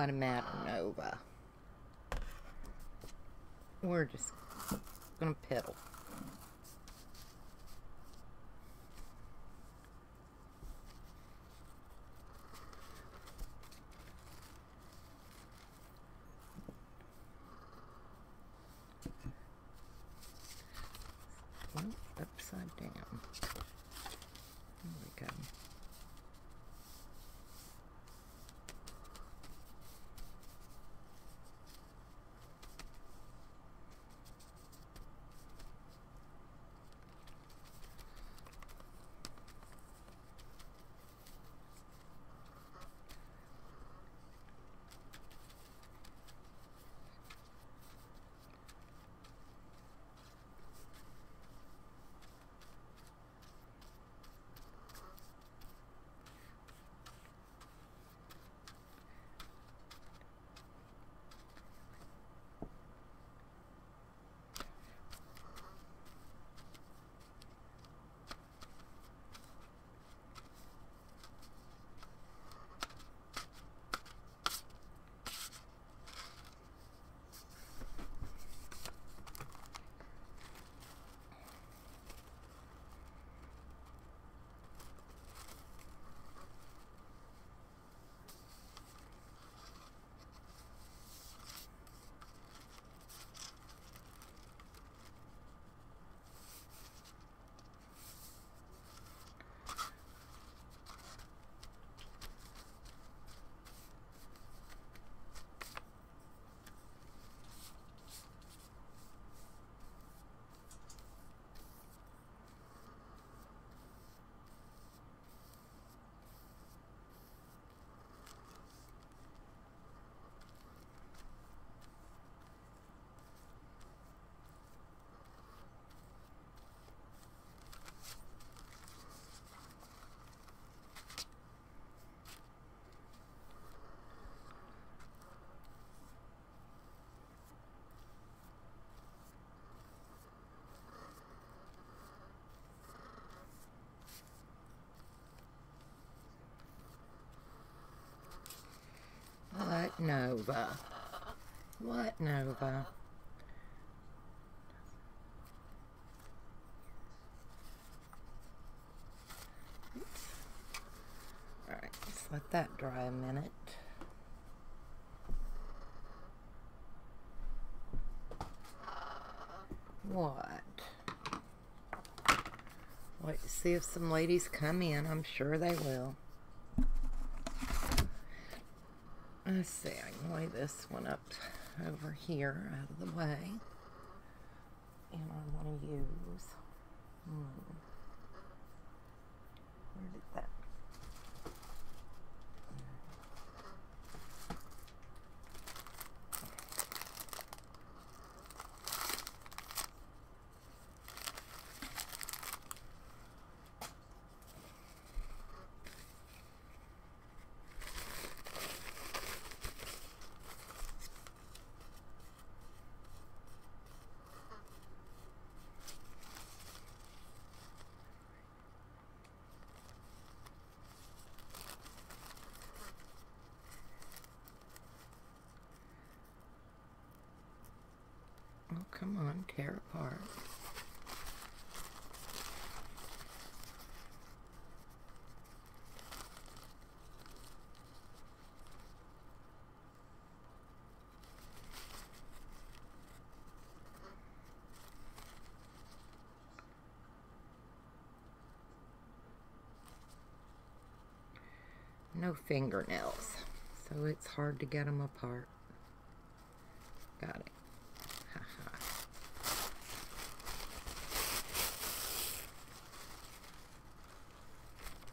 automatic Nova. We're just gonna piddle. Oh, upside down. There we go. What Nova? What Nova? Alright, let's let that dry a minute. What? Wait to see if some ladies come in. I'm sure they will. Let's see, I can lay this one up over here out of the way. And I want to use, where did that? Oh, come on, tear apart. No fingernails, so it's hard to get them apart. Got it.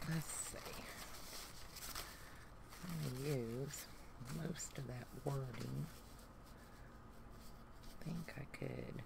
Let's see. I'm going to use most of that wording. I think I could.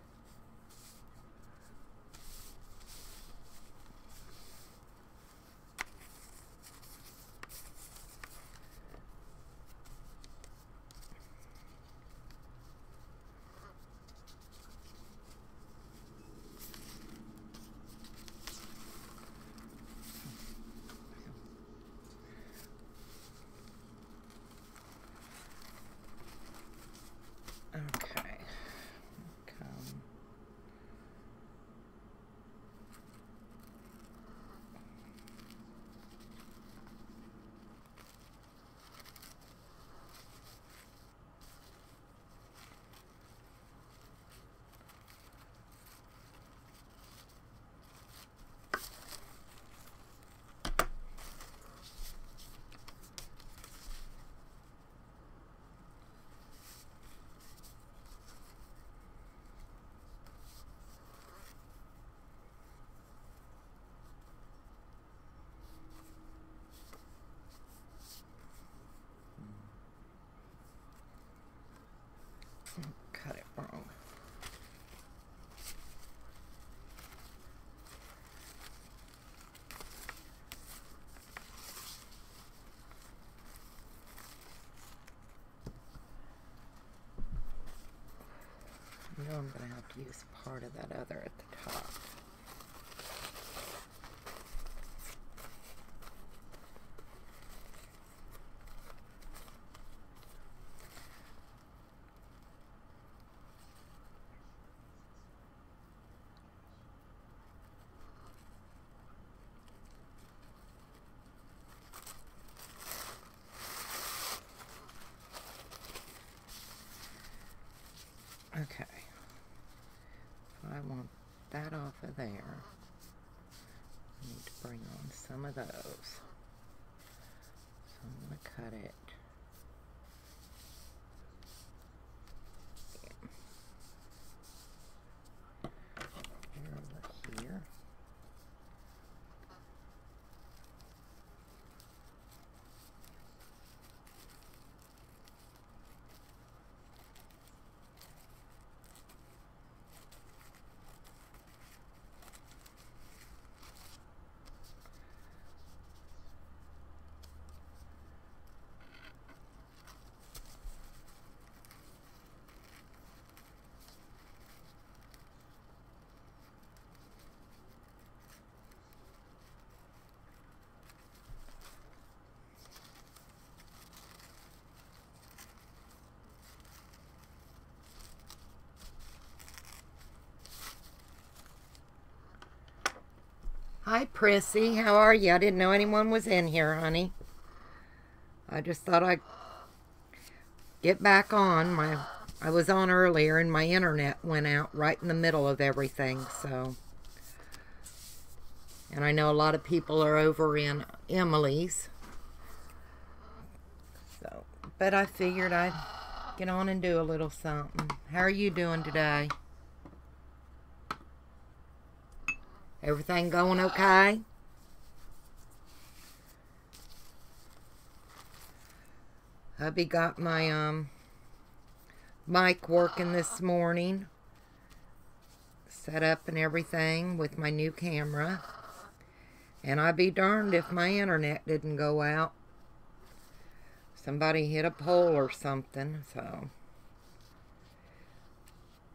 Cut it wrong. I know I'm going to have to use part of that other at the top. Okay, so I want that off of there. I need to bring on some of those. So I'm going to cut it. Here over here. Hi, Prissy. How are you? I didn't know anyone was in here, honey. I just thought I'd get back on. I was on earlier and my internet went out right in the middle of everything, so. And I know a lot of people are over in Emily's. So, but I figured I'd get on and do a little something. How are you doing today? Everything going okay? Hubby got my mic working this morning. Set up and everything with my new camera. And I'd be darned if my internet didn't go out. Somebody hit a pole or something, so.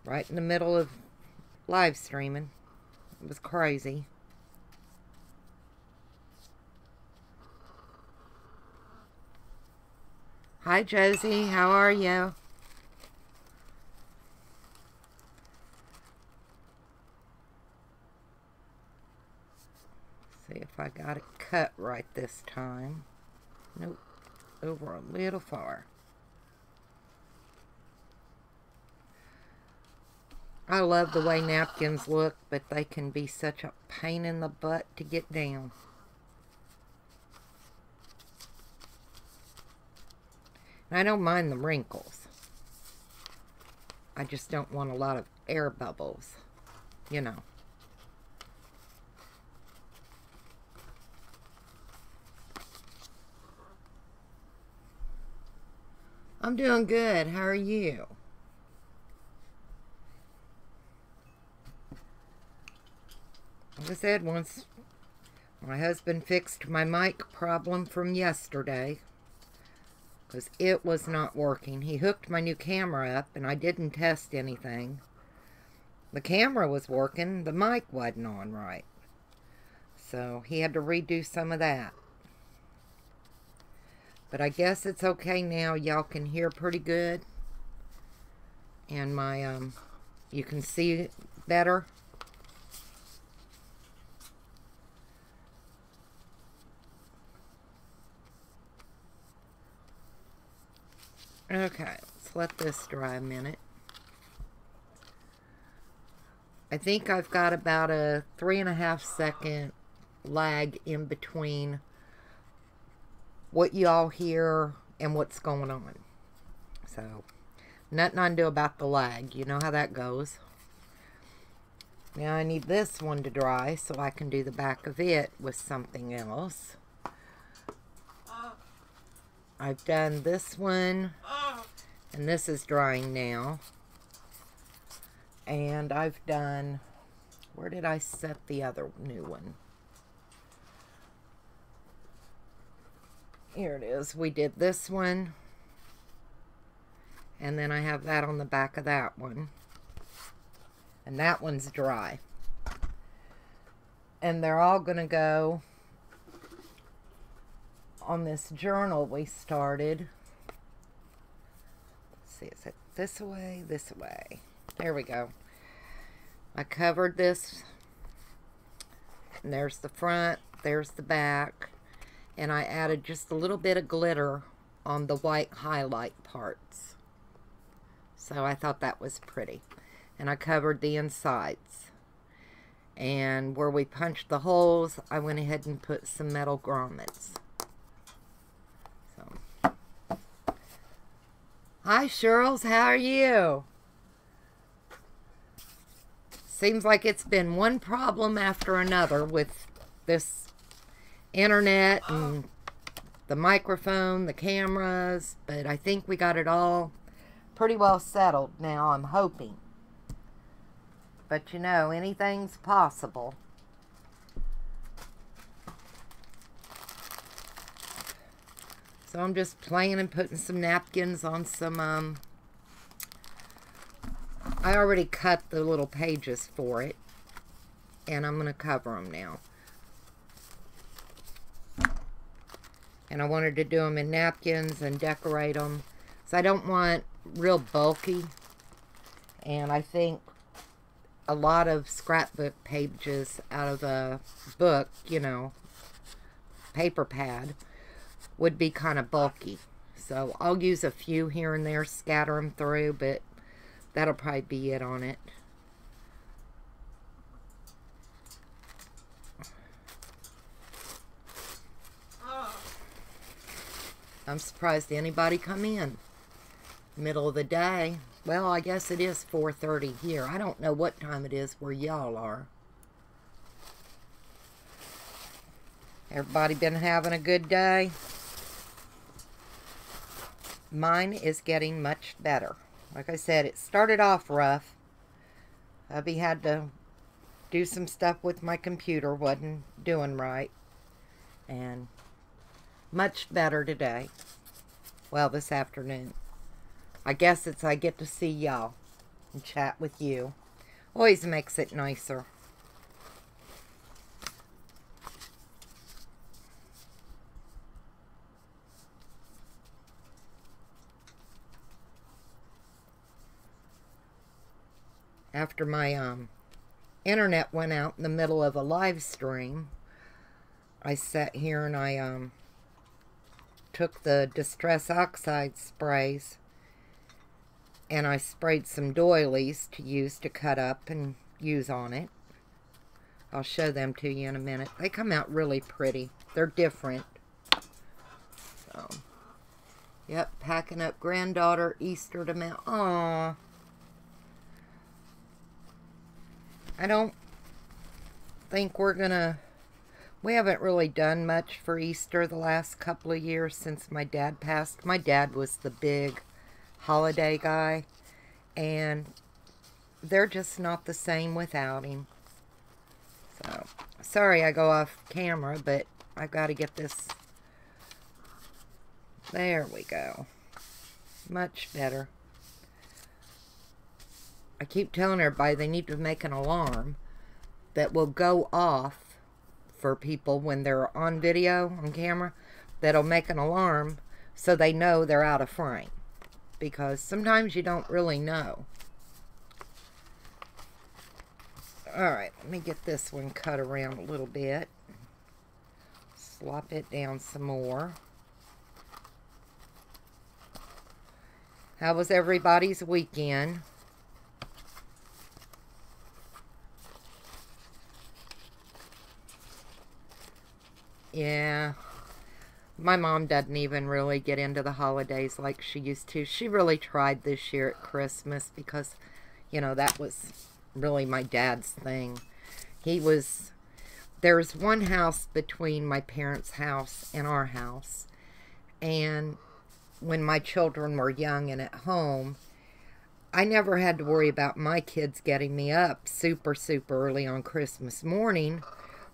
Right in the middle of live streaming. It was crazy. Hi, Josie. How are you? See if I got it cut right this time. Nope. Over a little far. I love the way napkins look, but they can be such a pain in the butt to get down. And I don't mind the wrinkles. I just don't want a lot of air bubbles, you know. I'm doing good. How are you? Like I said, once my husband fixed my mic problem from yesterday, because it was not working. He hooked my new camera up, and I didn't test anything. The camera was working, the mic wasn't on right. So he had to redo some of that. But I guess it's okay now. Y'all can hear pretty good. And my, you can see better. Okay, let's let this dry a minute. I think I've got about a 3.5 second lag in between what y'all hear and what's going on. So, nothing I can do about the lag. You know how that goes. Now I need this one to dry so I can do the back of it with something else. I've done this one And this is drying now. And I've done, where did I set the other new one? Here it is. We did this one. And then I have that on the back of that one. And that one's dry. And they're all going to go on this journal we started. Let's see, is it this way? This way. There we go. I covered this. And there's the front. There's the back. And I added just a little bit of glitter on the white highlight parts. So I thought that was pretty. And I covered the insides. And where we punched the holes, I went ahead and put some metal grommets. So. Hi, Shirls. How are you? Seems like it's been one problem after another with this internet and the microphone, the cameras, but I think we got it all pretty well settled now, I'm hoping. But you know, anything's possible. So I'm just playing and putting some napkins on some, I already cut the little pages for it, and I'm going to cover them now. And I wanted to do them in napkins and decorate them. So I don't want real bulky. And I think a lot of scrapbook pages out of a book, you know, paper pad, would be kind of bulky. So I'll use a few here and there, scatter them through, but that'll probably be it on it. I'm surprised anybody come in. Middle of the day. Well, I guess it is 4:30 here. I don't know what time it is where y'all are. Everybody been having a good day? Mine is getting much better. Like I said, it started off rough. Hubby had to do some stuff with my computer. Wasn't doing right. And much better today. Well, this afternoon. I guess it's I get to see y'all and chat with you. Always makes it nicer. After my internet went out in the middle of a live stream, I sat here and I took the Distress Oxide sprays and I sprayed some doilies to use to cut up and use on it. I'll show them to you in a minute. They come out really pretty. They're different. So, yep, packing up granddaughter Easter to mount. Aww. I don't think we're gonna... We haven't really done much for Easter the last couple of years since my dad passed. My dad was the big holiday guy, and they're just not the same without him. So, sorry I go off camera, but I've got to get this. There we go. Much better. I keep telling everybody they need to make an alarm that will go off for people when they're on video, on camera, that'll make an alarm so they know they're out of frame. Because sometimes you don't really know. Alright, let me get this one cut around a little bit. Slop it down some more. How was everybody's weekend? Yeah, my mom doesn't even really get into the holidays like she used to. She really tried this year at Christmas because, you know, that was really my dad's thing. There's one house between my parents' house and our house, and when my children were young and at home, I never had to worry about my kids getting me up super, super early on Christmas morning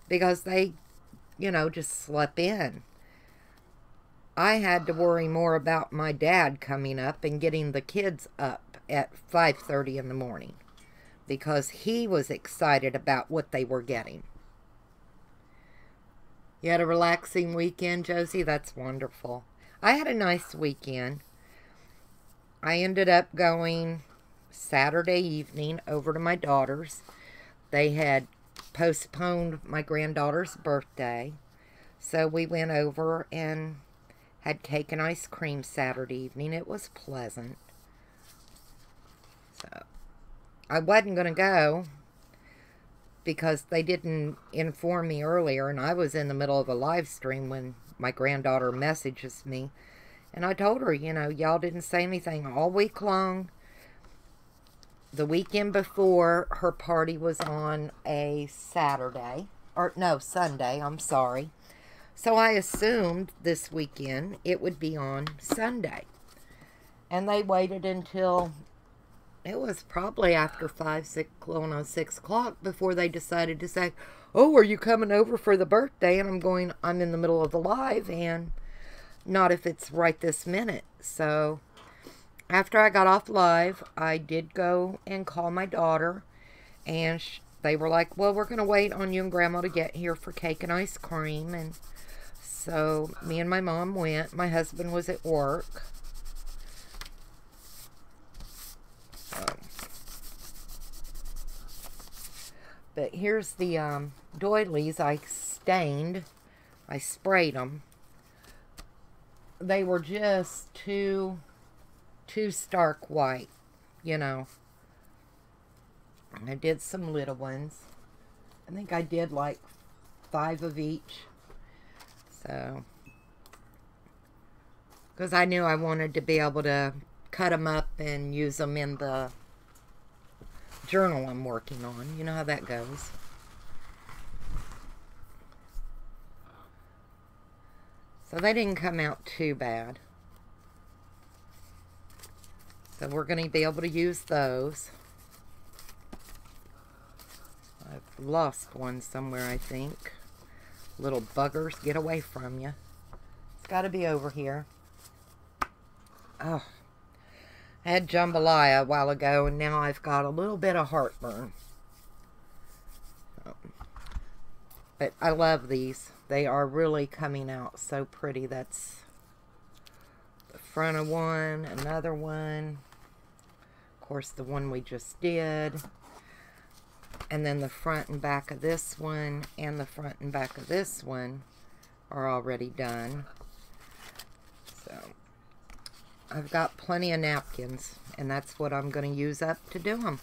because they, just slept in. I had to worry more about my dad coming up and getting the kids up at 5:30 in the morning because he was excited about what they were getting. You had a relaxing weekend, Josie? That's wonderful. I had a nice weekend. I ended up going Saturday evening over to my daughter's. They had postponed my granddaughter's birthday, so we went over and had cake and ice cream Saturday evening. It was pleasant. So I wasn't going to go because they didn't inform me earlier, and I was in the middle of a live stream when my granddaughter messages me. And I told her, y'all didn't say anything all week long. The weekend before, her party was on a Saturday. Or, no, Sunday, I'm sorry. So I assumed this weekend it would be on Sunday. And they waited until it was probably after 6 o'clock before they decided to say, oh, are you coming over for the birthday? And I'm in the middle of the live, and not if it's right this minute. So after I got off live, I did go and call my daughter, and they were like, well, we're going to wait on you and Grandma to get here for cake and ice cream. And so me and my mom went. My husband was at work. But here's the doilies I stained. I sprayed them. They were just too stark white, I did some little ones. I think I did like 5 of each. So, because I knew I wanted to be able to cut them up and use them in the journal I'm working on. You know how that goes. So they didn't come out too bad. So we're going to be able to use those. I've lost one somewhere, I think. Little buggers, get away from you. It's got to be over here. Oh. I had jambalaya a while ago, and now I've got a little bit of heartburn. But I love these. They are really coming out so pretty. That's the front of one, another one. Of course, the one we just did. And then the front and back of this one and the front and back of this one are already done. So I've got plenty of napkins, and that's what I'm going to use up to do them.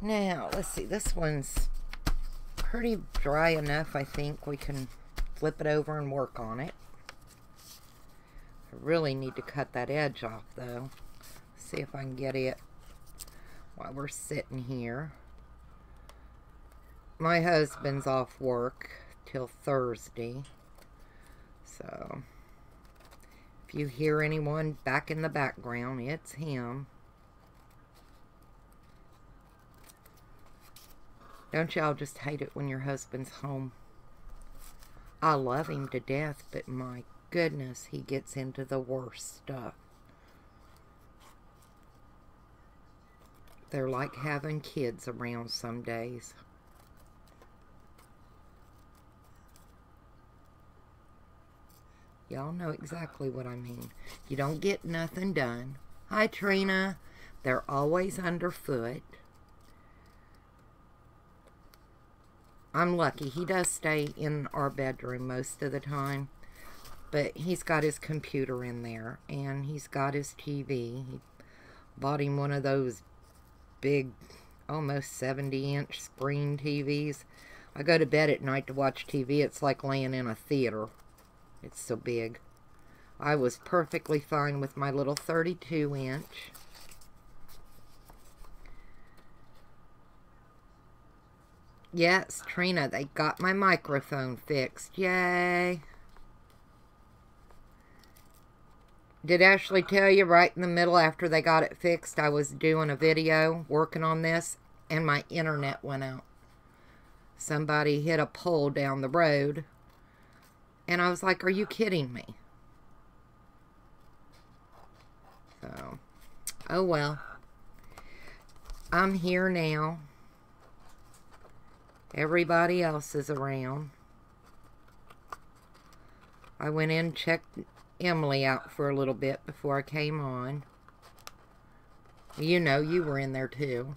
Now, let's see. This one's pretty dry enough, I think. We can flip it over and work on it. I really need to cut that edge off, though. See if I can get it while we're sitting here. My husband's off work till Thursday. So, if you hear anyone back in the background, it's him. Don't y'all just hate it when your husband's home? I love him to death, but my goodness, he gets into the worst stuff. They're like having kids around some days. Y'all know exactly what I mean. You don't get nothing done. Hi, Trina. They're always underfoot. I'm lucky. He does stay in our bedroom most of the time. But he's got his computer in there. And he's got his TV. He bought him one of those big, almost 70-inch screen TVs. I go to bed at night to watch TV. It's like laying in a theater. It's so big. I was perfectly fine with my little 32-inch. Yes, Trina, they got my microphone fixed. Yay. Did Ashley tell you right in the middle after they got it fixed, I was doing a video working on this and my internet went out. Somebody hit a pole down the road and I was like, are you kidding me? So, oh well. I'm here now. Everybody else is around. I went in and checked Emily out for a little bit before I came on. You know, you were in there too.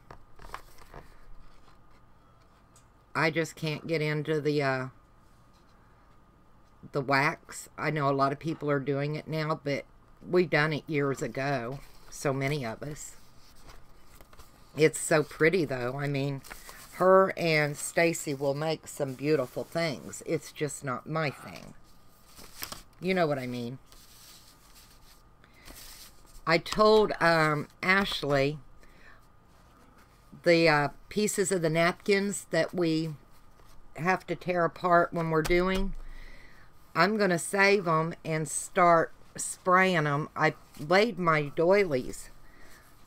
I just can't get into the wax. I know a lot of people are doing it now, but we've done it years ago. So many of us. It's so pretty though. I mean, her and Stacy will make some beautiful things. It's just not my thing. You know what I mean. I told Ashley the pieces of the napkins that we have to tear apart when we're doing, I'm going to save them and start spraying them. I laid my doilies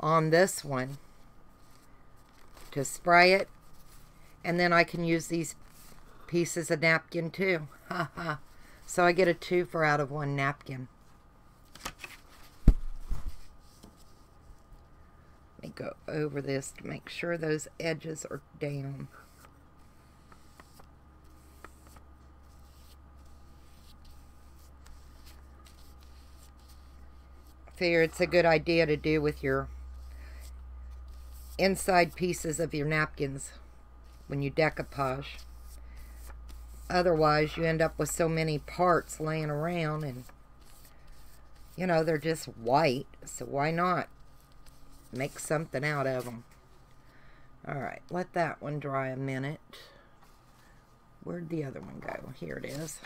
on this one to spray it, and then I can use these pieces of napkin too. Haha. So I get a 2 for out of 1 napkin. Let me go over this to make sure those edges are down. I figure it's a good idea to do with your inside pieces of your napkins when you decoupage. Otherwise, you end up with so many parts laying around and, you know, they're just white. So why not make something out of them? Alright, let that one dry a minute. Where'd the other one go? Here it is.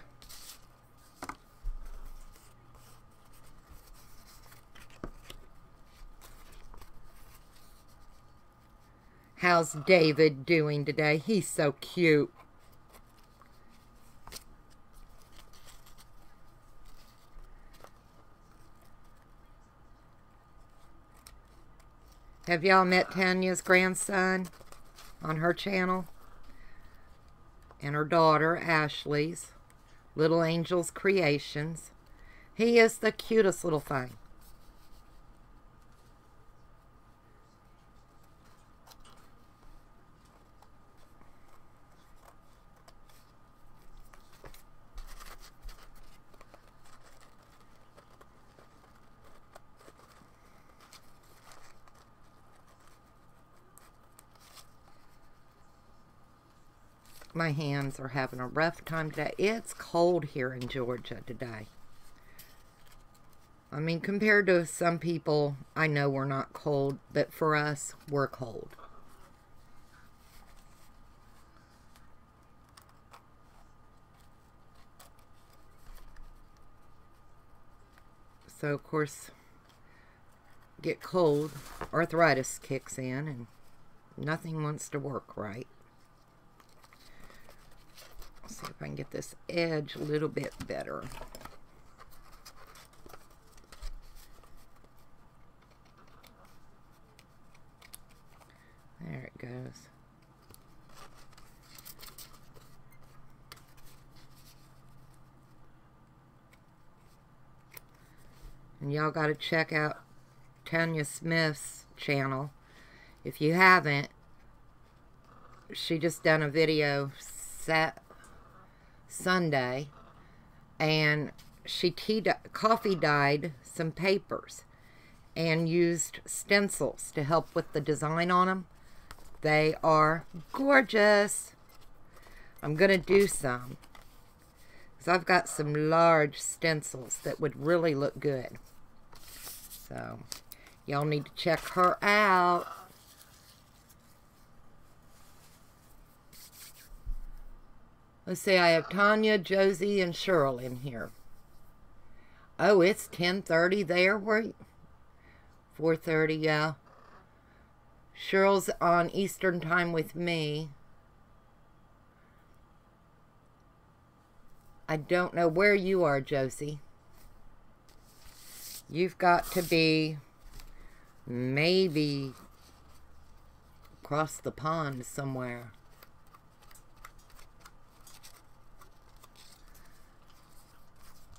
How's David doing today? He's so cute. Have y'all met Tanya's grandson on her channel? And her daughter, Ashley's. Little Angels Creations. He is the cutest little thing. My hands are having a rough time today. It's cold here in Georgia today. I mean, compared to some people, I know we're not cold, but for us, we're cold. So, of course, get cold, arthritis kicks in, and nothing wants to work right. See if I can get this edge a little bit better. There it goes. And y'all got to check out Tanya Smith's channel. If you haven't, she just done a video Sunday, and she coffee dyed some papers and used stencils to help with the design on them. They are gorgeous. I'm gonna do some because I've got some large stencils that would really look good. So y'all need to check her out. Let's see, I have Tanya, Josie, and Cheryl in here. Oh, it's 10:30 there. Where? 4:30, yeah. Cheryl's on Eastern time with me. I don't know where you are, Josie. You've got to be maybe across the pond somewhere.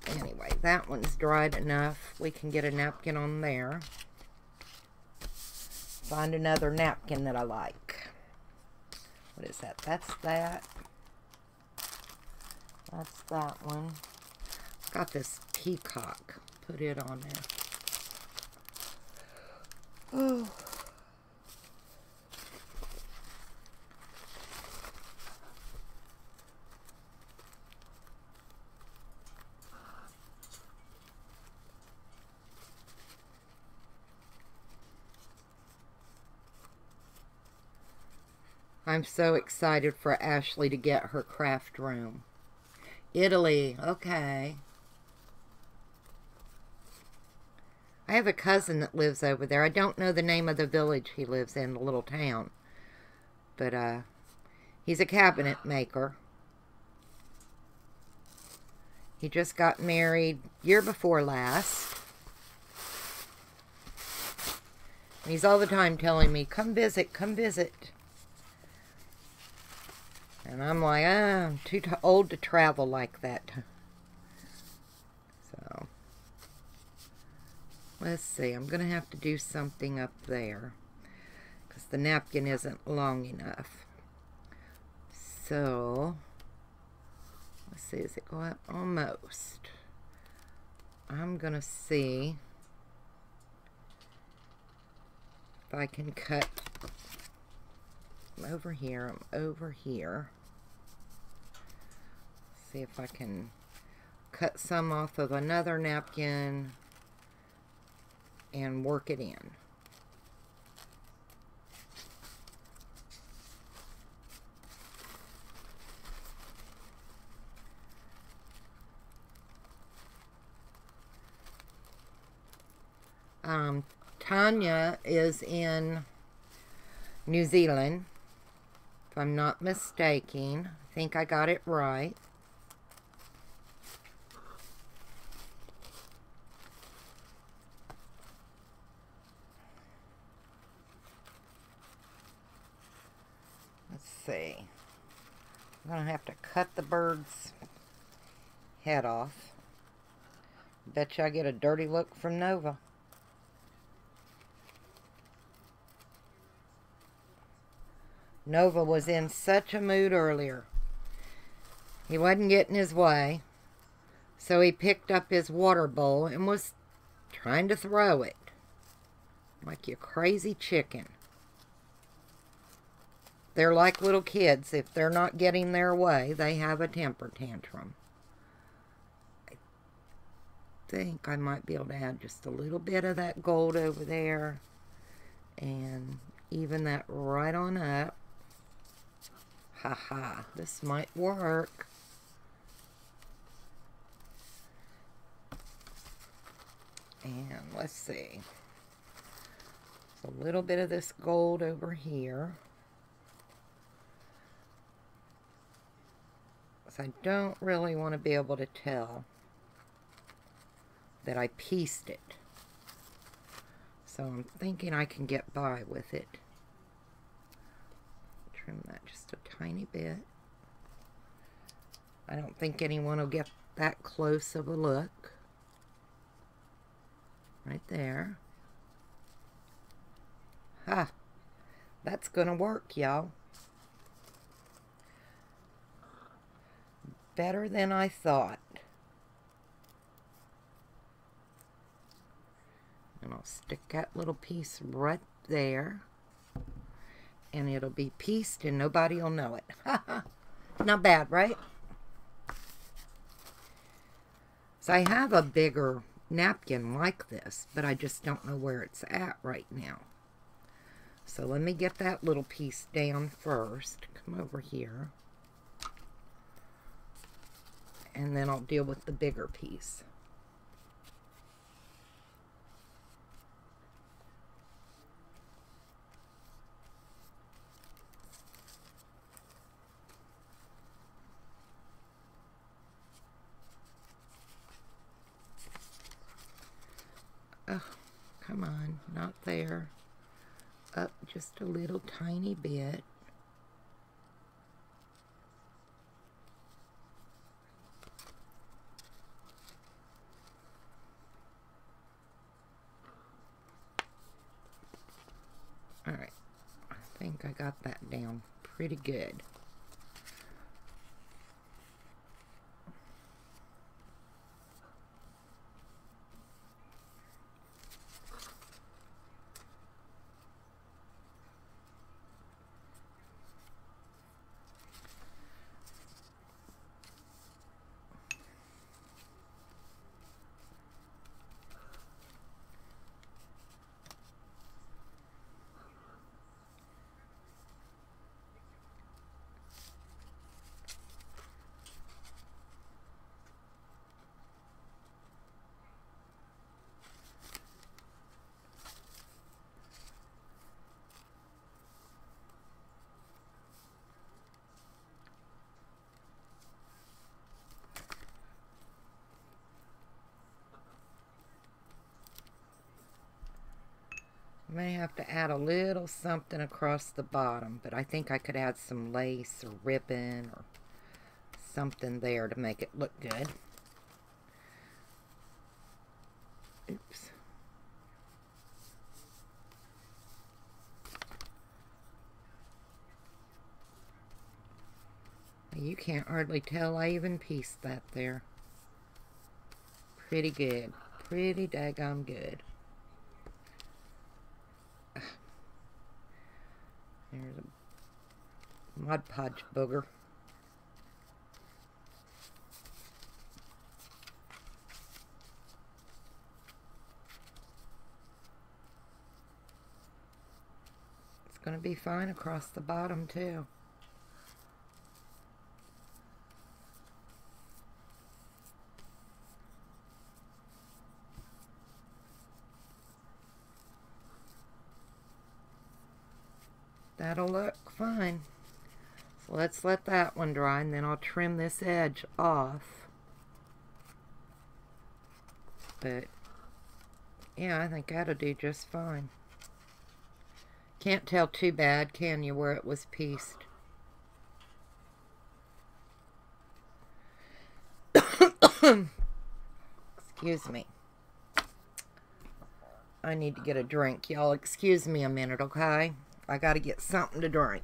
Anyway, that one's dried enough. We can get a napkin on there. Find another napkin that I like. What is that? That's that. That's that one. Got this peacock. Put it on there. Oh. I'm so excited for Ashley to get her craft room. Italy, okay. I have a cousin that lives over there. I don't know the name of the village he lives in, the little town. But, he's a cabinet maker. He just got married year before last. And he's all the time telling me, come visit, come visit. And I'm like, I'm too old to travel like that. So, let's see. I'm going to have to do something up there, because the napkin isn't long enough. So, let's see. Is it going? Almost. I'm going to see if I can cut. I'm over here. I'm over here. See if I can cut some off of another napkin and work it in. Tanya is in New Zealand, if I'm not mistaken. I think I got it right. Let's see. I'm going to have to cut the bird's head off. Bet you I get a dirty look from Nova. Nova was in such a mood earlier. He wasn't getting his way, so he picked up his water bowl and was trying to throw it. Like your crazy chicken. They're like little kids. If they're not getting their way, they have a temper tantrum. I think I might be able to add just a little bit of that gold over there and even that right on up. Haha, this might work. And let's see. So a little bit of this gold over here. So I don't really want to be able to tell that I pieced it. So I'm thinking I can get by with it. Trim that just a tiny bit. I don't think anyone will get that close of a look. Right there. Ha! That's gonna work, y'all. Better than I thought. And I'll stick that little piece right there. And it'll be pieced and nobody will know it. Not bad, right? So I have a bigger napkin like this, but I just don't know where it's at right now. So let me get that little piece down first. Come over here. And then I'll deal with the bigger piece. Come on, not there. Up just a little tiny bit. Alright, I think I got that down pretty good. May have to add a little something across the bottom, but I think I could add some lace or ribbon or something there to make it look good. Oops. You can't hardly tell I even pieced that there. Pretty good. Pretty daggone good. There's a Mod Podge booger. It's going to be fine across the bottom too. That'll look fine. So let's let that one dry, and then I'll trim this edge off. But yeah, I think that'll do just fine. Can't tell too bad, can you, where it was pieced? Excuse me. I need to get a drink. Y'all excuse me a minute, okay? I gotta get something to drink.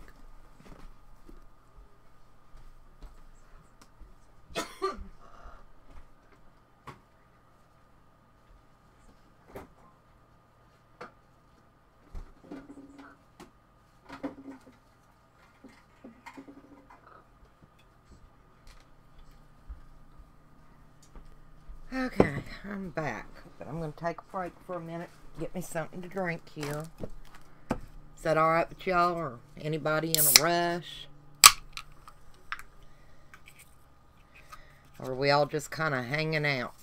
Okay, I'm back, but I'm going to take a break for a minute, get me something to drink here. Is that alright with y'all, or anybody in a rush? Or are we all just kind of hanging out?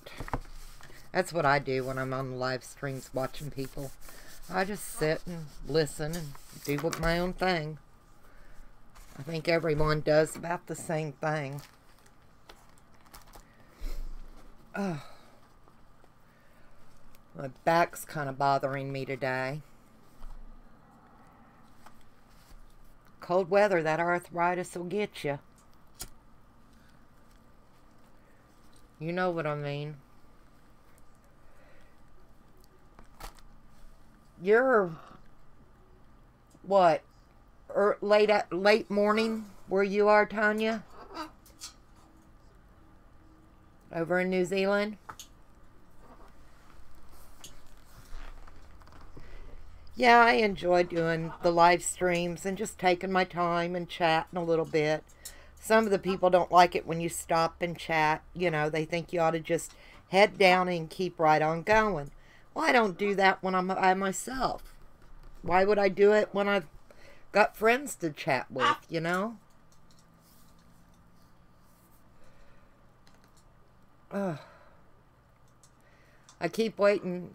That's what I do when I'm on the live streams watching people. I just sit and listen and do my own thing. I think everyone does about the same thing. Oh, my back's kind of bothering me today. Cold weather, that arthritis will get you. You know what I mean. You're what? Late morning where you are, Tanya? Over in New Zealand? Yeah, I enjoy doing the live streams and just taking my time and chatting a little bit. Some of the people don't like it when you stop and chat. You know, they think you ought to just head down and keep right on going. Well, I don't do that when I'm by myself. Why would I do it when I've got friends to chat with, you know? Ugh. I keep waiting.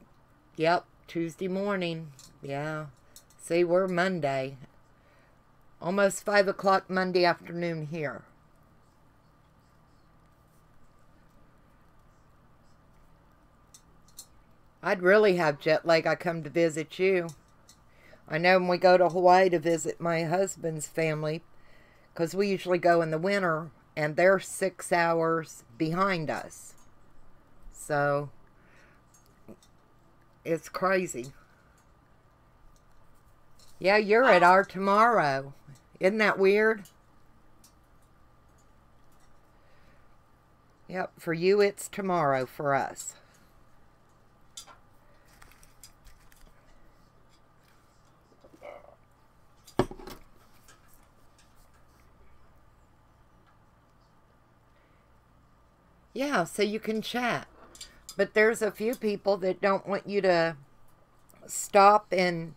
Yep, Tuesday morning. Yeah. See, we're Monday. Almost 5 o'clock Monday afternoon here. I'd really have jet lag. I come to visit you. I know when we go to Hawaii to visit my husband's family, because we usually go in the winter, and they're 6 hours behind us. So, it's crazy. Yeah, you're at our tomorrow. Isn't that weird? Yep, for you it's tomorrow for us. Yeah, so you can chat. But there's a few people that don't want you to stop and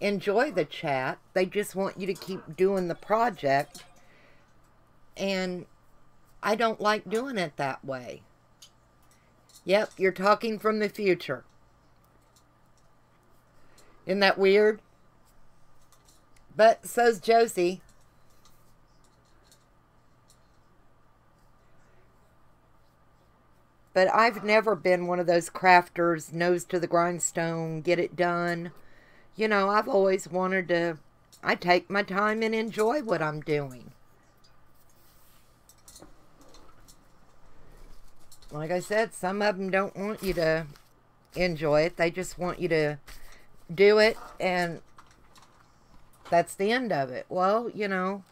enjoy the chat. They just want you to keep doing the project. And I don't like doing it that way. Yep, you're talking from the future. Isn't that weird? But so's Josie. But I've never been one of those crafters, nose to the grindstone, get it done. You know, I've always wanted to, I take my time and enjoy what I'm doing. Like I said, some of them don't want you to enjoy it. They just want you to do it, and that's the end of it. Well, you know,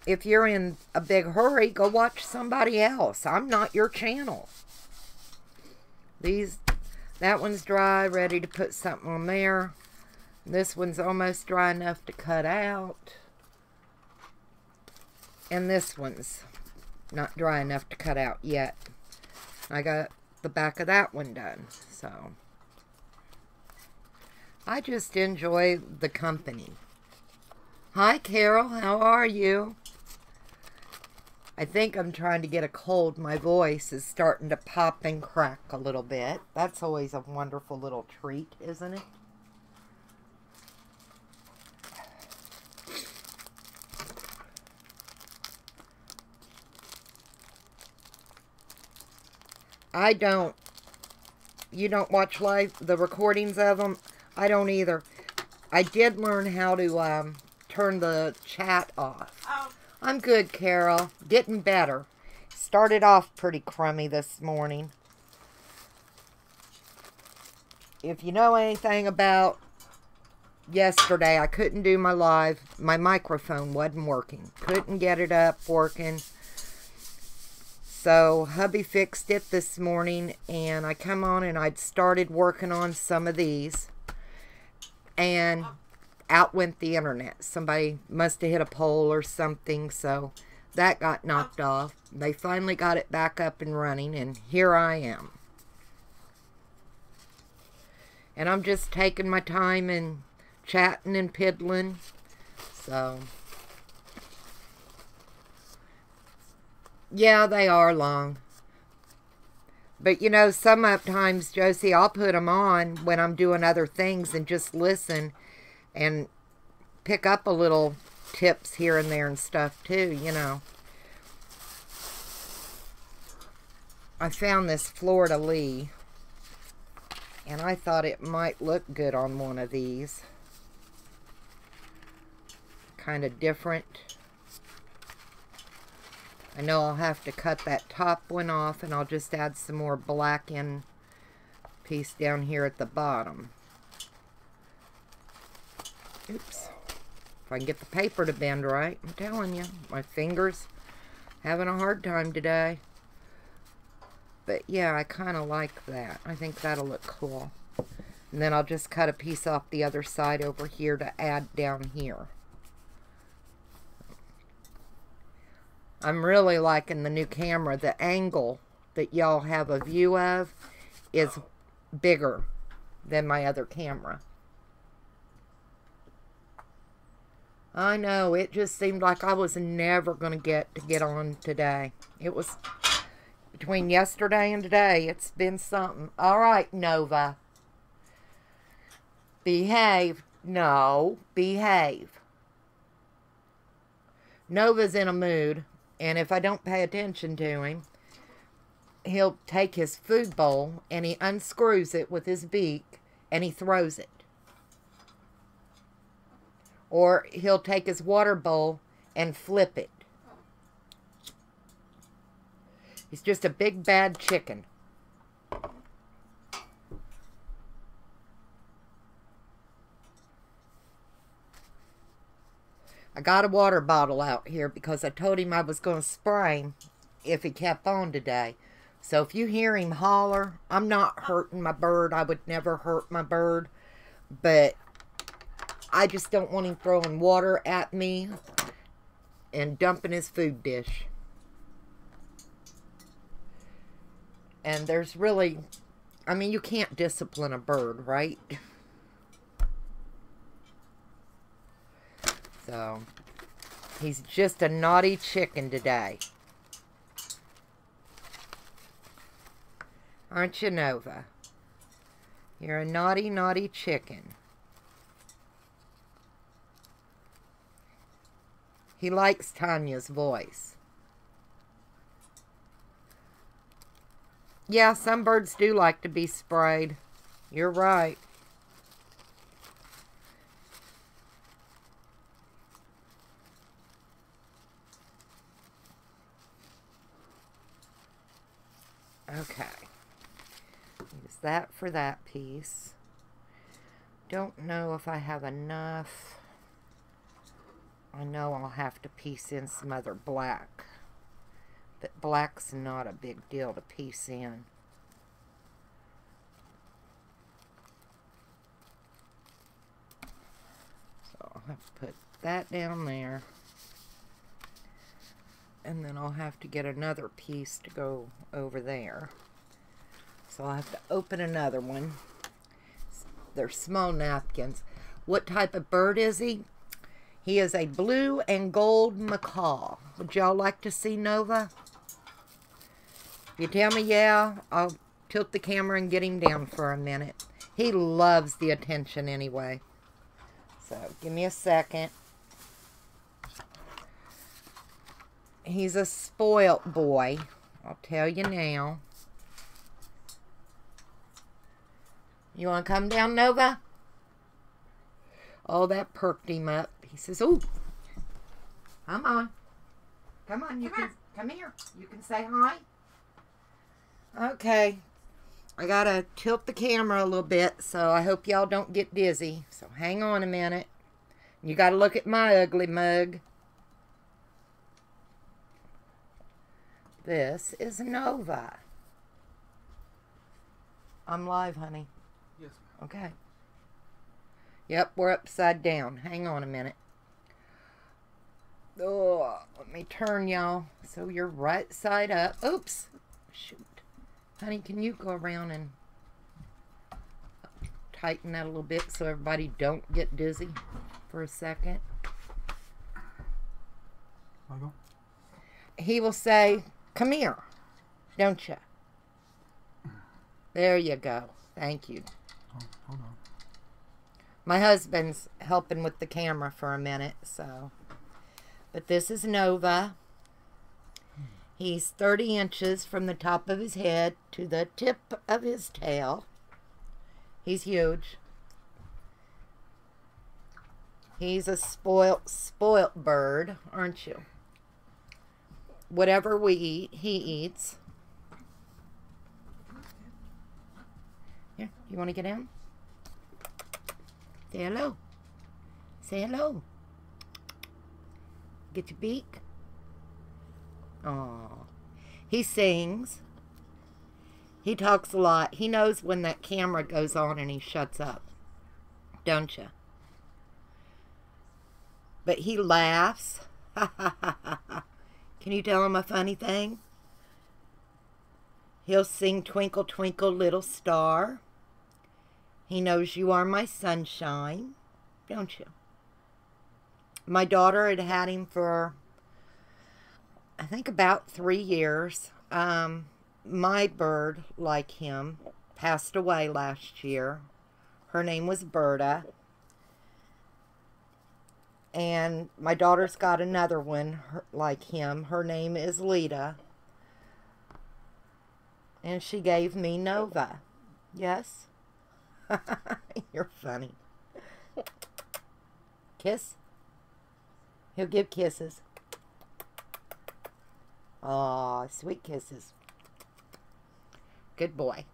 if you're in a big hurry, go watch somebody else. I'm not your channel. That one's dry, ready to put something on there. This one's almost dry enough to cut out. And this one's not dry enough to cut out yet. I got the back of that one done, so. I just enjoy the company. Hi, Carol, how are you? I think I'm trying to get a cold. My voice is starting to pop and crack a little bit. That's always a wonderful little treat, isn't it? You don't watch the recordings of them? I don't either. I did learn how to turn the chat off. Oh. I'm good, Carol. Getting better. Started off pretty crummy this morning. If you know anything about yesterday, I couldn't do my live. My microphone wasn't working. Couldn't get it up working. So hubby fixed it this morning, and I come on and I'd started working on some of these, and out went the internet. Somebody must have hit a pole or something, so that got knocked off. They finally got it back up and running, and here I am. And I'm just taking my time and chatting and piddling. So, yeah, they are long. But, you know, sometimes, Josie, I'll put them on when I'm doing other things and just listen and pick up a little tips here and there and stuff too, you know. I found this fleur-de-lis, and I thought it might look good on one of these. Kind of different. I know I'll have to cut that top one off, and I'll just add some more black in piece down here at the bottom. Oops. If I can get the paper to bend right, I'm telling you, my fingers having a hard time today. But yeah, I kind of like that. I think that'll look cool. And then I'll just cut a piece off the other side over here to add down here. I'm really liking the new camera. The angle that y'all have a view of is bigger than my other camera. I know, it just seemed like I was never going to get on today. It was between yesterday and today. It's been something. All right, Nova. Behave. No, behave. Nova's in a mood, and if I don't pay attention to him, he'll take his food bowl and he unscrews it with his beak and he throws it. Or he'll take his water bowl and flip it. He's just a big bad chicken. I got a water bottle out here because I told him I was going to spray him if he kept on today. So if you hear him holler, I'm not hurting my bird. I would never hurt my bird. But I just don't want him throwing water at me and dumping his food dish. And there's really, I mean, you can't discipline a bird, right? So, he's just a naughty chicken today. Aren't you, Nova? You're a naughty, naughty chicken. He likes Tanya's voice. Yeah, some birds do like to be sprayed. You're right. Okay. Use that for that piece. Don't know if I have enough. I know I'll have to piece in some other black. But black's not a big deal to piece in. So I'll have to put that down there. And then I'll have to get another piece to go over there. So I'll have to open another one. They're small napkins. What type of bird is he? He is a blue and gold macaw. Would y'all like to see Nova? If you tell me yeah, I'll tilt the camera and get him down for a minute. He loves the attention anyway. So give me a second. He's a spoilt boy. I'll tell you now. You want to come down, Nova? Oh, that perked him up. He says, "Ooh, come on. Come on, come here. You can say hi." Okay. I got to tilt the camera a little bit, so I hope y'all don't get dizzy. So hang on a minute. You got to look at my ugly mug. This is Nova. I'm live, honey. Yes, ma'am. Okay. Yep, we're upside down. Hang on a minute. Oh, let me turn y'all so you're right side up. Oops. Shoot. Honey, can you go around and tighten that a little bit so everybody don't get dizzy for a second? Michael? He will say, "Come here," don't you? There you go. Thank you. Oh, hold on. My husband's helping with the camera for a minute, so. But this is Nova. He's 30 inches from the top of his head to the tip of his tail. He's huge. He's a spoilt bird, aren't you? Whatever we eat, he eats. Here, you want to get in? Say hello. Say hello. Get your beak. Oh, he sings. He talks a lot. He knows when that camera goes on and he shuts up. Don't you? But he laughs. Can you tell him a funny thing? He'll sing "Twinkle, Twinkle, Little Star." He knows you are my sunshine. Don't you? My daughter had had him for, I think, about 3 years. My bird, like him, passed away last year. Her name was Berta. And my daughter's got another one like him. Her name is Lita. And she gave me Nova. Yes? You're funny. Kiss? He'll give kisses. Aw, sweet kisses. Good boy.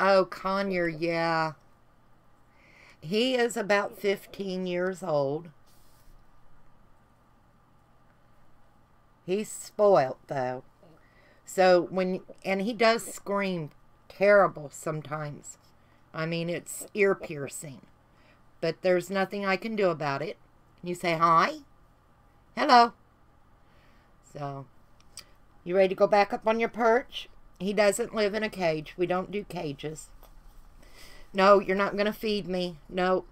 Oh, Conyer, yeah. He is about 15 years old. He's spoiled, though. So, and he does scream terrible sometimes. I mean, it's ear-piercing. But there's nothing I can do about it. You say, hi? Hello. So, you ready to go back up on your perch? He doesn't live in a cage. We don't do cages. No, you're not going to feed me. No.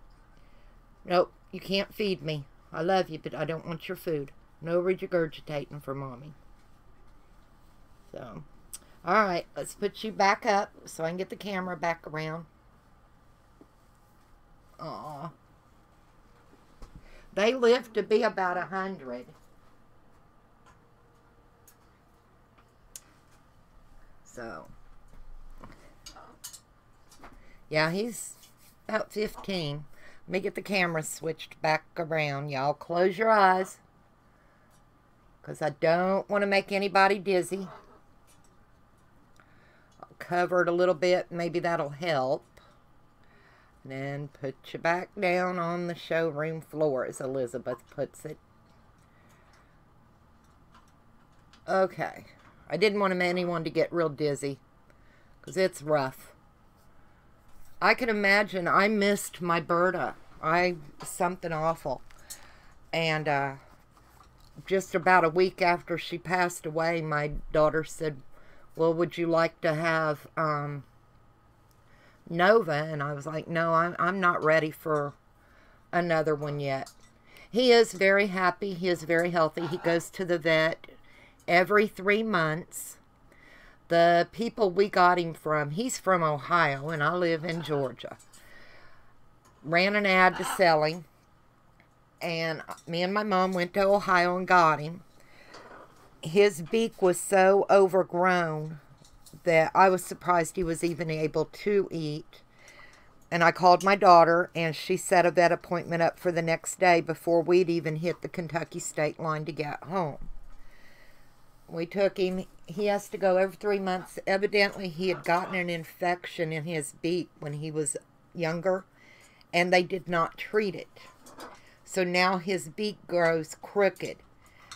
Nope, you can't feed me. I love you, but I don't want your food. No regurgitating for Mommy. So, alright, let's put you back up so I can get the camera back around. Aw. They live to be about 100. So, yeah, he's about 15. Let me get the camera switched back around. Y'all close your eyes, because I don't want to make anybody dizzy. I'll cover it a little bit. Maybe that'll help. And then put you back down on the showroom floor, as Elizabeth puts it. Okay. I didn't want anyone to get real dizzy, because it's rough. I can imagine I missed my Berta. Something awful. And just about a week after she passed away, my daughter said, well, would you like to have Nova? And I was like, no, I'm not ready for another one yet. He is very happy. He is very healthy. He goes to the vet every 3 months. The people we got him from, he's from Ohio and I live in Georgia, ran an ad to sell him, and me and my mom went to Ohio and got him. His beak was so overgrown that I was surprised he was even able to eat. And I called my daughter, and she set a vet appointment up for the next day before we'd even hit the Kentucky state line to get home. We took him. He has to go every 3 months. Evidently, he had gotten an infection in his beak when he was younger, and they did not treat it. So now his beak grows crooked.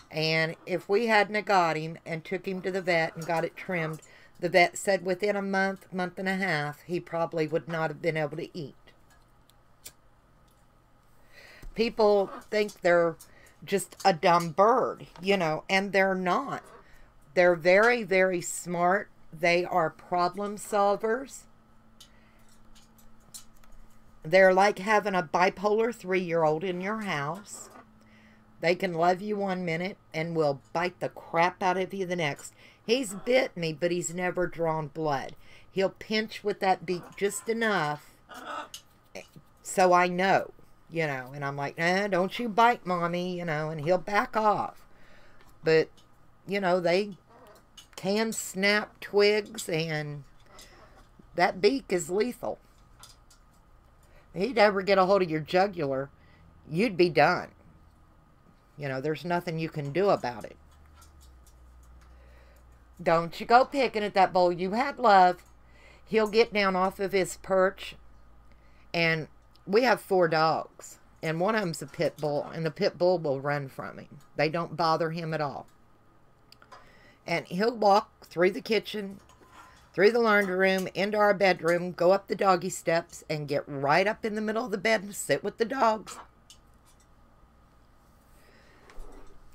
And if we hadn't got him and took him to the vet and got it trimmed, the vet said within a month and a half, he probably would not have been able to eat. People think they're just a dumb bird, you know, and they're not. They're very, very smart. They are problem solvers. They're like having a bipolar 3-year-old in your house. They can love you 1 minute and will bite the crap out of you the next. He's bit me, but he's never drawn blood. He'll pinch with that beak just enough so I know, you know. And I'm like, nah, don't you bite, Mommy, you know, and he'll back off. But, you know, they can snap twigs, and that beak is lethal. If he'd ever get a hold of your jugular, you'd be done. You know, there's nothing you can do about it. Don't you go picking at that bowl. You had love. He'll get down off of his perch, and we have 4 dogs, and one of them's a pit bull, and the pit bull will run from him. They don't bother him at all. And he'll walk through the kitchen, through the laundry room, into our bedroom, go up the doggy steps, and get right up in the middle of the bed and sit with the dogs.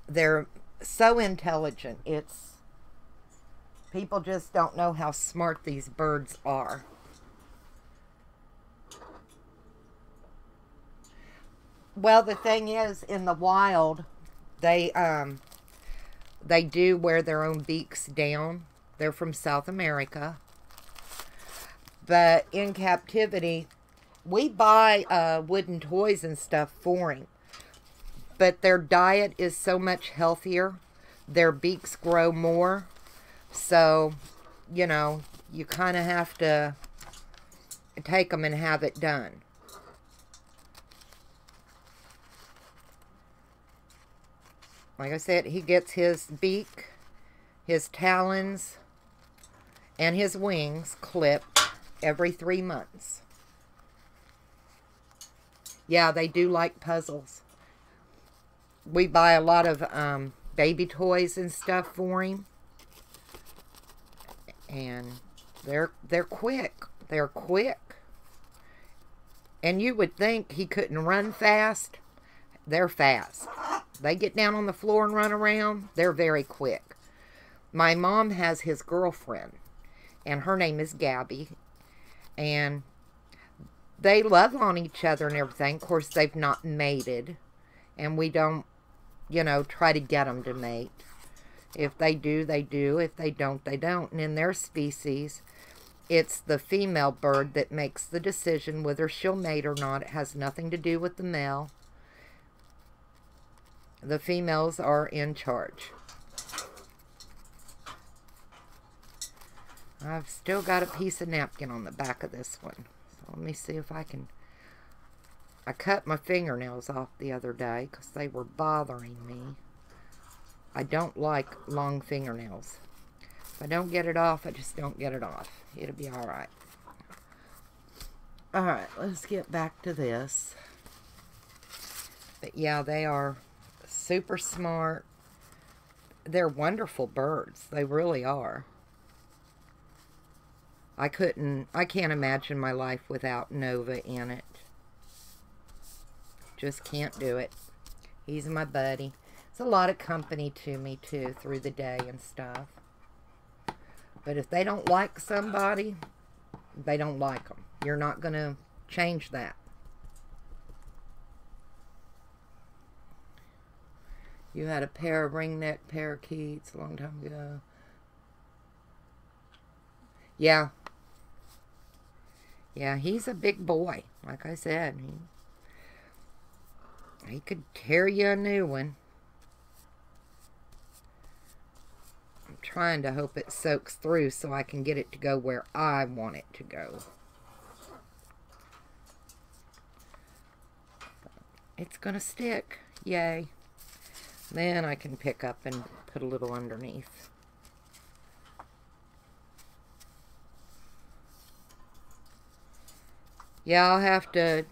They're so intelligent. People just don't know how smart these birds are. Well, the thing is, in the wild, they do wear their own beaks down. They're from South America. But in captivity, we buy wooden toys and stuff for him. But their diet is so much healthier. their beaks grow more. So, you know, you kind of have to take them and have it done. Like I said, he gets his beak, his talons, and his wings clipped every 3 months. Yeah, they do like puzzles. We buy a lot of baby toys and stuff for him. And they're quick. They're quick. And you would think he couldn't run fast. They're fast. They get down on the floor and run around. They're very quick. My mom has his girlfriend, and her name is Gabby. And they love on each other and everything. Of course, they've not mated. And we don't, you know, try to get them to mate. If they do, they do. If they don't, they don't. And in their species, it's the female bird that makes the decision whether she'll mate or not. It has nothing to do with the male. The females are in charge. I've still got a piece of napkin on the back of this one. So let me see if I can... I cut my fingernails off the other day because they were bothering me. I don't like long fingernails. If I don't get it off, I just don't get it off. It'll be alright. Alright, let's get back to this. But yeah, they are super smart. They're wonderful birds. They really are. I can't imagine my life without Nova in it. Just can't do it. He's my buddy. It's a lot of company to me, too, through the day and stuff. But if they don't like somebody, they don't like them. You're not going to change that. You had a pair of ringneck parakeets a long time ago. Yeah. Yeah, he's a big boy. Like I said, he could tear you a new one. I'm trying to hope it soaks through so I can get it to go where I want it to go. It's gonna stick. Yay. Then I can pick up and put a little underneath. Yeah, I'll have to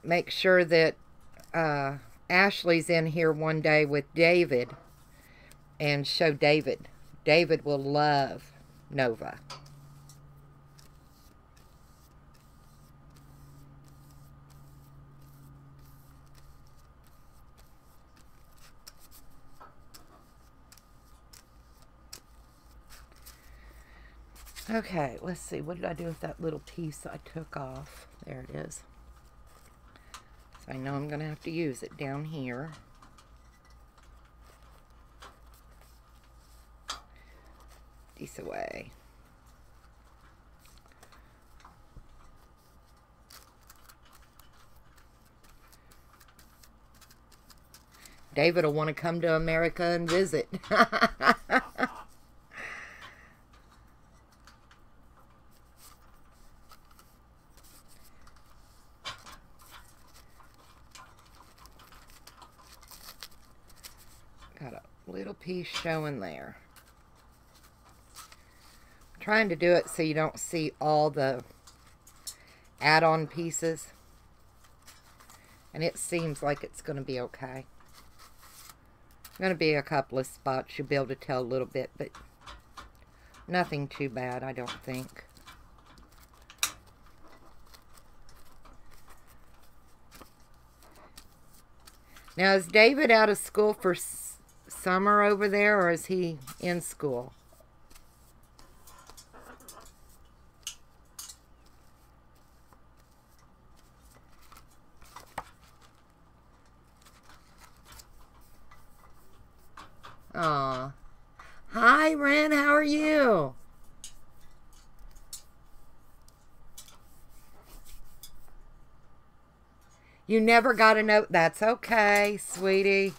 make sure that Ashley's in here one day with David and show David. David will love Nova. Okay, let's see. What did I do with that little piece I took off? There it is. So I know I'm going to have to use it down here. Piece away. David will want to come to America and visit. Got a little piece showing there. I'm trying to do it so you don't see all the add-on pieces. And it seems like it's going to be okay. Going to be a couple of spots you'll be able to tell a little bit, but nothing too bad, I don't think. Now, is David out of school for summer over there, or is he in school? Aw. Hi, Ren. How are you? You never got a note. That's okay, sweetie.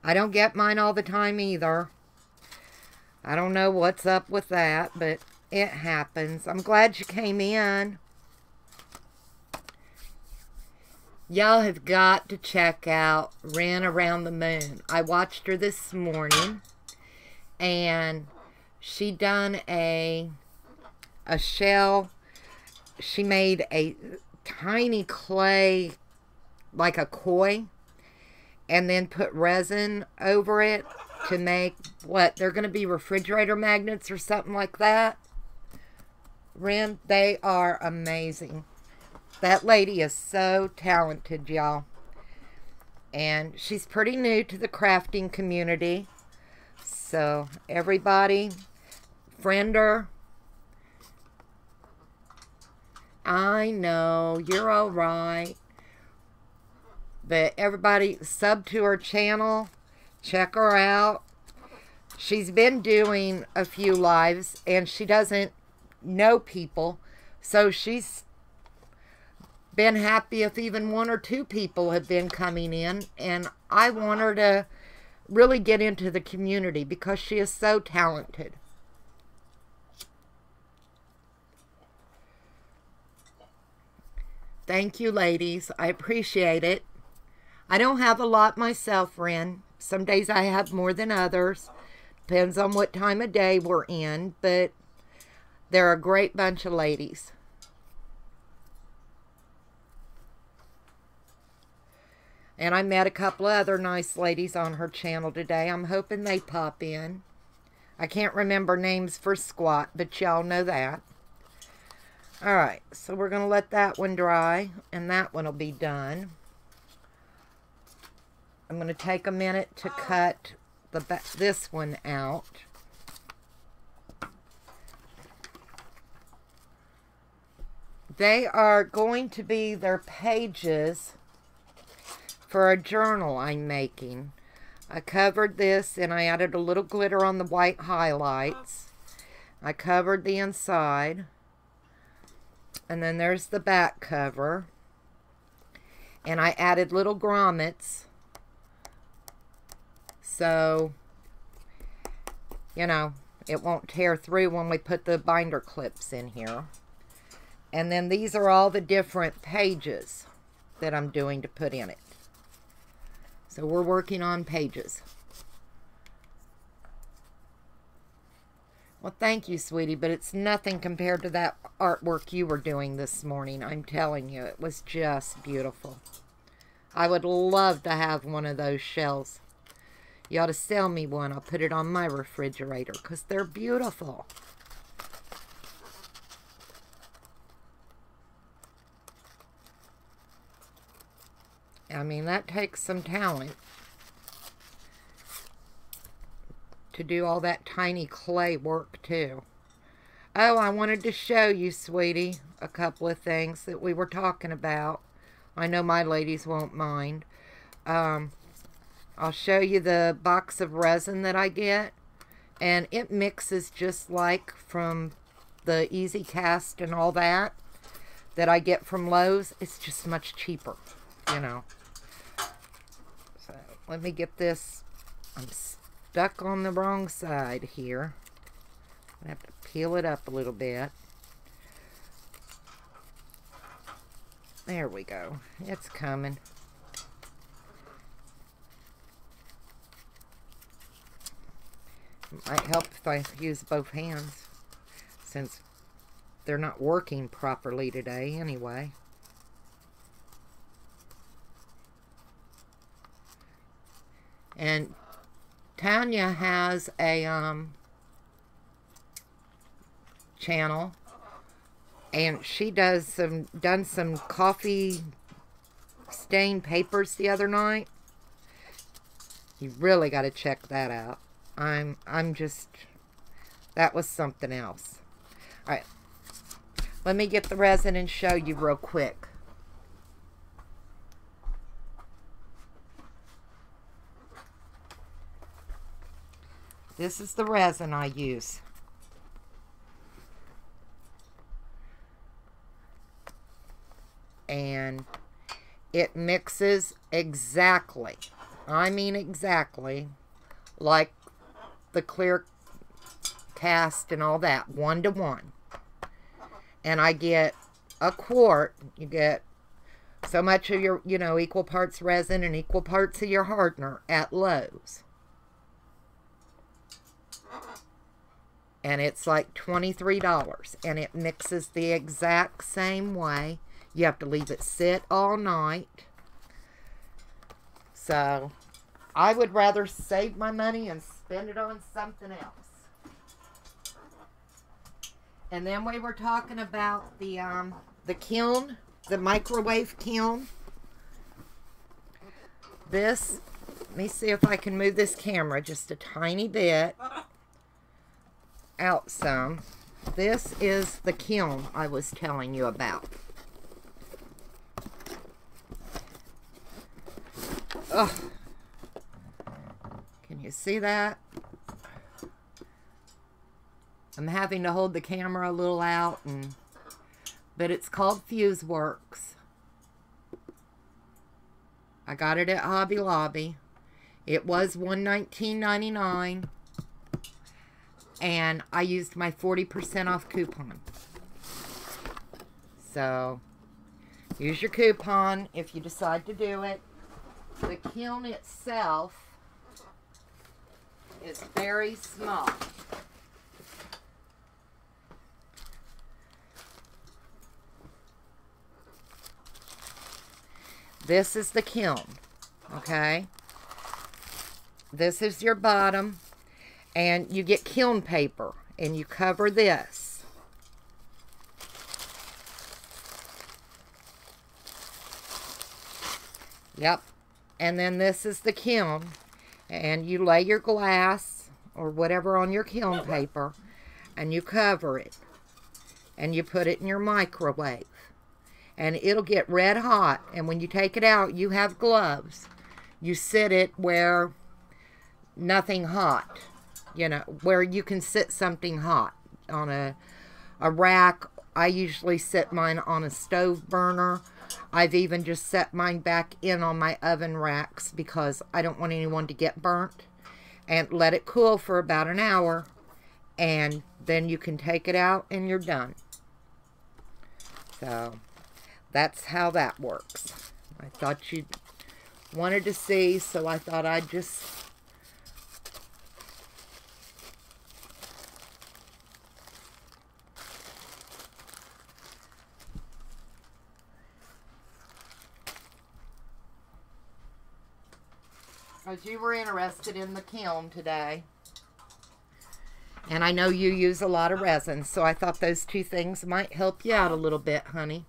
I don't get mine all the time either. I don't know what's up with that, but it happens. I'm glad you came in. Y'all have got to check out Ran Around the Moon. I watched her this morning, and she done a shell. She made a tiny clay, like a koi, and then put resin over it to make, what, they're going to be refrigerator magnets or something like that. Ren, they are amazing. That lady is so talented, y'all. And she's pretty new to the crafting community. So, everybody, friend her. I know, you're all right. But everybody, sub to her channel. Check her out. She's been doing a few lives, and she doesn't know people. So she's been happy if even 1 or 2 people have been coming in. And I want her to really get into the community because she is so talented. Thank you, ladies. I appreciate it. I don't have a lot myself, Ren. Some days I have more than others. Depends on what time of day we're in. But they're a great bunch of ladies. And I met a couple of other nice ladies on her channel today. I'm hoping they pop in. I can't remember names for squat, but y'all know that. Alright, so we're going to let that one dry, and that one will be done. I'm going to take a minute to cut this one out. They are going to be their pages for a journal I'm making. I covered this and I added a little glitter on the white highlights. I covered the inside. And then there's the back cover. And I added little grommets. So, you know, it won't tear through when we put the binder clips in here. And then these are all the different pages that I'm doing to put in it. So we're working on pages. Well, thank you, sweetie, but it's nothing compared to that artwork you were doing this morning. I'm telling you, it was just beautiful. I would love to have one of those shells. You ought to sell me one. I'll put it on my refrigerator because they're beautiful. I mean, that takes some talent to do all that tiny clay work, too. Oh, I wanted to show you, sweetie, a couple of things that we were talking about. I know my ladies won't mind. I'll show you the box of resin that I get. And it mixes just like from the Easy Cast and all that I get from Lowe's. It's just much cheaper, you know. So, let me get this. I'm stuck on the wrong side here. I have to peel it up a little bit. There we go. It's coming. It might help if I use both hands, since they're not working properly today anyway. And Tanya has a channel, and she done some coffee stained papers the other night. You really got to check that out. I'm just, that was something else. All right, let me get the resin and show you real quick. This is the resin I use. And it mixes exactly, I mean exactly, like the clear cast and all that, 1 to 1. And I get a quart. You get so much of your, equal parts resin and equal parts of your hardener at Lowe's. And it's like $23. And it mixes the exact same way. You have to leave it sit all night. So, I would rather save my money and spend it on something else. And then we were talking about the kiln, the microwave kiln. This, let me see if I can move this camera just a tiny bit out some. This is the kiln I was telling you about. Ugh. Can you see that? I'm having to hold the camera a little out, but it's called Fuse Works. I got it at Hobby Lobby. It was $19.99, and I used my 40% off coupon. So, use your coupon if you decide to do it. The kiln itself is very small. This is the kiln, okay? This is your bottom, and you get kiln paper, and you cover this. Yep, and then this is the kiln, and you lay your glass or whatever on your kiln paper, and you cover it, and you put it in your microwave. And it'll get red hot. And when you take it out, you have gloves. You sit it where nothing hot. Where you can sit something hot. On a rack. I usually sit mine on a stove burner. I've even just set mine back in on my oven racks because I don't want anyone to get burnt. And let it cool for about an hour. And then you can take it out and you're done. So that's how that works. I thought you wanted to see, so I thought I'd just... Because you were interested in the kiln today. And I know you use a lot of resin, so I thought those two things might help you out a little bit, honey.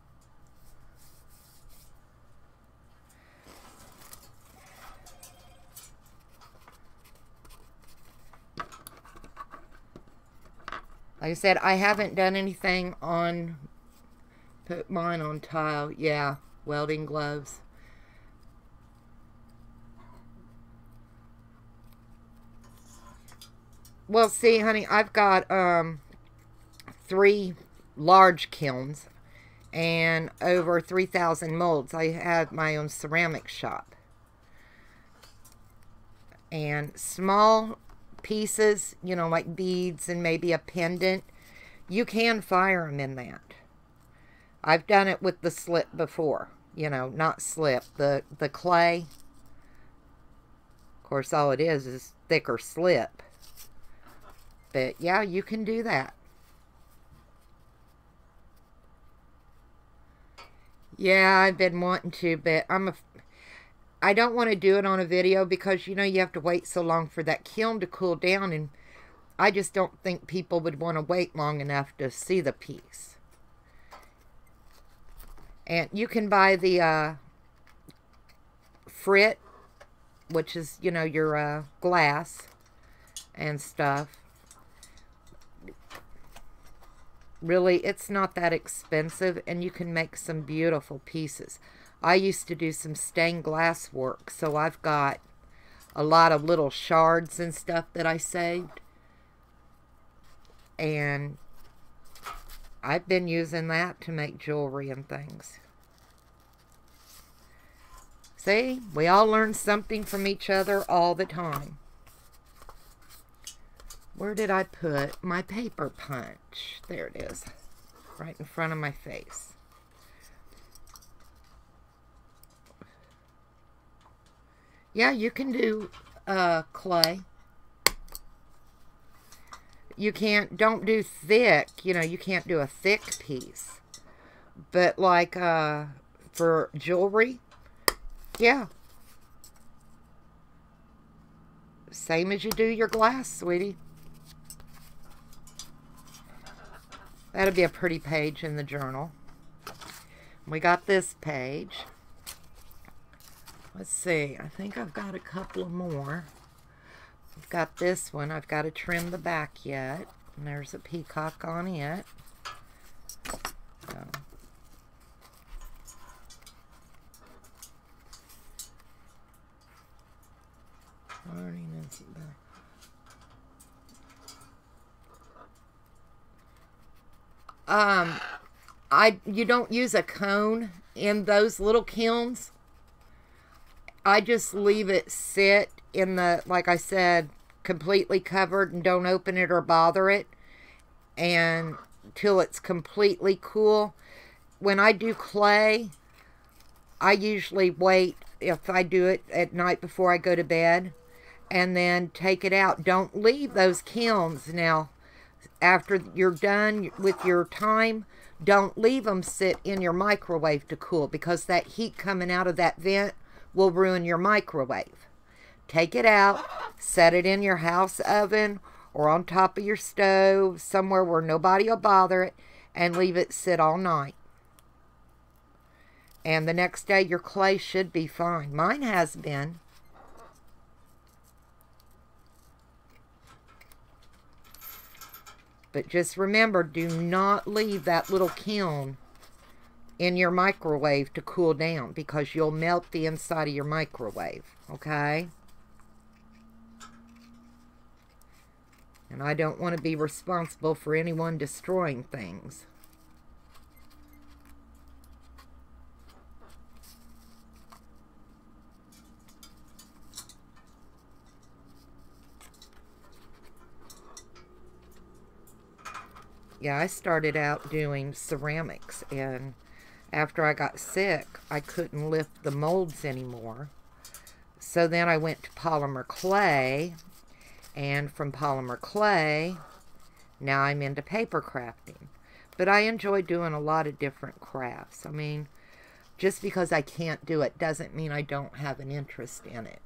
Like I said, I haven't done anything on, put mine on tile. Yeah, welding gloves. Well, see, honey, I've got 3 large kilns and over 3,000 molds. I have my own ceramic shop. And small pieces, like beads and maybe a pendant, you can fire them in that. I've done it with the slip before. Not slip, the clay. Of course, all it is thicker slip. But yeah, you can do that. Yeah, I've been wanting to, but I don't want to do it on a video because, you have to wait so long for that kiln to cool down, and I just don't think people would want to wait long enough to see the piece. And you can buy the frit, which is, your glass and stuff. Really, it's not that expensive, and you can make some beautiful pieces. I used to do some stained glass work, so I've got a lot of little shards and stuff that I saved. And I've been using that to make jewelry and things. See, we all learn something from each other all the time. Where did I put my paper punch? There it is, right in front of my face. Yeah, you can do clay. You don't do thick, you know, you can't do a thick piece. But like for jewelry, yeah. Same as you do your glass, sweetie. That'll be a pretty page in the journal. We got this page. Let's see, I think I've got a couple of more. I've got this one. I've got to trim the back yet. And there's a peacock on it. So. You don't use a cone in those little kilns. I just leave it sit in the, like I said, completely covered, and don't open it or bother it and till it's completely cool. When I do clay, I usually wait, if I do it at night before I go to bed, and then take it out. Don't leave those kilns. Now, after you're done with your time, don't leave them sit in your microwave to cool, because that heat coming out of that vent will ruin your microwave. Take it out, set it in your house oven or on top of your stove, somewhere where nobody will bother it, and leave it sit all night. And the next day your clay should be fine. Mine has been. But just remember, do not leave that little kiln in your microwave to cool down, because you'll melt the inside of your microwave, okay? And I don't want to be responsible for anyone destroying things. Yeah, I started out doing ceramics, and after I got sick, I couldn't lift the molds anymore. So then I went to polymer clay, and from polymer clay, now I'm into paper crafting. But I enjoy doing a lot of different crafts. I mean, just because I can't do it doesn't mean I don't have an interest in it.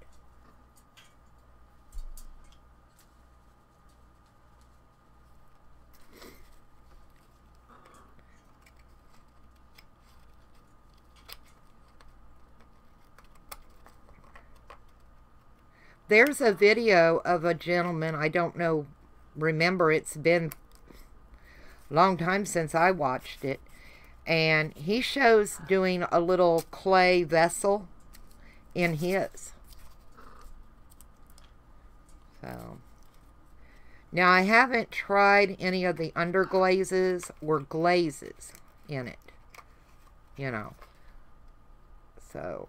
There's a video of a gentleman, I don't know, remember, it's been a long time since I watched it, and he shows doing a little clay vessel in his. So, now I haven't tried any of the underglazes or glazes in it, you know, so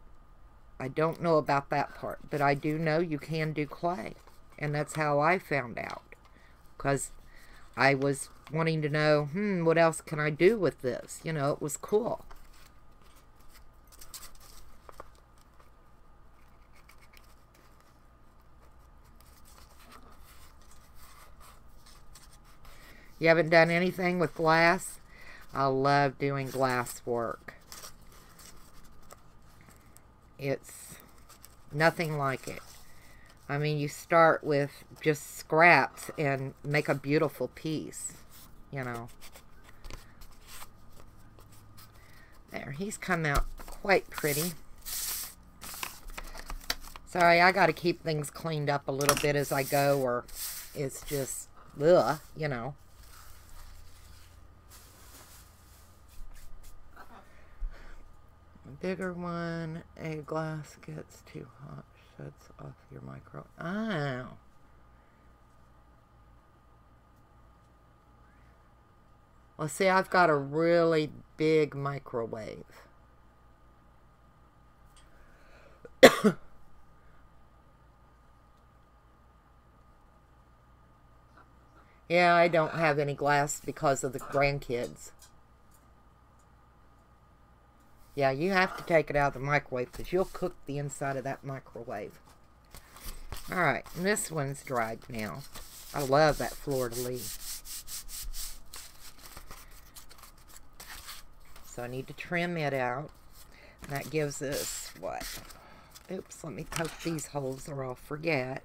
I don't know about that part, but I do know you can do clay, and that's how I found out, because I was wanting to know, what else can I do with this? You know, it was cool. You haven't done anything with glass? I love doing glass work. It's nothing like it. I mean, you start with just scraps and make a beautiful piece, you know. There, he's come out quite pretty. Sorry, I got to keep things cleaned up a little bit as I go, or it's just, ugh, you know. Bigger one, a glass gets too hot, shuts off your micro. Oh. Well, see, I've got a really big microwave. Yeah, I don't have any glass because of the grandkids. Yeah, you have to take it out of the microwave because you'll cook the inside of that microwave. Alright, and this one's dried now. I love that fleur-de-lis. So I need to trim it out. And that gives us what? Oops, let me poke these holes or I'll forget.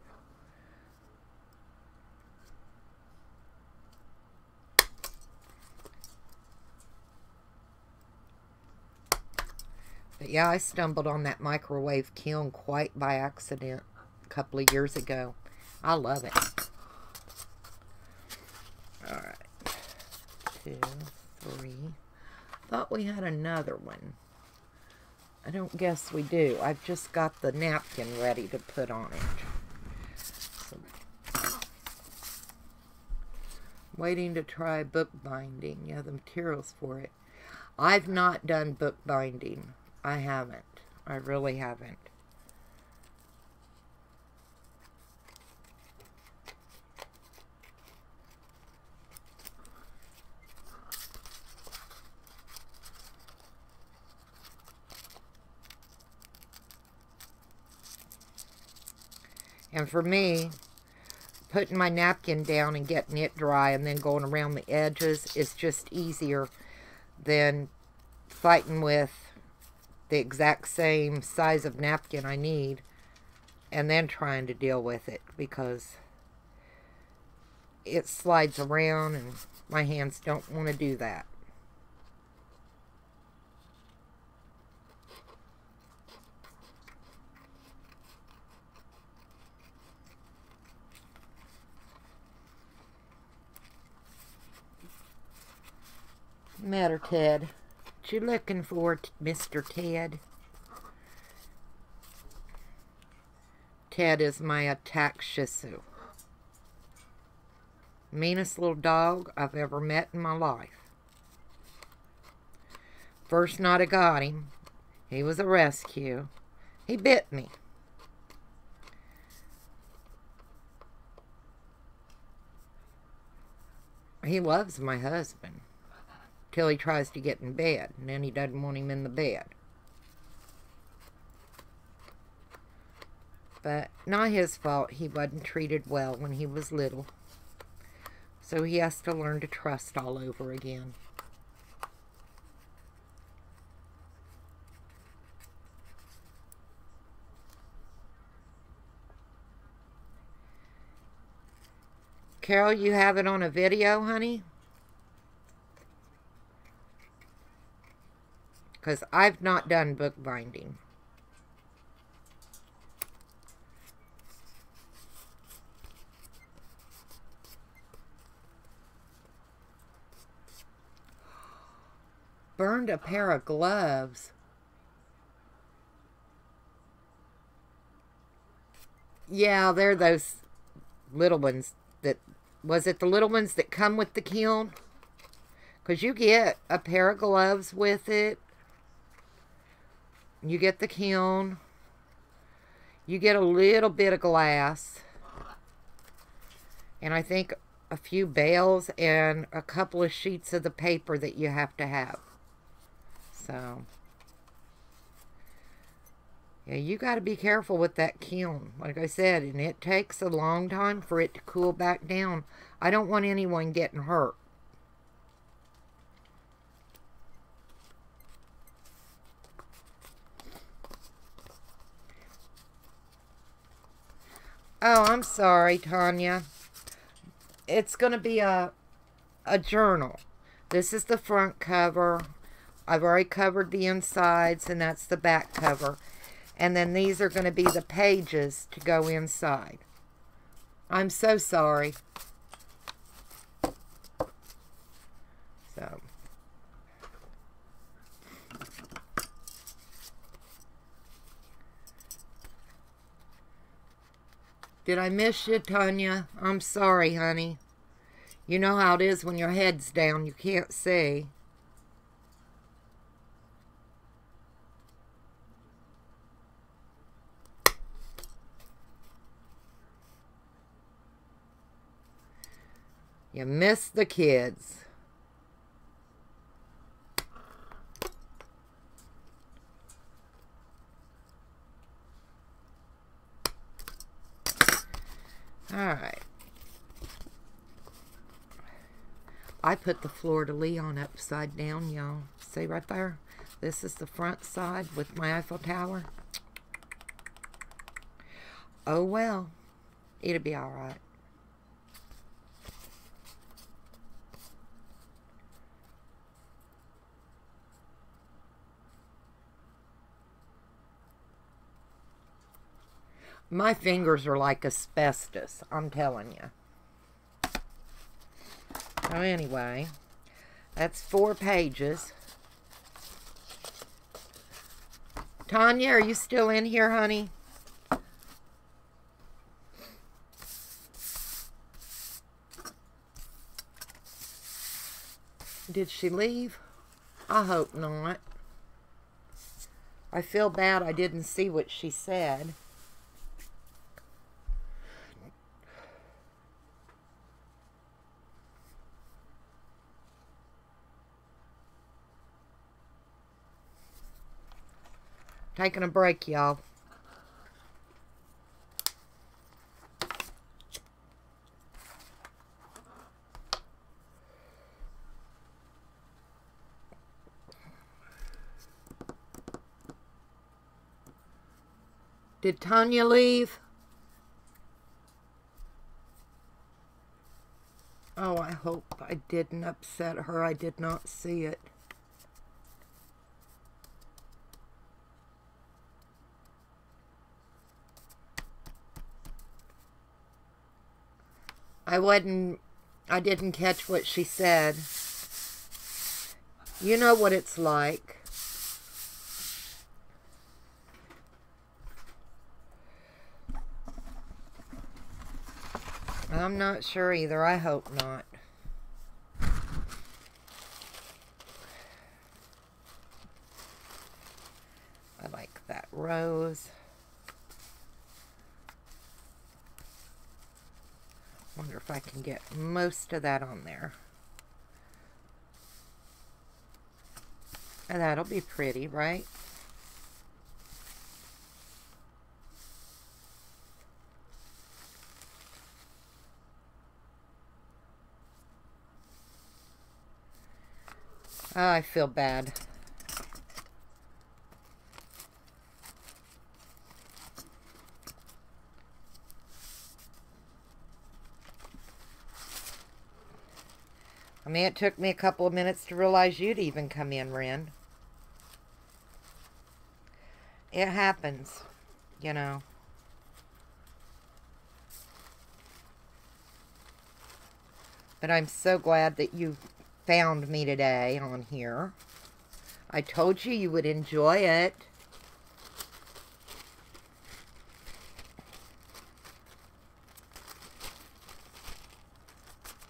But yeah, I stumbled on that microwave kiln quite by accident a couple of years ago. I love it. Alright. 2, 3. Thought we had another one. I don't guess we do. I've just got the napkin ready to put on it. So, waiting to try bookbinding. Yeah, the materials for it. I've not done bookbinding. I haven't. I really haven't. And for me, putting my napkin down and getting it dry and then going around the edges is just easier than fighting with the exact same size of napkin I need and then trying to deal with it because it slides around and my hands don't want to do that. Matter, Ted? What you looking for, Mr. Ted? Ted is my attack Shih Tzu. Meanest little dog I've ever met in my life. First night I got him, he was a rescue. He bit me. He loves my husband. Till he tries to get in bed, and then he doesn't want him in the bed. But not his fault. He wasn't treated well when he was little. So he has to learn to trust all over again. Carol, you have it on a video, honey? Because I've not done bookbinding. Burned a pair of gloves. Yeah, they're those little ones that... Was it the little ones that come with the kiln? Because you get a pair of gloves with it. You get the kiln. You get a little bit of glass. And I think a few bales and a couple of sheets of the paper that you have to have. So, yeah, you got to be careful with that kiln. Like I said, and it takes a long time for it to cool back down. I don't want anyone getting hurt. Oh, I'm sorry, Tanya. It's going to be a journal. This is the front cover. I've already covered the insides, and that's the back cover. And then these are going to be the pages to go inside. I'm so sorry. So. Did I miss you, Tanya? I'm sorry, honey. You know how it is when your head's down. You can't see. You miss the kids. Alright. I put the fleur-de-lis upside down, y'all. See right there? This is the front side with my Eiffel Tower. Oh well. It'll be alright. My fingers are like asbestos, I'm telling you. So anyway, that's 4 pages. Tanya, are you still in here, honey? Did she leave? I hope not. I feel bad I didn't see what she said. Taking a break, y'all. Did Tanya leave? Oh, I hope I didn't upset her. I did not see it. I didn't catch what she said. You know what it's like. I'm not sure either. I hope not. I like that rose. Wonder if I can get most of that on there. And that'll be pretty, right? Oh, I feel bad. I mean, it took me a couple of minutes to realize you'd even come in, Ren. It happens, you know. But I'm so glad that you found me today on here. I told you you would enjoy it.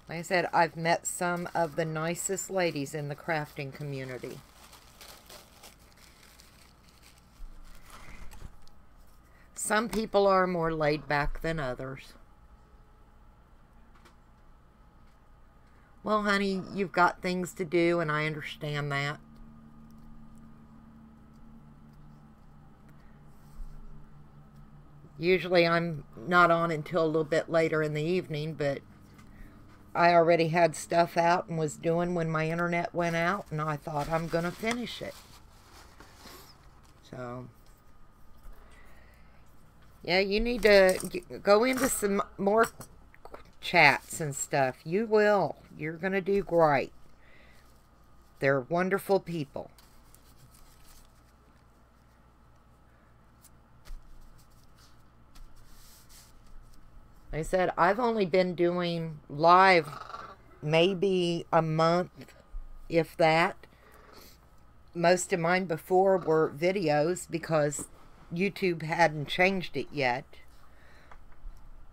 Like I said, I've met some of the nicest ladies in the crafting community. Some people are more laid back than others. Well, honey, you've got things to do, and I understand that. Usually I'm not on until a little bit later in the evening, but I already had stuff out and was doing when my internet went out, and I thought I'm going to finish it. So, yeah, you need to go into some more chats and stuff. You will. You're going to do great. They're wonderful people. Like I said, I've only been doing live maybe a month, if that. Most of mine before were videos because YouTube hadn't changed it yet.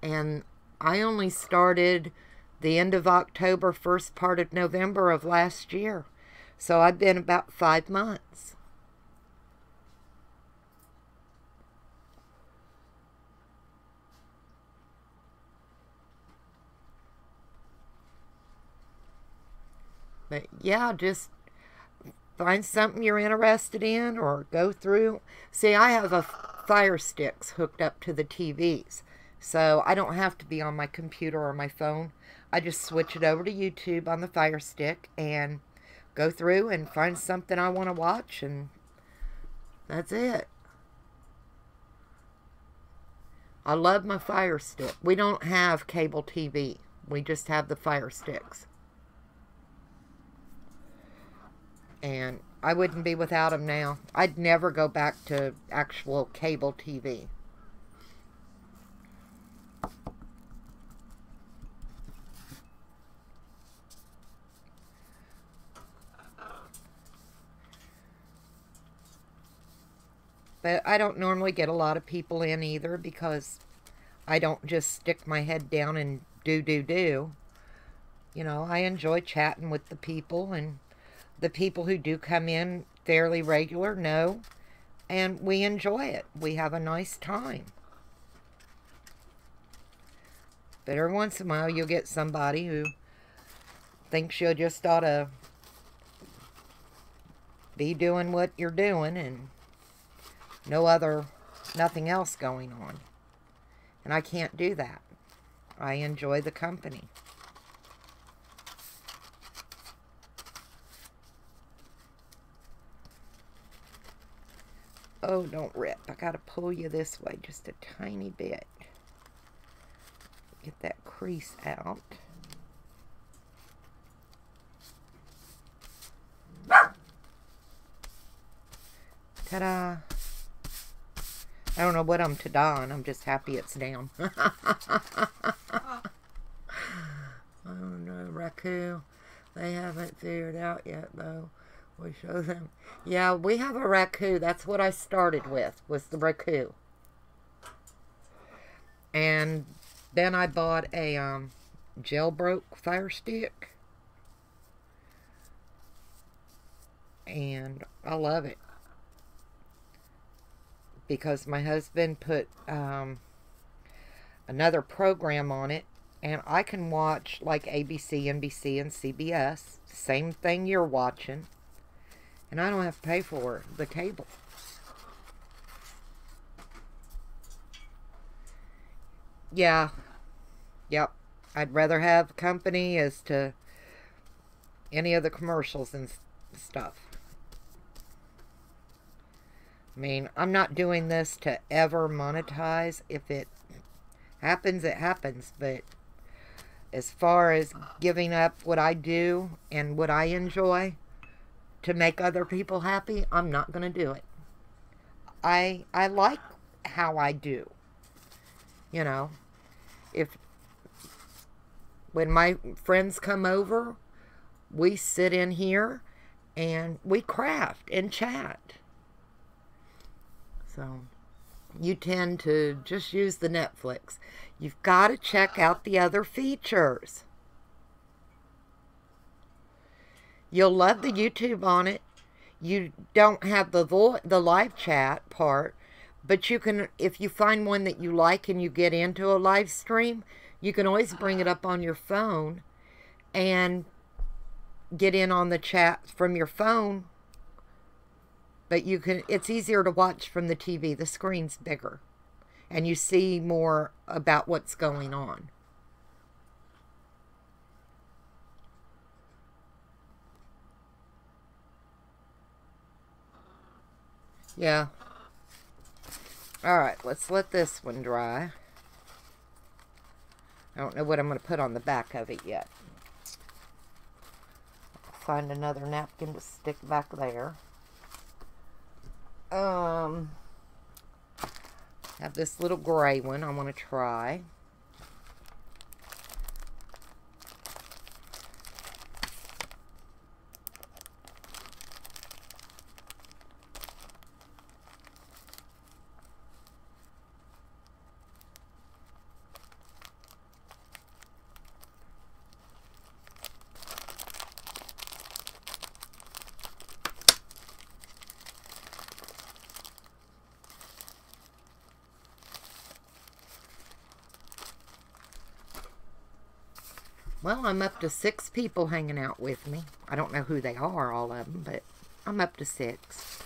And I only started the end of October, first part of November of last year. So I've been about 5 months. But yeah, just find something you're interested in or go through. See, I have a Fire Sticks hooked up to the TVs, so I don't have to be on my computer or my phone. I just switch it over to YouTube on the Fire Stick and go through and find something I want to watch, and that's it. I love my Fire Stick. We don't have cable TV. We just have the Fire Sticks. And I wouldn't be without them now. I'd never go back to actual cable TV. But I don't normally get a lot of people in either, because I don't just stick my head down and do. You know, I enjoy chatting with the people, and the people who do come in fairly regular know, and we enjoy it. We have a nice time. But every once in a while you'll get somebody who thinks you just ought to be doing what you're doing and nothing else going on. And I can't do that. I enjoy the company. Oh, don't rip. I gotta pull you this way just a tiny bit. Get that crease out. Ta-da! I don't know what I'm ta-da-ing. I'm just happy it's down. Oh no, raccoon. They haven't figured out yet, though. We show them. Yeah, we have a raccoon. That's what I started with, was the raccoon. And then I bought a jailbroke Fire Stick. And I love it, because my husband put another program on it, and I can watch like ABC, NBC, and CBS, same thing you're watching, and I don't have to pay for the cable. Yeah, yep. I'd rather have company as to any of the commercials and stuff. I mean, I'm not doing this to ever monetize. If it happens, it happens. But as far as giving up what I do and what I enjoy to make other people happy, I'm not going to do it. I like how I do. You know, when my friends come over, we sit in here and we craft and chat. So, you tend to just use the Netflix. You've got to check out the other features. You'll love the YouTube on it. You don't have the live chat part, but you can, if you find one that you like and you get into a live stream, you can always bring it up on your phone and get in on the chat from your phone. But you can, it's easier to watch from the TV. The screen's bigger, and you see more about what's going on. Yeah. Alright, let's let this one dry. I don't know what I'm going to put on the back of it yet. I'll find another napkin to stick back there. Have this little gray one I want to try. Well, I'm up to 6 people hanging out with me. I don't know who they are, all of them, but I'm up to 6.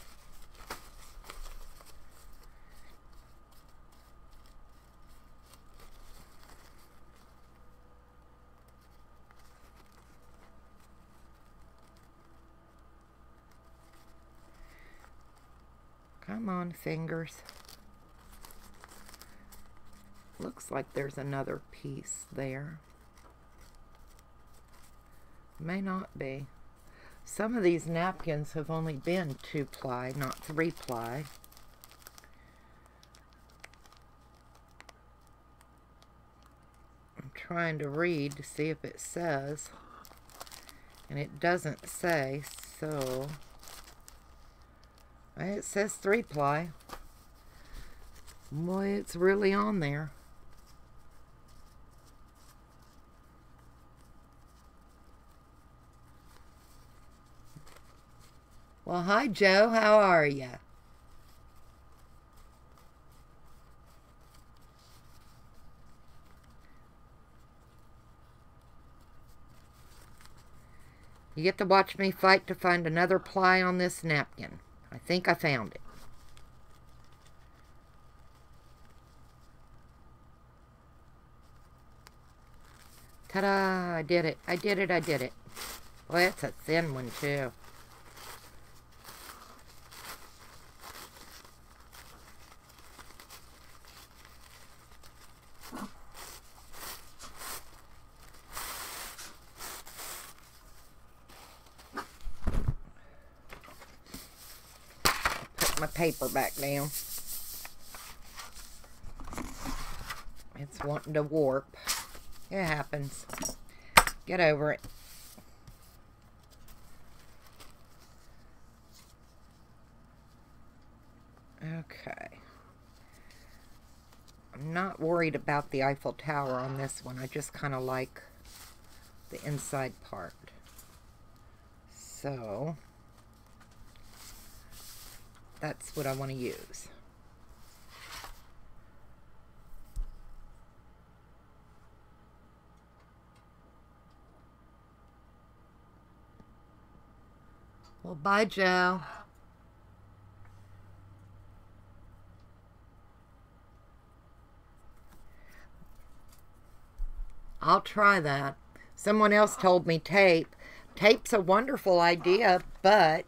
Come on, fingers. Looks like there's another piece there. May not be. Some of these napkins have only been 2-ply, not 3-ply. I'm trying to read to see if it says, and it doesn't say, so it says 3-ply. Boy, it's really on there. Well, hi, Joe. How are you? You get to watch me fight to find another ply on this napkin. I think I found it. Ta-da! I did it. I did it. I did it. Boy, that's a thin one, too. My paper back down. It's wanting to warp. It happens. Get over it. Okay. I'm not worried about the Eiffel Tower on this one. I just kind of like the inside part. So that's what I want to use. Well, bye, Joe. I'll try that. Someone else told me tape. Tape's a wonderful idea, but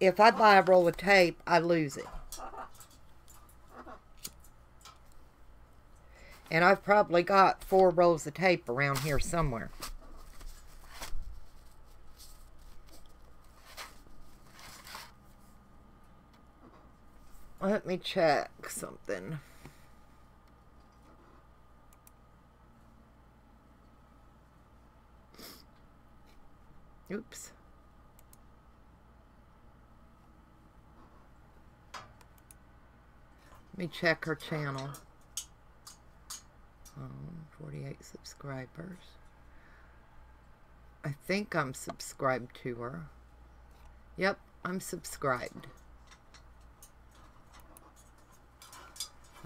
if I buy a roll of tape, I lose it. And I've probably got 4 rolls of tape around here somewhere. Let me check something. Oops. Let me check her channel. 48 subscribers. I think I'm subscribed to her. Yep, I'm subscribed.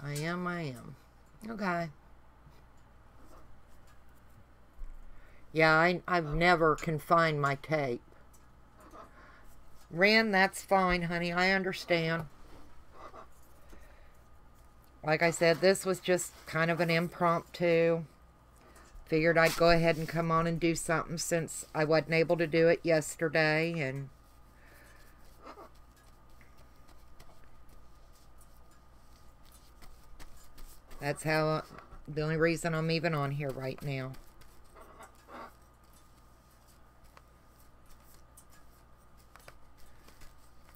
I am. Okay. Yeah, I've never confined my tape. Ren, that's fine, honey. I understand. Like I said, this was just kind of an impromptu. Figured I'd go ahead and come on and do something since I wasn't able to do it yesterday. And that's how, the only reason I'm even on here right now.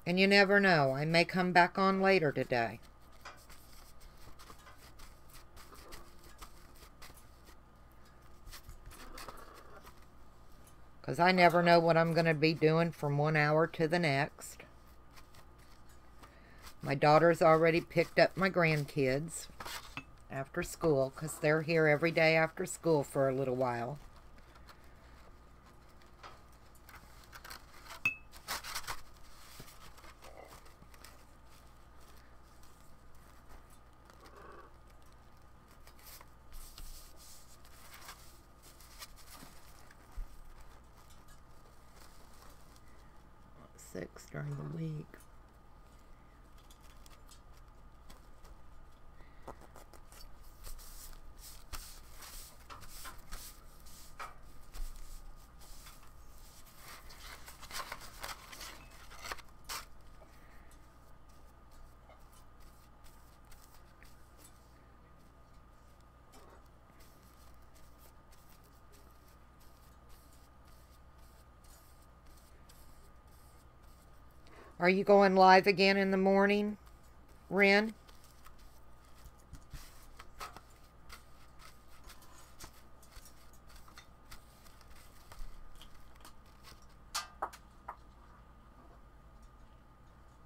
And you never know. I may come back on later today. Because I never know what I'm going to be doing from 1 hour to the next. My daughter's already picked up my grandkids after school, because they're here every day after school for a little while. 6 during the week. Are you going live again in the morning, Ren?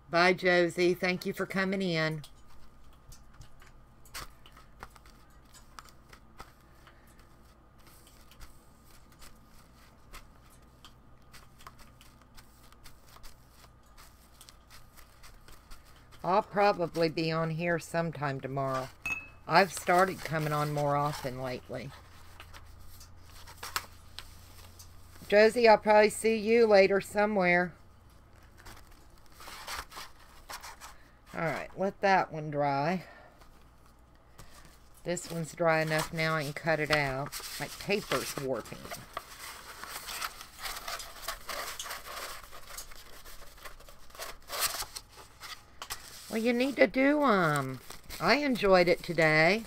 Bye, Josie. Thank you for coming in. I'll probably be on here sometime tomorrow. I've started coming on more often lately. Josie, I'll probably see you later somewhere. Alright, let that one dry. This one's dry enough now I can cut it out. My paper's warping. Well, you need to do them. I enjoyed it today.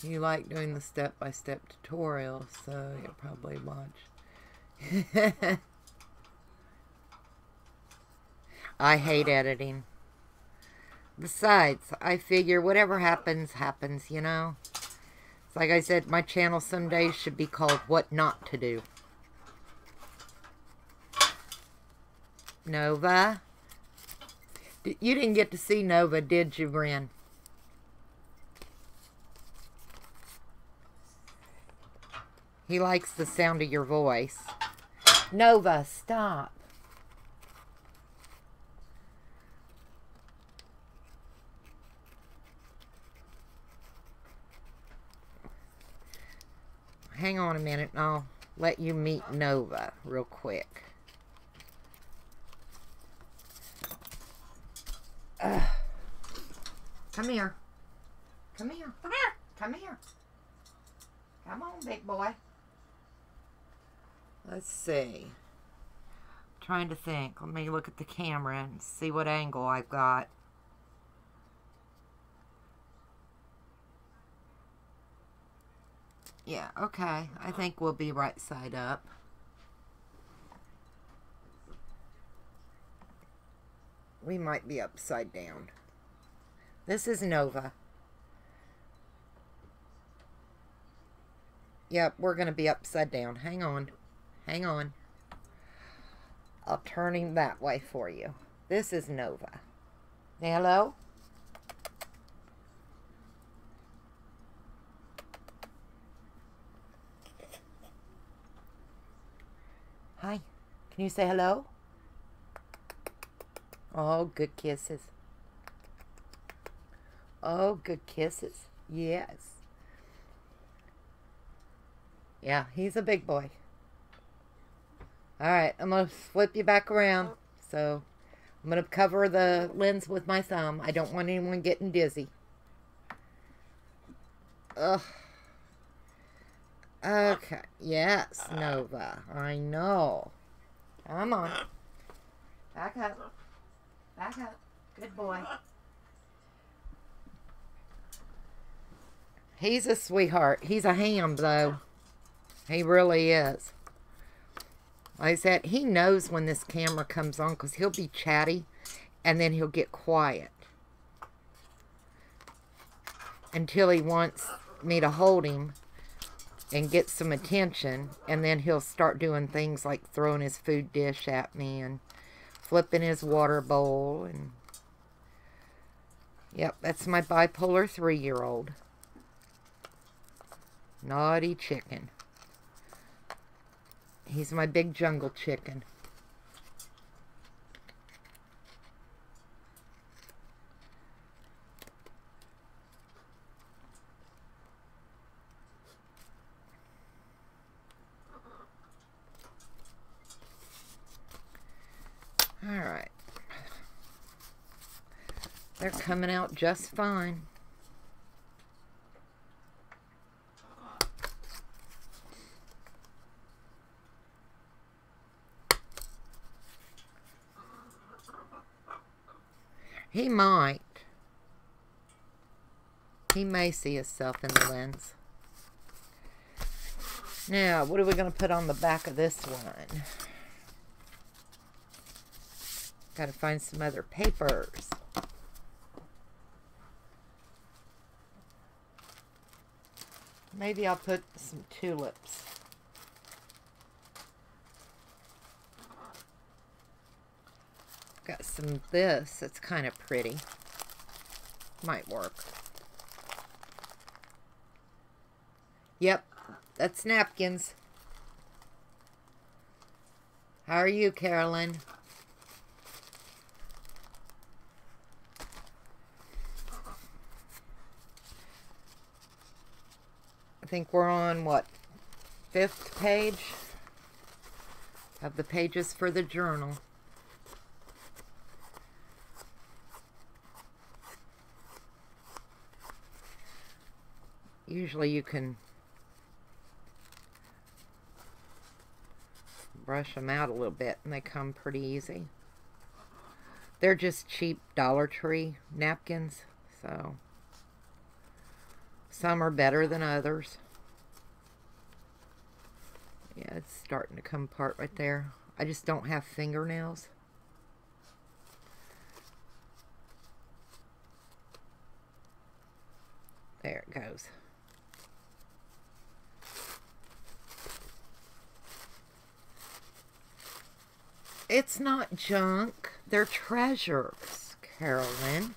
You like doing the step-by-step tutorials, so you'll probably watch. I hate editing. Besides, I figure whatever happens, happens, you know? It's like I said, my channel some days should be called What Not to Do. Nova? You didn't get to see Nova, did you, Ren? He likes the sound of your voice. Nova, stop. Hang on a minute and I'll let you meet Nova real quick. Come here. Come here. Come here. Come here. Come on, big boy. Let's see. I'm trying to think. Let me look at the camera and see what angle I've got. Yeah, okay. I think we'll be right side up. We might be upside down. This is Nova. Yep, we're going to be upside down. Hang on. Hang on. I'll turn him that way for you. This is Nova. Hello? Hi. Can you say hello? Oh, good kisses. Oh, good kisses. Yes. Yeah, he's a big boy. Alright, I'm going to flip you back around. So, I'm going to cover the lens with my thumb. I don't want anyone getting dizzy. Ugh. Okay. Yes, Nova. I know. Come on. Back up. Back up. Good boy. He's a sweetheart. He's a ham, though. He really is. Like I said, he knows when this camera comes on because he'll be chatty and then he'll get quiet until he wants me to hold him and get some attention, and then he'll start doing things like throwing his food dish at me and flipping his water bowl. And yep, that's my bipolar 3-year-old. Naughty chicken. He's my big jungle chicken. All right. They're coming out just fine. He might. He may see himself in the lens. Now, what are we going to put on the back of this one? Got to find some other papers. Maybe I'll put some tulips. Got some of this. It's kind of pretty. Might work. Yep, that's napkins. How are you, Carolyn? I think we're on, what, 5th page of the pages for the journal. Usually you can brush them out a little bit and they come pretty easy. They're just cheap Dollar Tree napkins, so some are better than others. Yeah, it's starting to come apart right there. I just don't have fingernails. There it goes. It's not junk. They're treasures, Carolyn.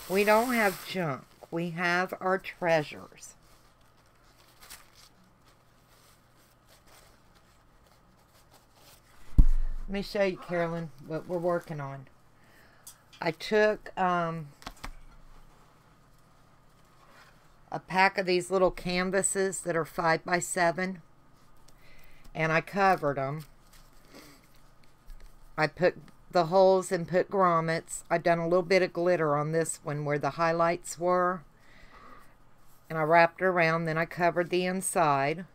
We don't have junk. We have our treasures. Let me show you, Carolyn, what we're working on. I took a pack of these little canvases that are 5 by 7, and I covered them. I put the holes and put grommets. I done a little bit of glitter on this one where the highlights were, and I wrapped it around. Then I covered the inside.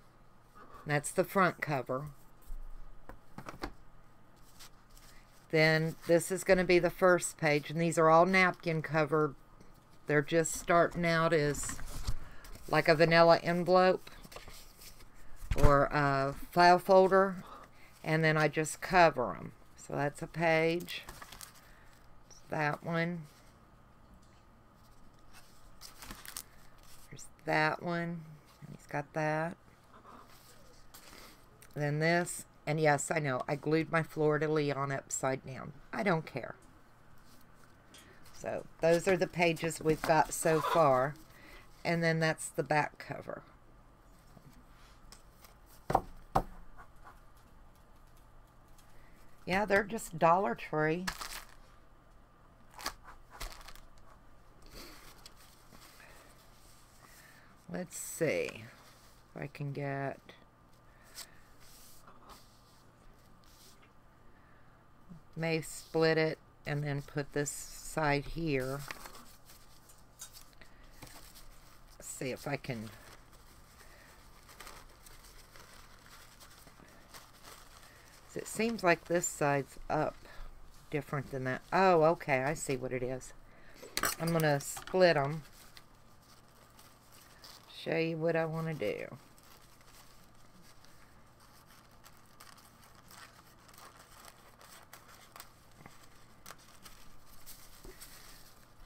That's the front cover. Then this is going to be the first page, and these are all napkin covered. They're just starting out as like a vanilla envelope or a file folder, and then I just cover them. So that's a page. It's that one. There's that one. He's got that. Then this. And yes, I know, I glued my fleur-de-lis on upside down. I don't care. So those are the pages we've got so far. And then that's the back cover. Yeah, they're just Dollar Tree. Let's see if I can get... May split it and then put this side here. Let's see if I can... It seems like this side's up different than that. Oh, okay, I see what it is. I'm going to split them. Show you what I want to do.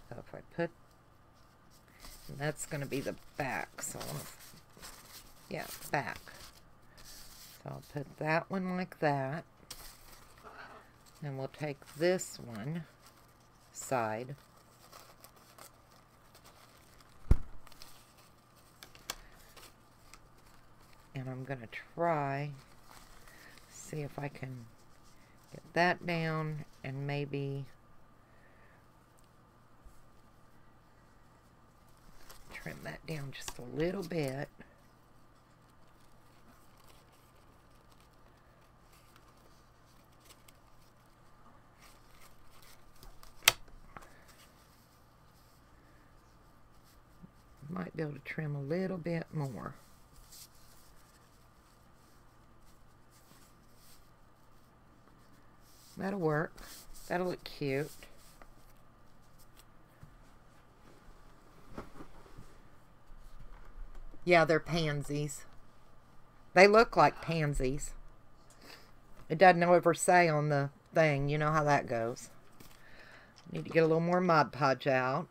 So if I put... And that's going to be the back. So, yeah, back. So I'll put that one like that, and we'll take this one side, and I'm going to try see if I can get that down and maybe trim that down just a little bit. Might be able to trim a little bit more. That'll work. That'll look cute. Yeah, they're pansies. They look like pansies. It doesn't ever say on the thing. You know how that goes. Need to get a little more Mod Podge out.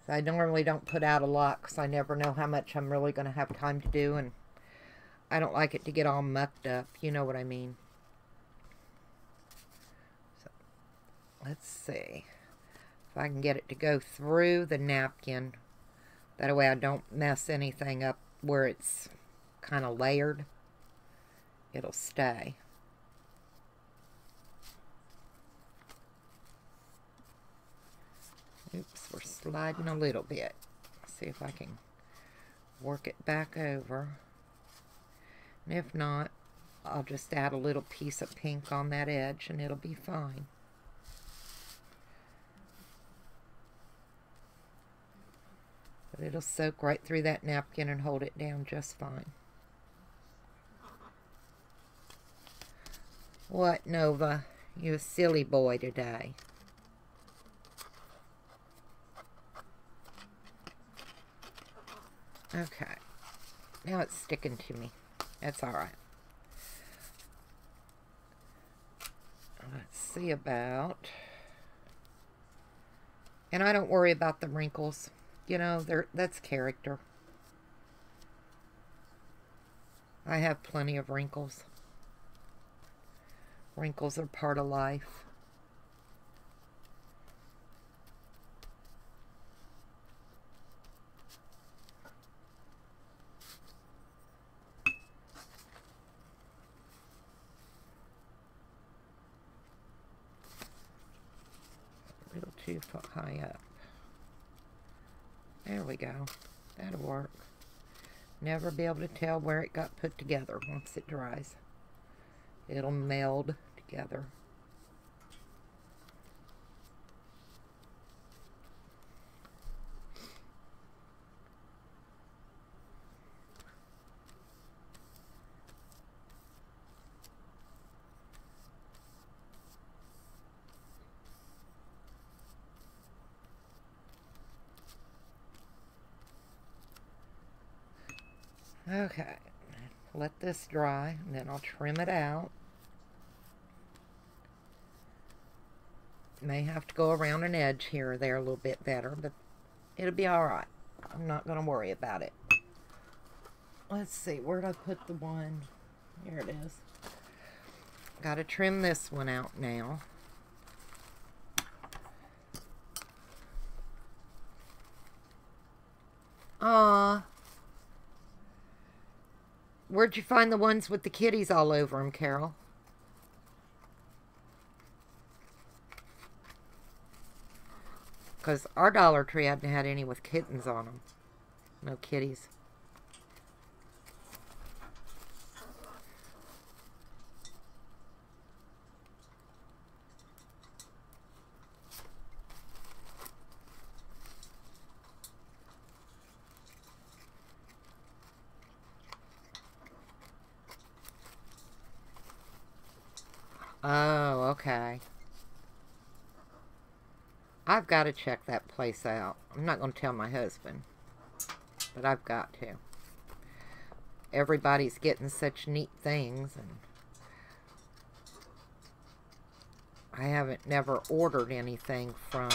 I normally don't put out a lot because I never know how much I'm really going to have time to do, and I don't like it to get all mucked up. You know what I mean. So, let's see if I can get it to go through the napkin. That way I don't mess anything up where it's kind of layered. It'll stay. Oops, we're sliding a little bit. See if I can work it back over. And if not, I'll just add a little piece of pink on that edge and it'll be fine. But it'll soak right through that napkin and hold it down just fine. What, Nova? You a silly boy today. Okay, now it's sticking to me. That's alright. Let's see about... And I don't worry about the wrinkles. You know, that's character. I have plenty of wrinkles. Wrinkles are part of life. Too high up. There we go. That'll work. Never be able to tell where it got put together once it dries. It'll meld together. Okay, let this dry, and then I'll trim it out. May have to go around an edge here or there a little bit better, but it'll be alright. I'm not going to worry about it. Let's see, where'd I put the one? Here it is. Got to trim this one out now. Aww. Where'd you find the ones with the kitties all over them, Carol? Because our Dollar Tree hadn't had any with kittens on them. No kitties. Oh, okay. I've got to check that place out. I'm not going to tell my husband, but I've got to. Everybody's getting such neat things, and I haven't never ordered anything from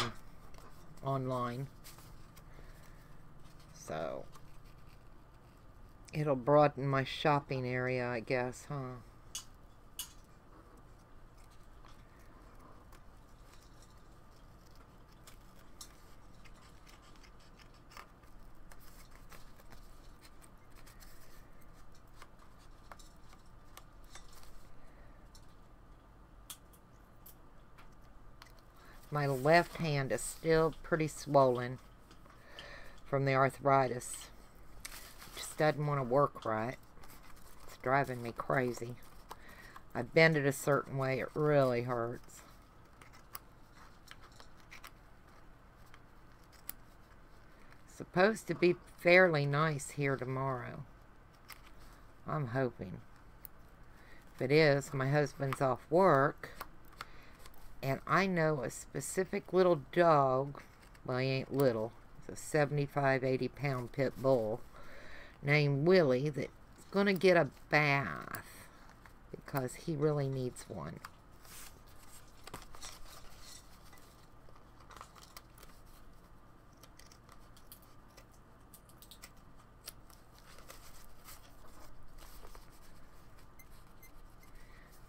online. So, it'll broaden my shopping area, I guess, huh? My left hand is still pretty swollen from the arthritis. Just doesn't want to work right. It's driving me crazy. I bend it a certain way, it really hurts. Supposed to be fairly nice here tomorrow. I'm hoping. If it is, my husband's off work. And I know a specific little dog, well, he ain't little, he's a 75, 80-pound pit bull, named Willie, that's going to get a bath because he really needs one.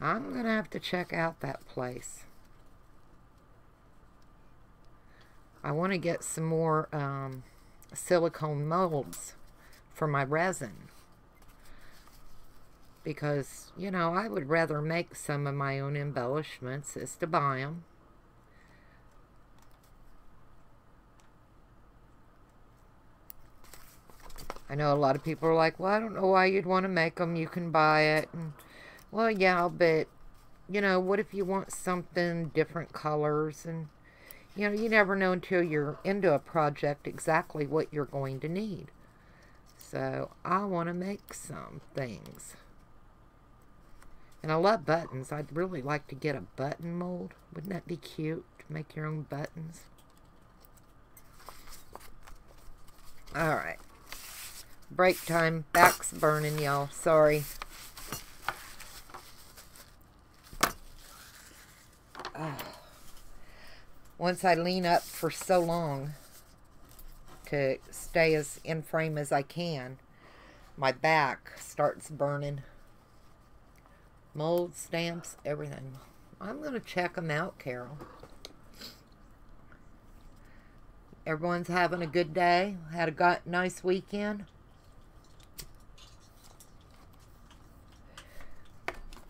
I'm going to have to check out that place. I want to get some more silicone molds for my resin. Because, you know, I would rather make some of my own embellishments as to buy them. I know a lot of people are like, well, I don't know why you'd want to make them. You can buy it. And, well, yeah, but, you know, what if you want something different colors? And, you know, you never know until you're into a project exactly what you're going to need. So, I want to make some things. And I love buttons. I'd really like to get a button mold. Wouldn't that be cute to make your own buttons? Alright. Break time. Back's burning, y'all. Sorry. Once I lean up for so long to stay as in frame as I can, my back starts burning. Mold, stamps, everything. I'm going to check them out, Carol. Everyone's having a good day? Had a nice weekend?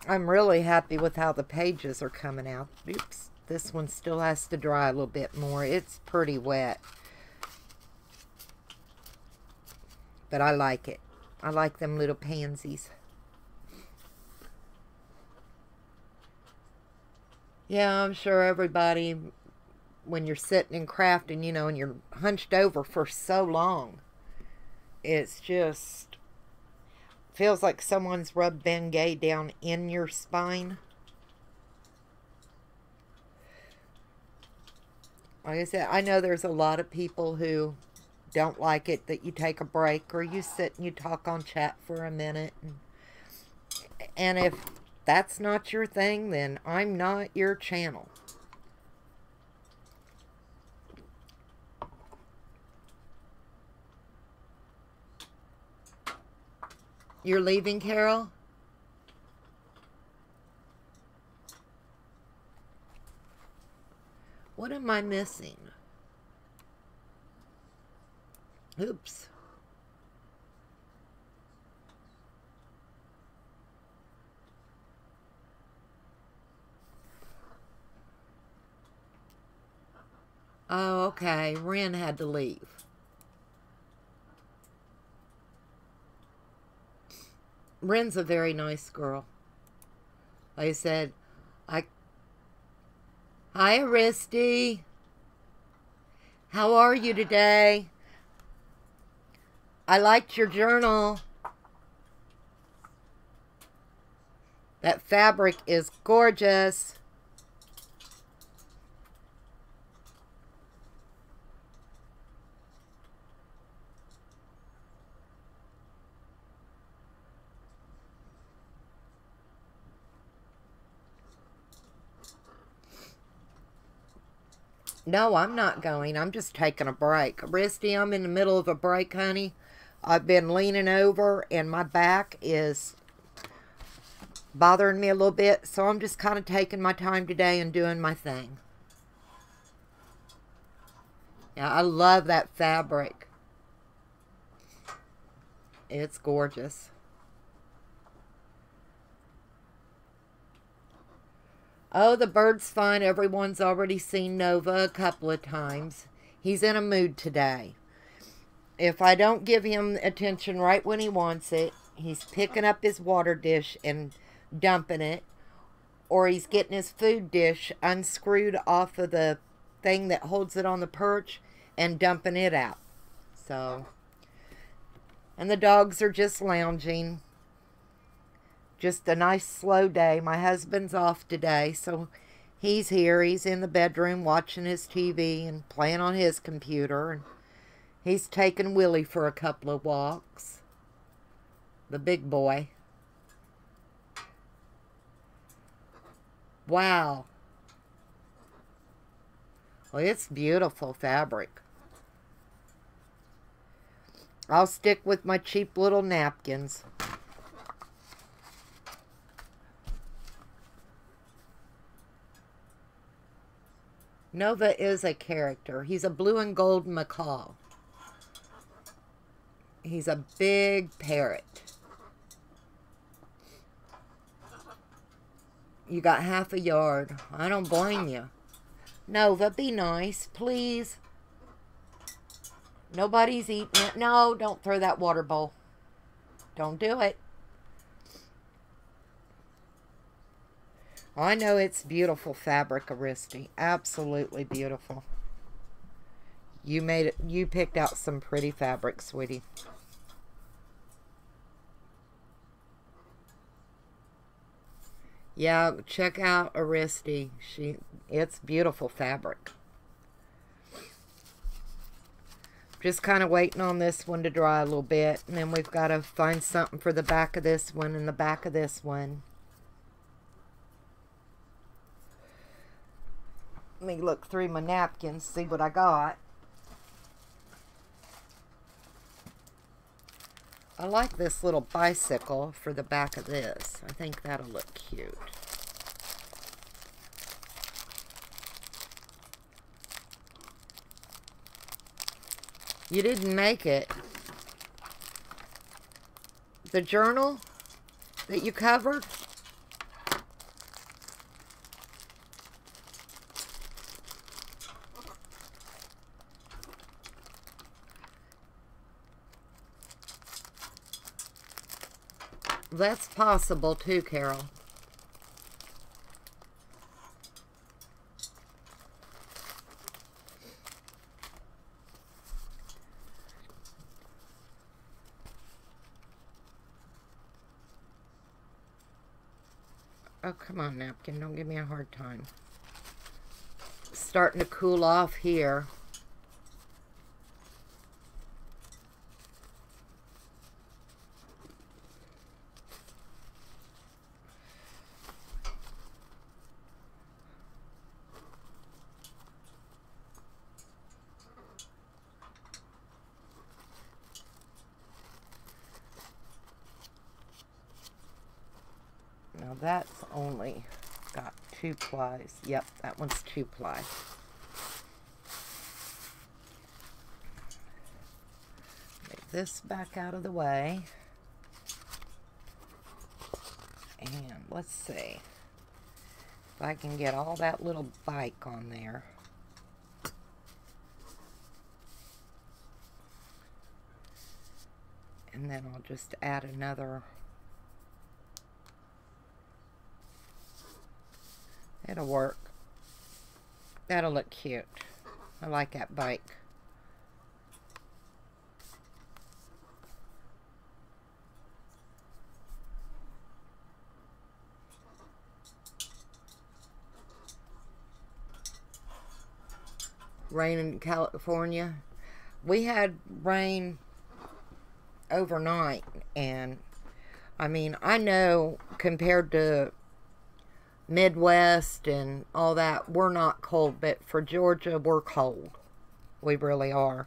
I'm really happy with how the pages are coming out. Oops, this one still has to dry a little bit more. It's pretty wet. But I like it. I like them little pansies. Yeah, I'm sure everybody, when you're sitting and crafting, you know, and you're hunched over for so long, it's just feels like someone's rubbed Bengay down in your spine. Like I said, I know there's a lot of people who don't like it that you take a break or you sit and you talk on chat for a minute. And if that's not your thing, then I'm not your channel. You're leaving, Carol? What am I missing? Oops. Oh, okay. Ren had to leave. Ren's a very nice girl. Like I said, Hi, Aristy. How are you today? I liked your journal. That fabric is gorgeous. No, I'm not going. I'm just taking a break. Risty, I'm in the middle of a break, honey. I've been leaning over and my back is bothering me a little bit. So I'm just kind of taking my time today and doing my thing. Yeah, I love that fabric. It's gorgeous. Oh, the bird's fine. Everyone's already seen Nova a couple of times. He's in a mood today. If I don't give him attention right when he wants it, he's picking up his water dish and dumping it. Or he's getting his food dish unscrewed off of the thing that holds it on the perch and dumping it out. So, and the dogs are just lounging. Just a nice slow day. My husband's off today, so he's here. He's in the bedroom watching his TV and playing on his computer. And he's taking Willie for a couple of walks. The big boy. Wow. Well, it's beautiful fabric. I'll stick with my cheap little napkins. Nova is a character. He's a blue and gold macaw. He's a big parrot. You got half a yard. I don't blame you. Nova, be nice, please. Nobody's eating it. No, don't throw that water bowl. Don't do it. I know it's beautiful fabric, Aristi. Absolutely beautiful. You made it. You picked out some pretty fabric, sweetie. Yeah, check out Aristi. It's beautiful fabric. Just kind of waiting on this one to dry a little bit, and then we've got to find something for the back of this one and the back of this one. Let me look through my napkins, see what I got. I like this little bicycle for the back of this. I think that'll look cute. You didn't make it. The journal that you covered? That's possible too, Carol. Oh, come on, napkin. Don't give me a hard time. It's starting to cool off here. Now that's only got 2 plies. Yep, that one's 2 ply. Get this back out of the way. And let's see if I can get all that little bike on there. And then I'll just add another. It'll work. That'll look cute. I like that bike. Rain in California. We had rain overnight, and I mean, I know compared to Midwest and all that, we're not cold, but for Georgia, we're cold. We really are.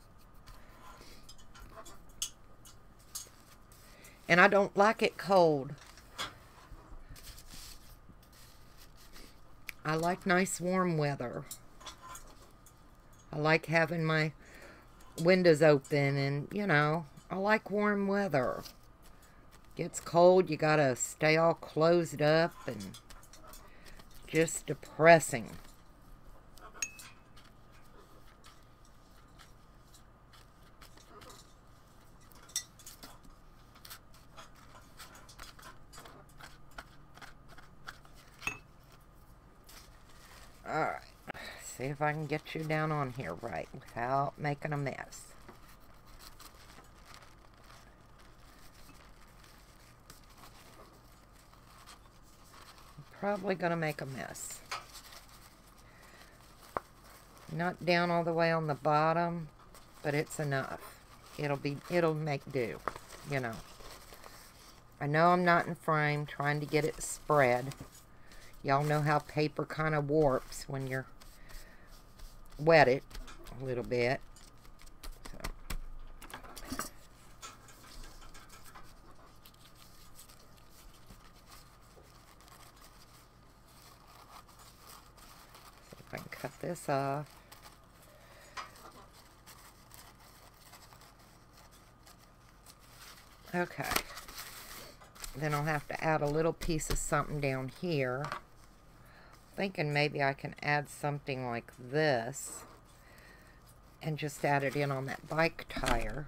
And I don't like it cold. I like nice warm weather. I like having my windows open and, you know, I like warm weather. Gets cold, you gotta stay all closed up and Just depressing. Alright, see if I can get you down on here right without making a mess. I'm probably going to make a mess. Not down all the way on the bottom, but it's enough. It'll make do, you know. I know I'm not in frame trying to get it spread. Y'all know how paper kind of warps when you're wet it a little bit. So. See if I can cut this off. Okay. Then I'll have to add a little piece of something down here. Thinking maybe I can add something like this and just add it in on that bike tire.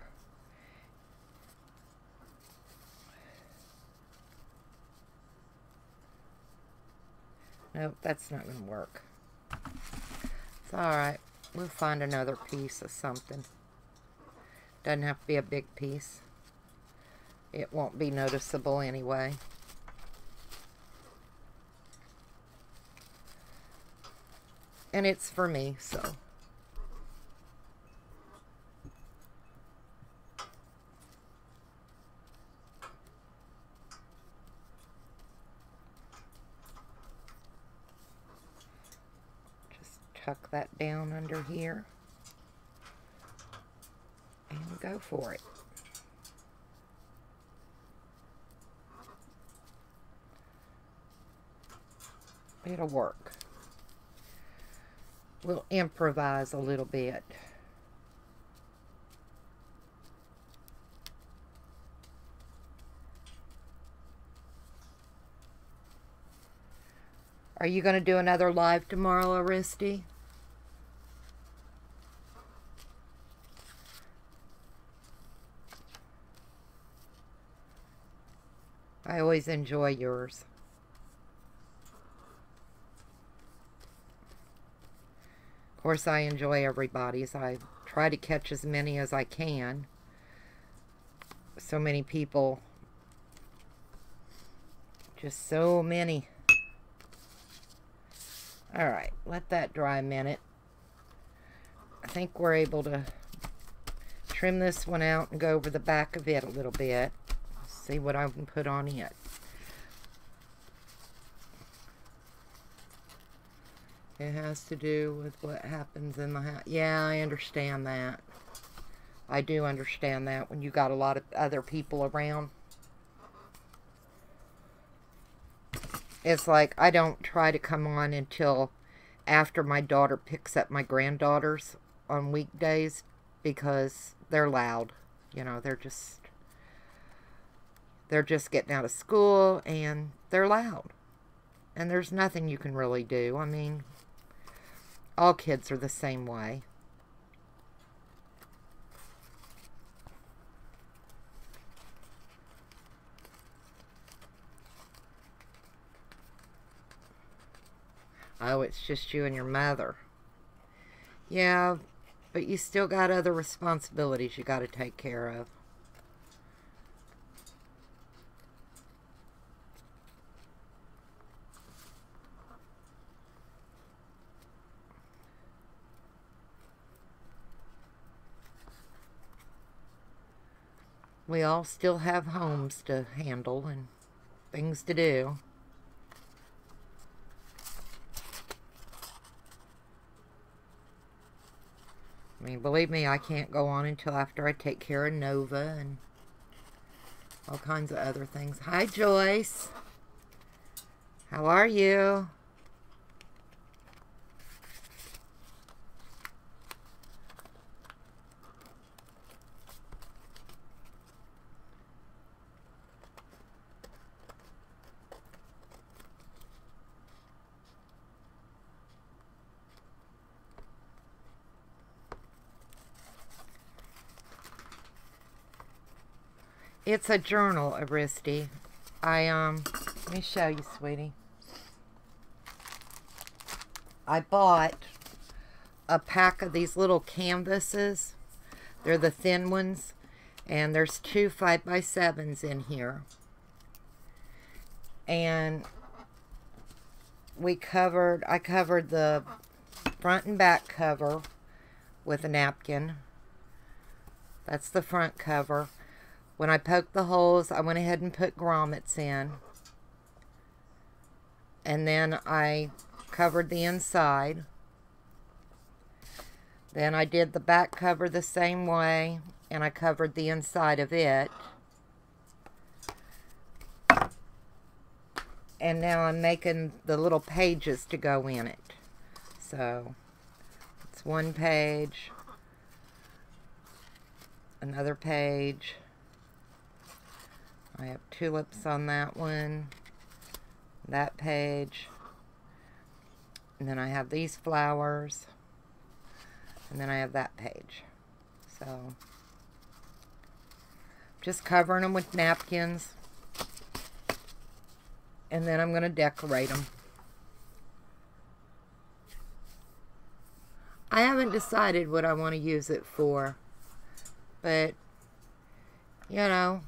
Nope, that's not going to work. It's alright. We'll find another piece of something. Doesn't have to be a big piece. It won't be noticeable anyway. And it's for me, so. Just tuck that down under here. And go for it. It'll work. We'll improvise a little bit. Are you going to do another live tomorrow, Aristi? I always enjoy yours. Of course, I enjoy everybody's. I try to catch as many as I can. So many people. Just so many. Alright, let that dry a minute. I think we're able to trim this one out and go over the back of it a little bit. See what I can put on it. It has to do with what happens in the house. Yeah, I understand that. I do understand that when you got a lot of other people around. It's like I don't try to come on until after my daughter picks up my granddaughters on weekdays because they're loud. You know, they're just getting out of school and they're loud. And there's nothing you can really do. I mean, all kids are the same way. Oh, it's just you and your mother. Yeah, but you still got other responsibilities you got to take care of. We all still have homes to handle and things to do. I mean, believe me, I can't go on until after I take care of Nova and all kinds of other things. Hi, Joyce. How are you? It's a journal, Aristi. Let me show you, sweetie. I bought a pack of these little canvases. They're the thin ones. And there's 2 5x7s in here. And I covered the front and back cover with a napkin. That's the front cover. When I poked the holes, I went ahead and put grommets in. And then I covered the inside. Then I did the back cover the same way, and I covered the inside of it. And now I'm making the little pages to go in it. So, it's one page, another page. I have tulips on that one, that page, and then I have these flowers, and then I have that page. So, just covering them with napkins, and then I'm going to decorate them. I haven't decided what I want to use it for, but, you know,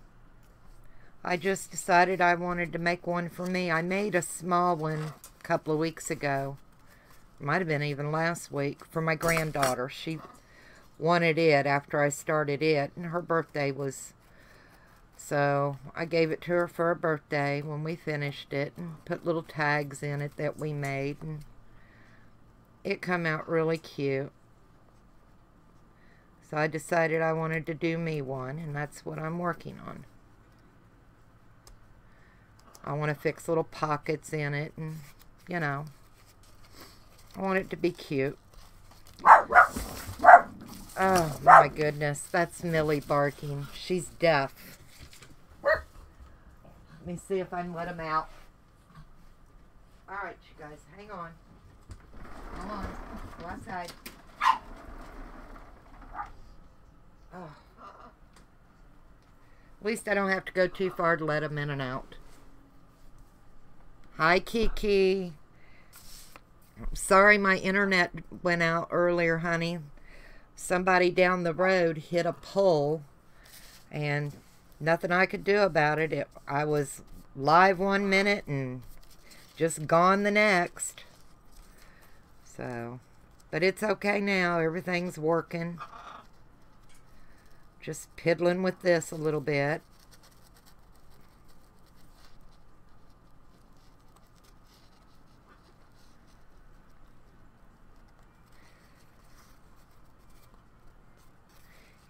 I just decided I wanted to make one for me. I made a small one a couple of weeks ago. Might have been even last week, for my granddaughter. She wanted it after I started it, and her birthday was... So, I gave it to her for her birthday when we finished it, and put little tags in it that we made, and it come out really cute. So I decided I wanted to do me one, and that's what I'm working on. I want to fix little pockets in it, and, you know, I want it to be cute. Oh, my goodness. That's Millie barking. She's deaf. Let me see if I can let him out. Alright, you guys, hang on. Come on. Go outside. Oh. At least I don't have to go too far to let him in and out. Hi, Kiki. Sorry my internet went out earlier, honey. Somebody down the road hit a pole, and nothing I could do about it. I was live 1 minute and just gone the next. So, but it's okay now. Everything's working. Just piddling with this a little bit.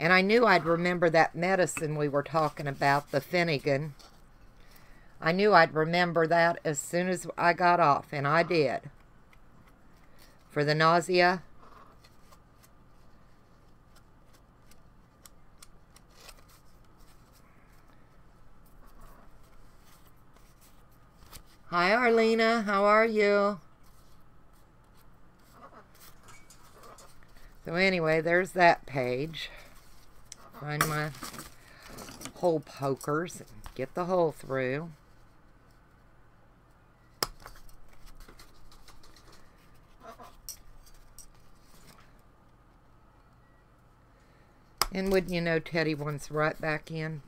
And I knew I'd remember that medicine we were talking about, the Finnegan. I knew I'd remember that as soon as I got off, and I did. For the nausea. Hi, Arlena. How are you? So anyway, there's that page. Find my hole pokers and get the hole through. And wouldn't you know, Teddy wants right back in.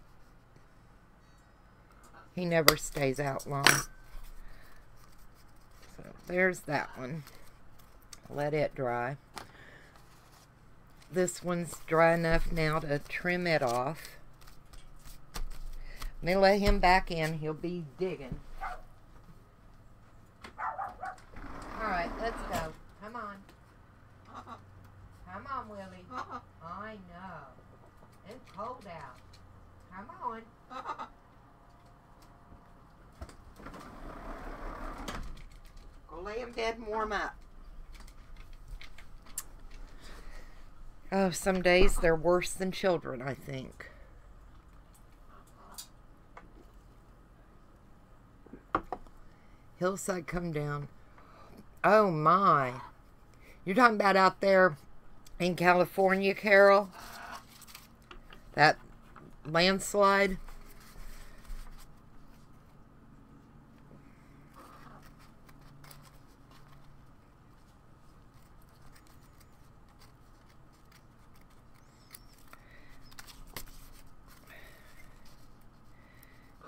He never stays out long. So there's that one. Let it dry. This one's dry enough now to trim it off. Let me let him back in. He'll be digging. Alright, let's go. Come on. Come on, Willie. I know. It's cold out. Come on. Go lay in bed and warm up. Oh, some days they're worse than children, I think. Hillside come down. Oh, my. You're talking about out there in California, Carol? That landslide?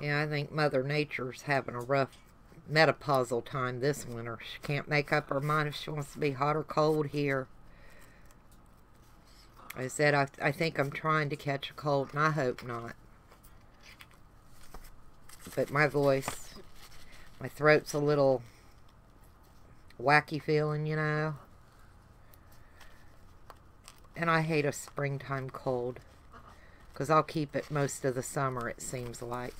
Yeah, I think Mother Nature's having a rough menopausal time this winter. She can't make up her mind if she wants to be hot or cold here. I said, I think I'm trying to catch a cold, and I hope not. But my voice, my throat's a little wacky feeling, you know. And I hate a springtime cold, because I'll keep it most of the summer, it seems like.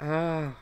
Ah.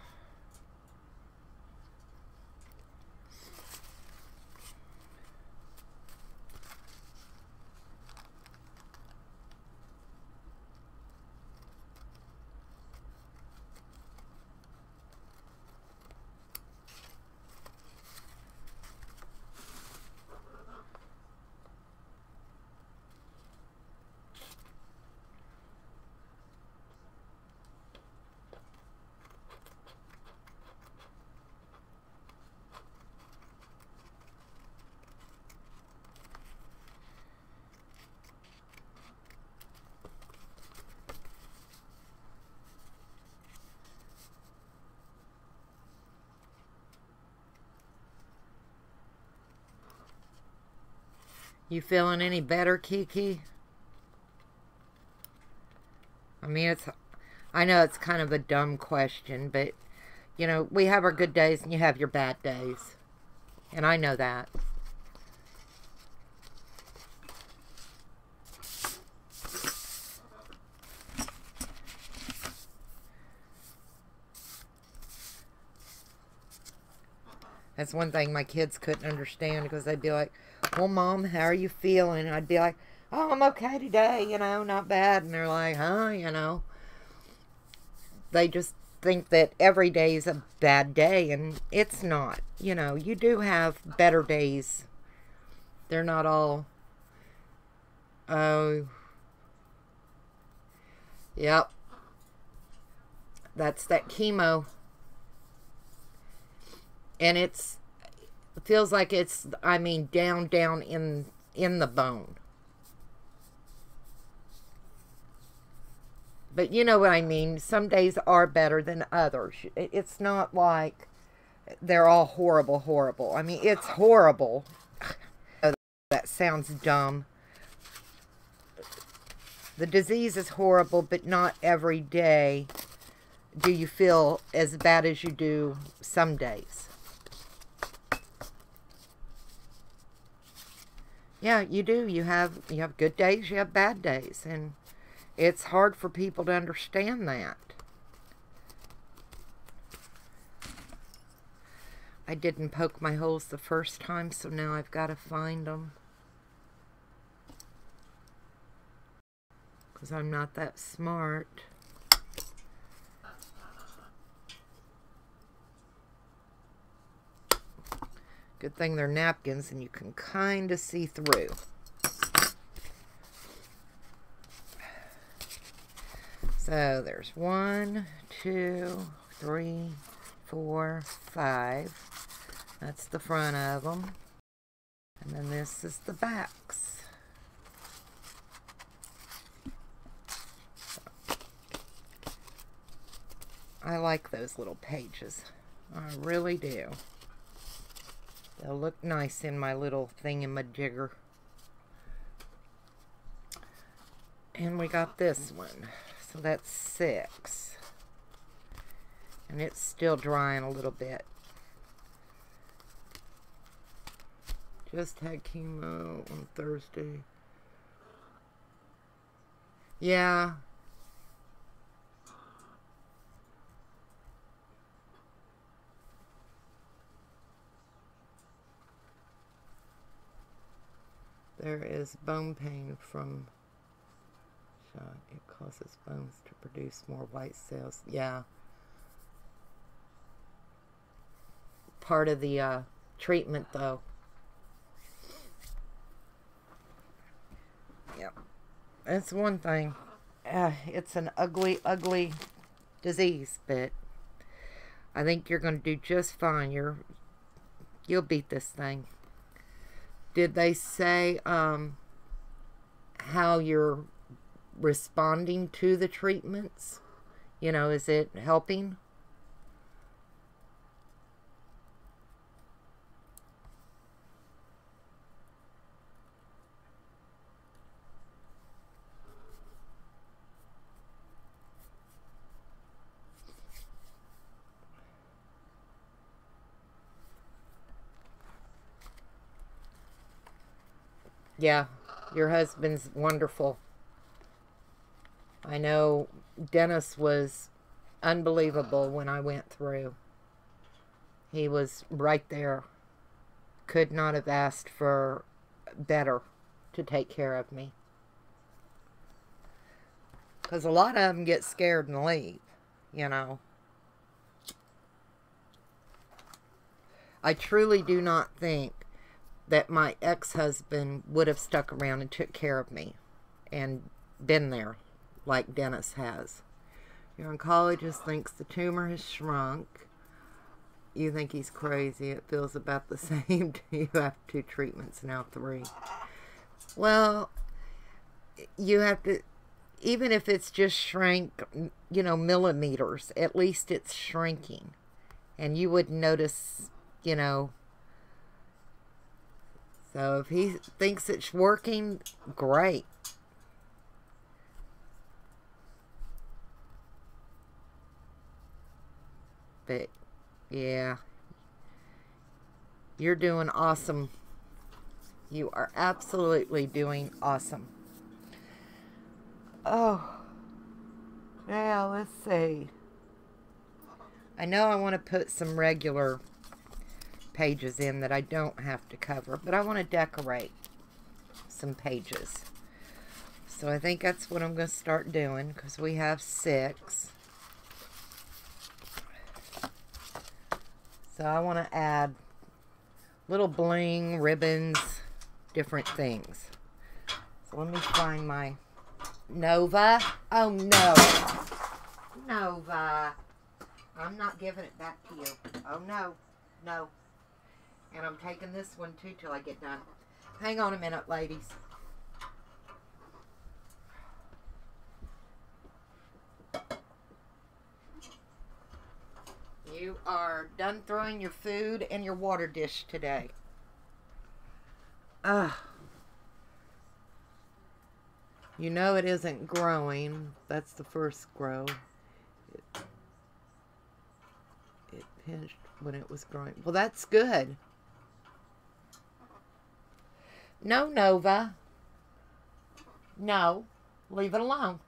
You feeling any better, Kiki? I mean, I know it's kind of a dumb question, but, you know, we have our good days and you have your bad days. And I know that. That's one thing my kids couldn't understand, because they'd be like, well, Mom, how are you feeling? And I'd be like, oh, I'm okay today, you know, not bad. And they're like, huh, you know. They just think that every day is a bad day, and it's not. You know, you do have better days. They're not all, oh, yep. That's that chemo. And it feels like it's, I mean, down in the bone. But you know what I mean. Some days are better than others. It's not like they're all horrible. I mean, it's horrible. That sounds dumb. The disease is horrible, but not every day do you feel as bad as you do some days. Yeah, you do. You have good days, you have bad days, and it's hard for people to understand that. I didn't poke my holes the first time, so now I've got to find them. Because I'm not that smart. Good thing they're napkins and you can kind of see through. So there's 1, 2, 3, 4, 5. That's the front of them. And then this is the backs. I like those little pages. I really do. They'll look nice in my little thingamajigger. And we got this one. So that's 6. And it's still drying a little bit. Just had chemo on Thursday. Yeah. There is bone pain from shot. It causes bones to produce more white cells. Yeah. Part of the treatment, though. Yep. That's one thing. It's an ugly, ugly disease, but I think you're going to do just fine. You'll beat this thing. Did they say how your responding to the treatments? You know, is it helping? Yeah, your husband's wonderful. I know Dennis was unbelievable when I went through. He was right there. Could not have asked for better to take care of me. Because a lot of them get scared and leave, you know. I truly do not think that my ex-husband would have stuck around and took care of me and been there like Dennis has. Your oncologist thinks the tumor has shrunk. You think he's crazy. It feels about the same to you after 2 treatments, now 3. Well, you have to, even if it's just shrank, you know, millimeters, at least it's shrinking. And you wouldn't notice, you know. So if he thinks it's working, great. But, yeah. You're doing awesome. You are absolutely doing awesome. Oh. Now, let's see. I know I want to put some regular pages in that I don't have to cover, but I want to decorate some pages. So I think that's what I'm going to start doing, because we have 6. So I want to add little bling, ribbons, different things. So let me find my Nova. Oh no. Nova. I'm not giving it back to you. Oh no. No. And I'm taking this one too till I get done. Hang on a minute, ladies. You are done throwing your food and your water dish today. You know it isn't growing. That's the first grow. It pinched when it was growing. Well, that's good. No, Nova. No. Leave it alone.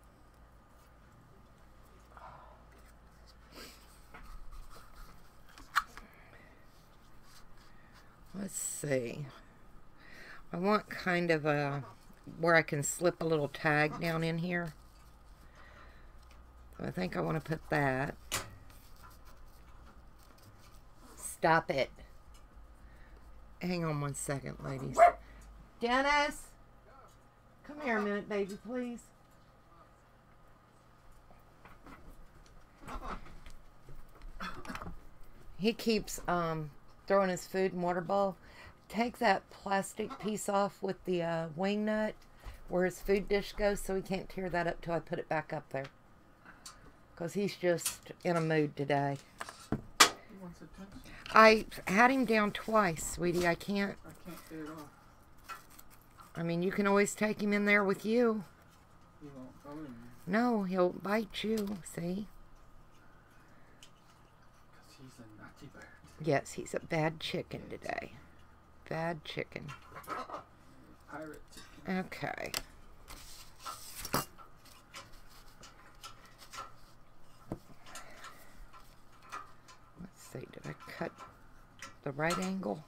Let's see. I want kind of a, where I can slip a little tag down in here. So I think I want to put that. Stop it. Hang on one second, ladies. Dennis! Come here a minute, baby, please. He keeps throwing his food in water bowl. Take that plastic piece off with the wing nut where his food dish goes, so he can't tear that up till I put it back up there. Because he's just in a mood today. He wants attention. I had him down twice, sweetie. I can't get it off. I mean, you can always take him in there with you. He won't go in there. No, he'll bite you, see? Because he's a naughty bird. Yes, he's a bad chicken today. Bad chicken. Pirate chicken. Okay. Let's see, did I cut the right angle?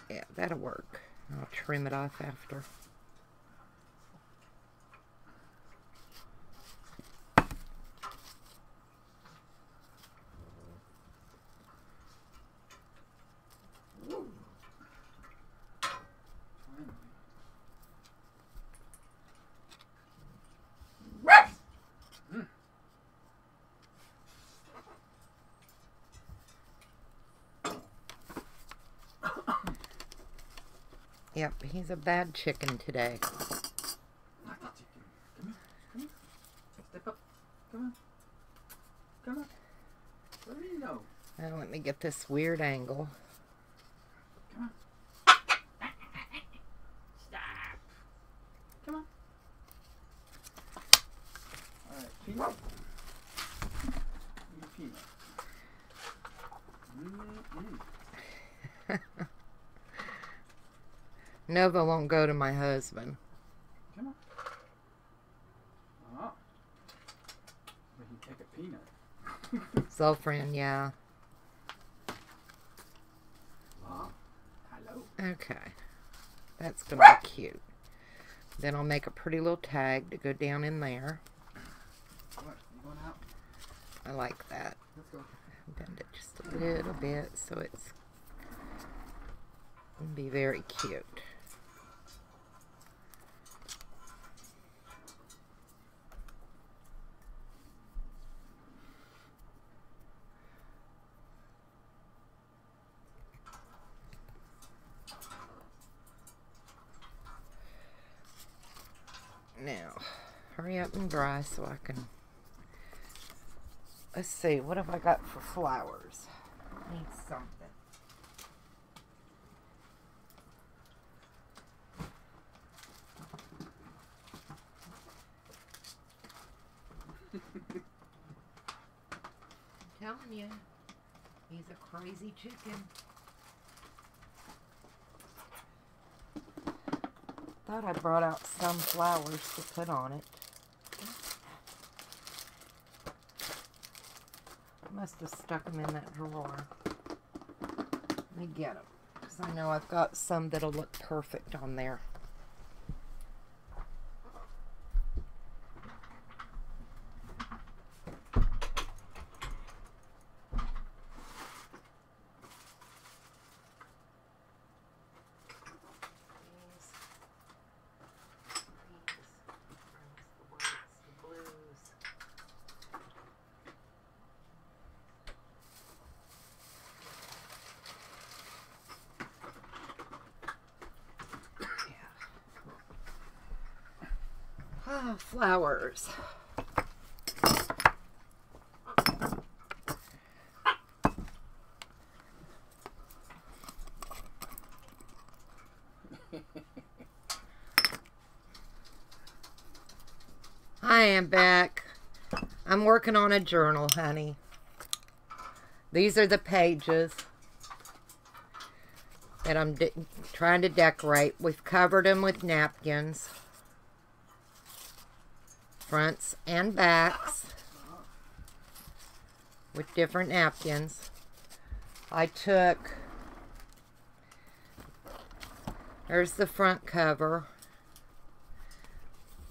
Yeah, that'll work. I'll trim it off after. Yep, he's a bad chicken today. Let me get this weird angle. Come on. Stop. Come on. Alright, peanut. Eat peanut. Nova won't go to my husband. Come on. Oh. But he take a peanut. Zolfran, yeah. Oh. Hello. Okay. That's going to be cute. Then I'll make a pretty little tag to go down in there. What? You going out? I like that. Let's go. Bend it just a little bit so it's going to be very cute. Now, hurry up and dry so I can... Let's see, what have I got for flowers? I need something. I'm telling you, he's a crazy chicken. Thought I brought out some flowers to put on it. Must have stuck them in that drawer. Let me get them, because I know I've got some that'll look perfect on there. Ah, flowers. I am back. I'm working on a journal, honey. These are the pages that I'm trying to decorate. We've covered them with napkins. Fronts and backs with different napkins. I took, there's the front cover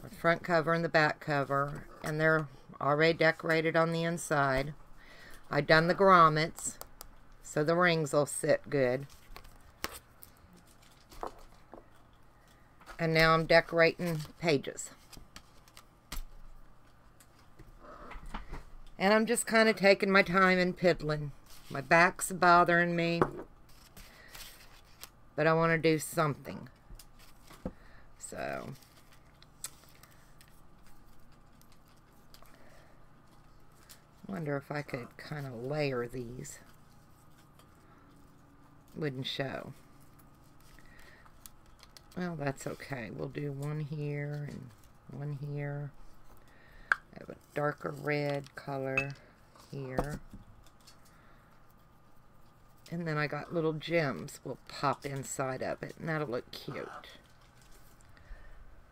and the back cover, and they're already decorated on the inside. I done the grommets so the rings will sit good. And now I'm decorating pages. And I'm just kind of taking my time and piddling. My back's bothering me. But I want to do something. So. Wonder if I could kind of layer these. Wouldn't show. Well, that's okay. We'll do one here and one here. I have a darker red color here. And then I got little gems will pop inside of it, and that'll look cute.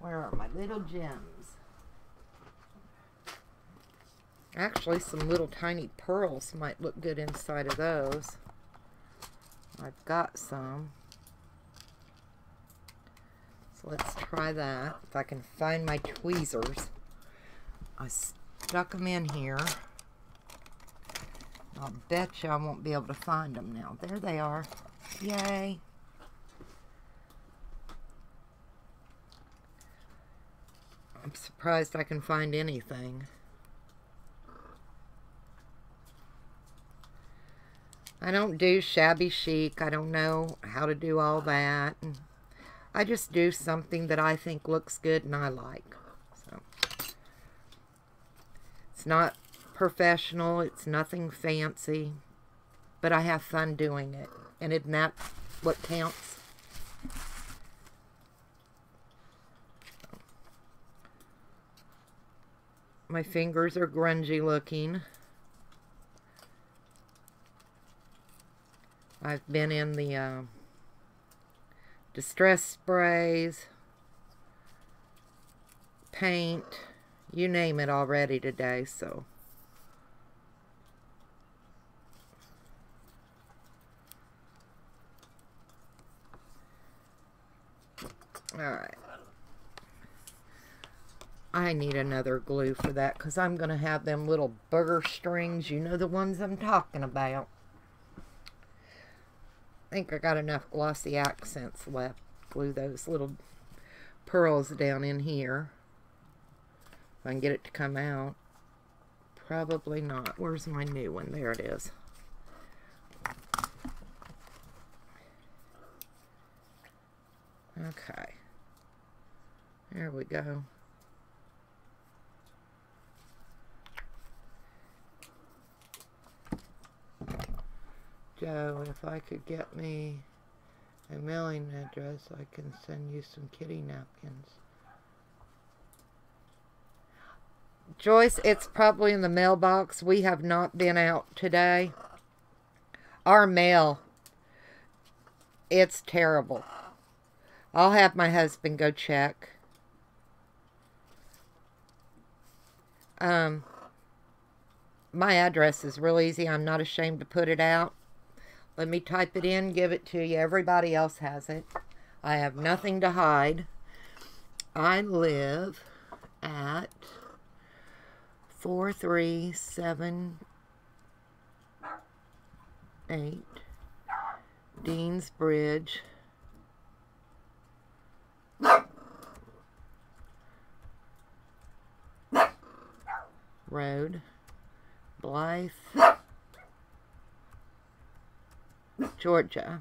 Where are my little gems? Actually, some little tiny pearls might look good inside of those. I've got some. So let's try that. If I can find my tweezers. I stuck them in here. I'll bet you I won't be able to find them now. There they are. Yay. I'm surprised I can find anything. I don't do shabby chic. I don't know how to do all that. And I just do something that I think looks good and I like. So it's not professional. It's nothing fancy. but I have fun doing it. And isn't that what counts? My fingers are grungy looking. I've been in the distress sprays, paint, you name it already today, so. Alright. I need another glue for that because I'm going to have them little burger strings. You know the ones I'm talking about. I think I got enough glossy accents left. Glue those little pearls down in here. If I can get it to come out. Probably not. Where's my new one? There it is. Okay. There we go. Joe, if I could get me a mailing address, I can send you some kitty napkins. Joyce, it's probably in the mailbox. We have not been out today. Our mail, it's terrible. I'll have my husband go check. My address is real easy. I'm not ashamed to put it out. Let me type it in, give it to you. Everybody else has it. I have nothing to hide. I live at 4378 Dean's Bridge, Road, Blythe, Georgia,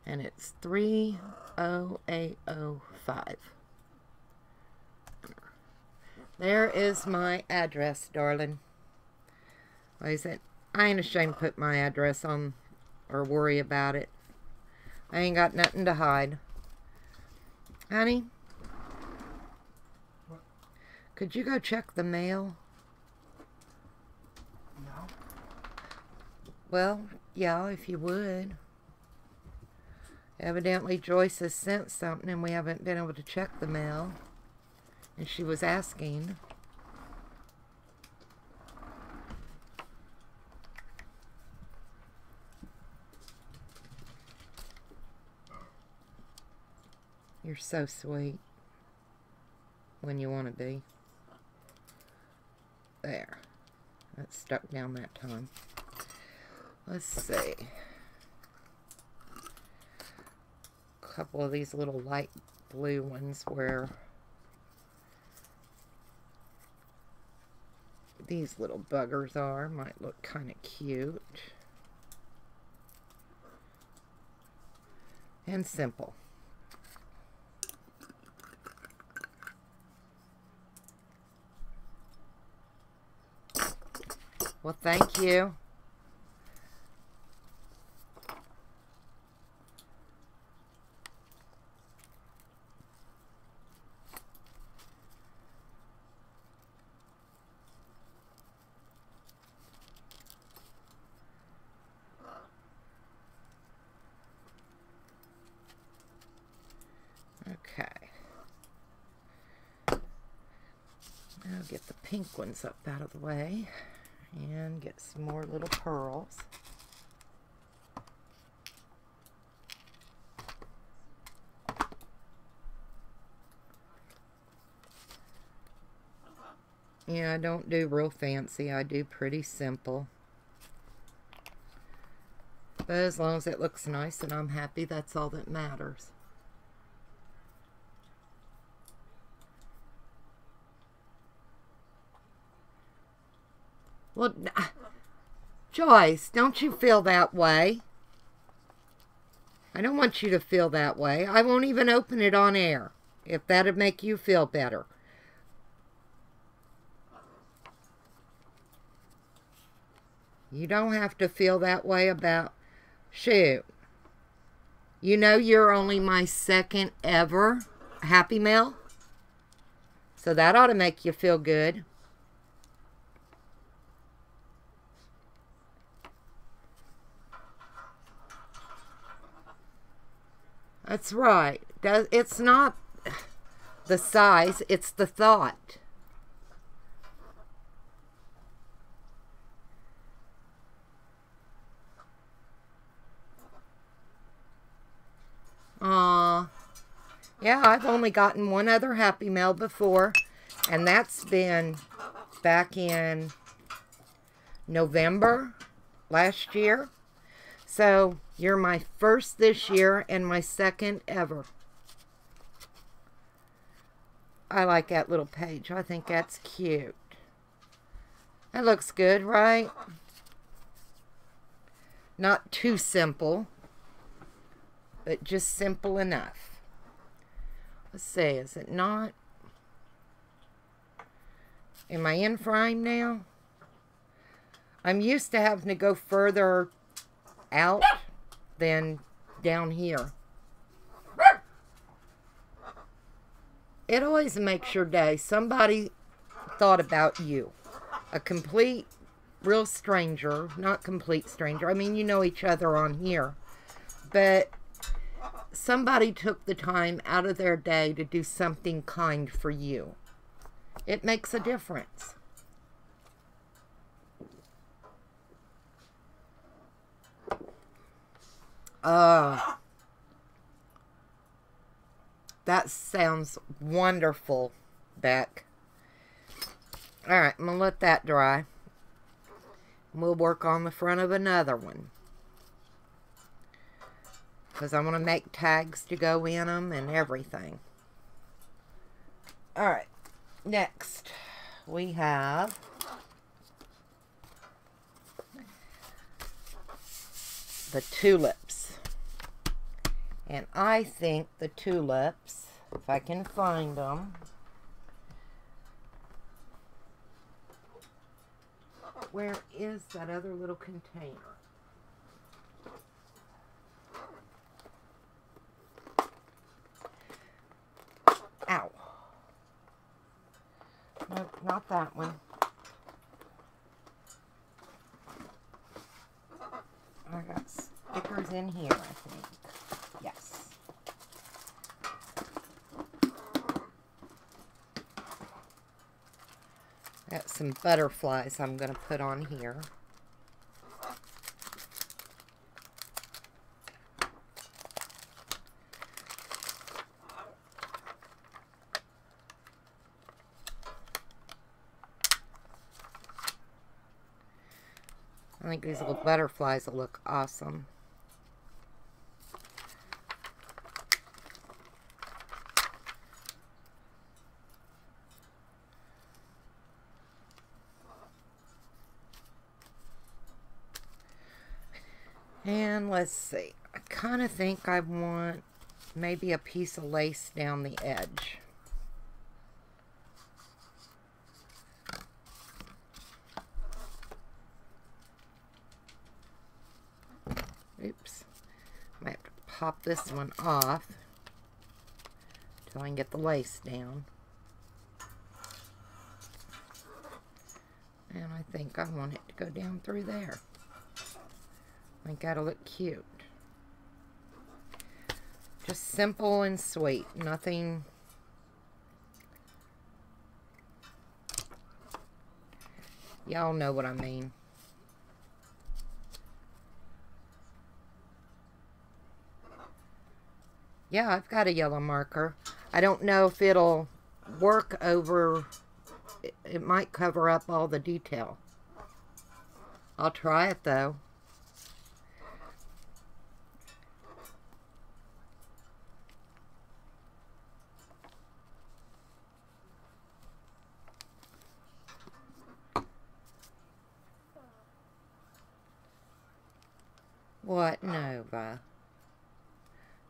and it's 30805. There is my address, darling. Like I said, I ain't ashamed to put my address on or worry about it. I ain't got nothing to hide. Honey? What? Could you go check the mail? No. Well, yeah, if you would. Evidently Joyce has sent something and we haven't been able to check the mail. And she was asking. You're so sweet when you want to be. There. That stuck down that time. Let's see. A couple of these little light blue ones where these little buggers are might look kind of cute and simple. Well, thank you. Okay. Now get the pink ones up out of the way and get some more little pearls. Yeah, I don't do real fancy. I do pretty simple. But as long as it looks nice and I'm happy, that's all that matters. Well, Joyce, don't you feel that way? I don't want you to feel that way. I won't even open it on air, if that'd make you feel better. You don't have to feel that way about... Shoot. You know you're only my second ever Happy Mail? So that ought to make you feel good. That's right. It's not the size, it's the thought. Yeah, I've only gotten one other Happy Mail before, and that's been back in November last year. So, you're my first this year and my second ever. I like that little page. I think that's cute. That looks good, right? Not too simple, but just simple enough. Let's see, is it not? Am I in frame now? I'm used to having to go further out than down here. It always makes your day. Somebody thought about you. A complete, real stranger. Not complete stranger. I mean, you know each other on here. But somebody took the time out of their day to do something kind for you. It makes a difference. That sounds wonderful, Beck. Alright, I'm going to let that dry. We'll work on the front of another one. Because I want to make tags to go in them and everything. Alright, next we have the tulips. And I think the tulips, if I can find them, where is that other little container? Ow. Nope, not that one. I got stickers in here, I think. Yes. Got some butterflies I'm going to put on here. I think these little butterflies will look awesome. And let's see. I kind of think I want maybe a piece of lace down the edge. Oops. I might have to pop this one off until I can get the lace down. And I think I want it to go down through there. I think that'll look cute. Just simple and sweet. Nothing. Y'all know what I mean. Yeah, I've got a yellow marker. I don't know if it'll work over... It might cover up all the detail. I'll try it though. What, Nova?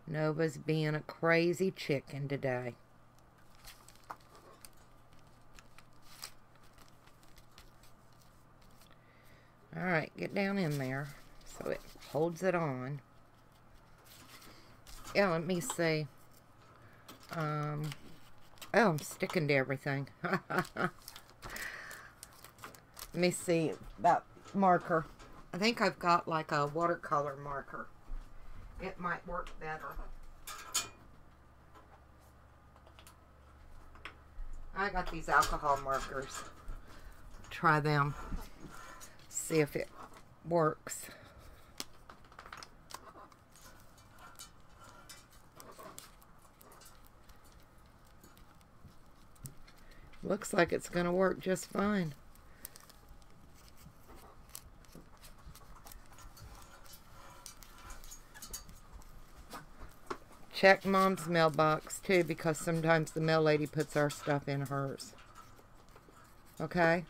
Nova's being a crazy chicken today. Alright, get down in there so it holds it on. Yeah, let me see. Oh, I'm sticking to everything. Let me see that marker. I think I've got like a watercolor marker. It might work better. I got these alcohol markers. Try them. See if it works. Looks like it's going to work just fine. Check Mom's mailbox too, because sometimes the mail lady puts our stuff in hers. Okay?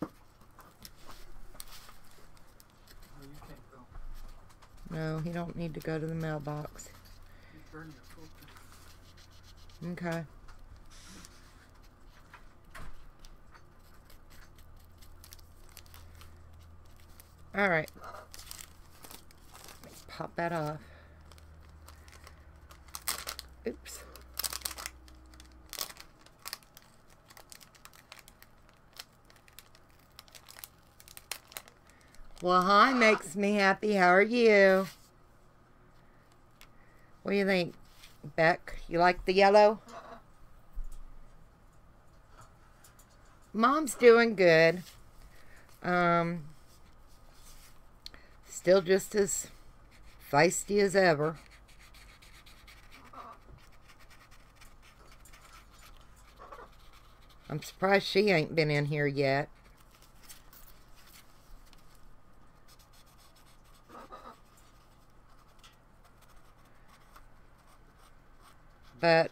Oh, you can't go. No, he don't need to go to the mailbox. You burn your filter. Okay. All right. Pop that off. Oops. Well, hi, makes me happy. How are you? What do you think, Beck? You like the yellow? Mom's doing good. Still just as feisty as ever. I'm surprised she ain't been in here yet. But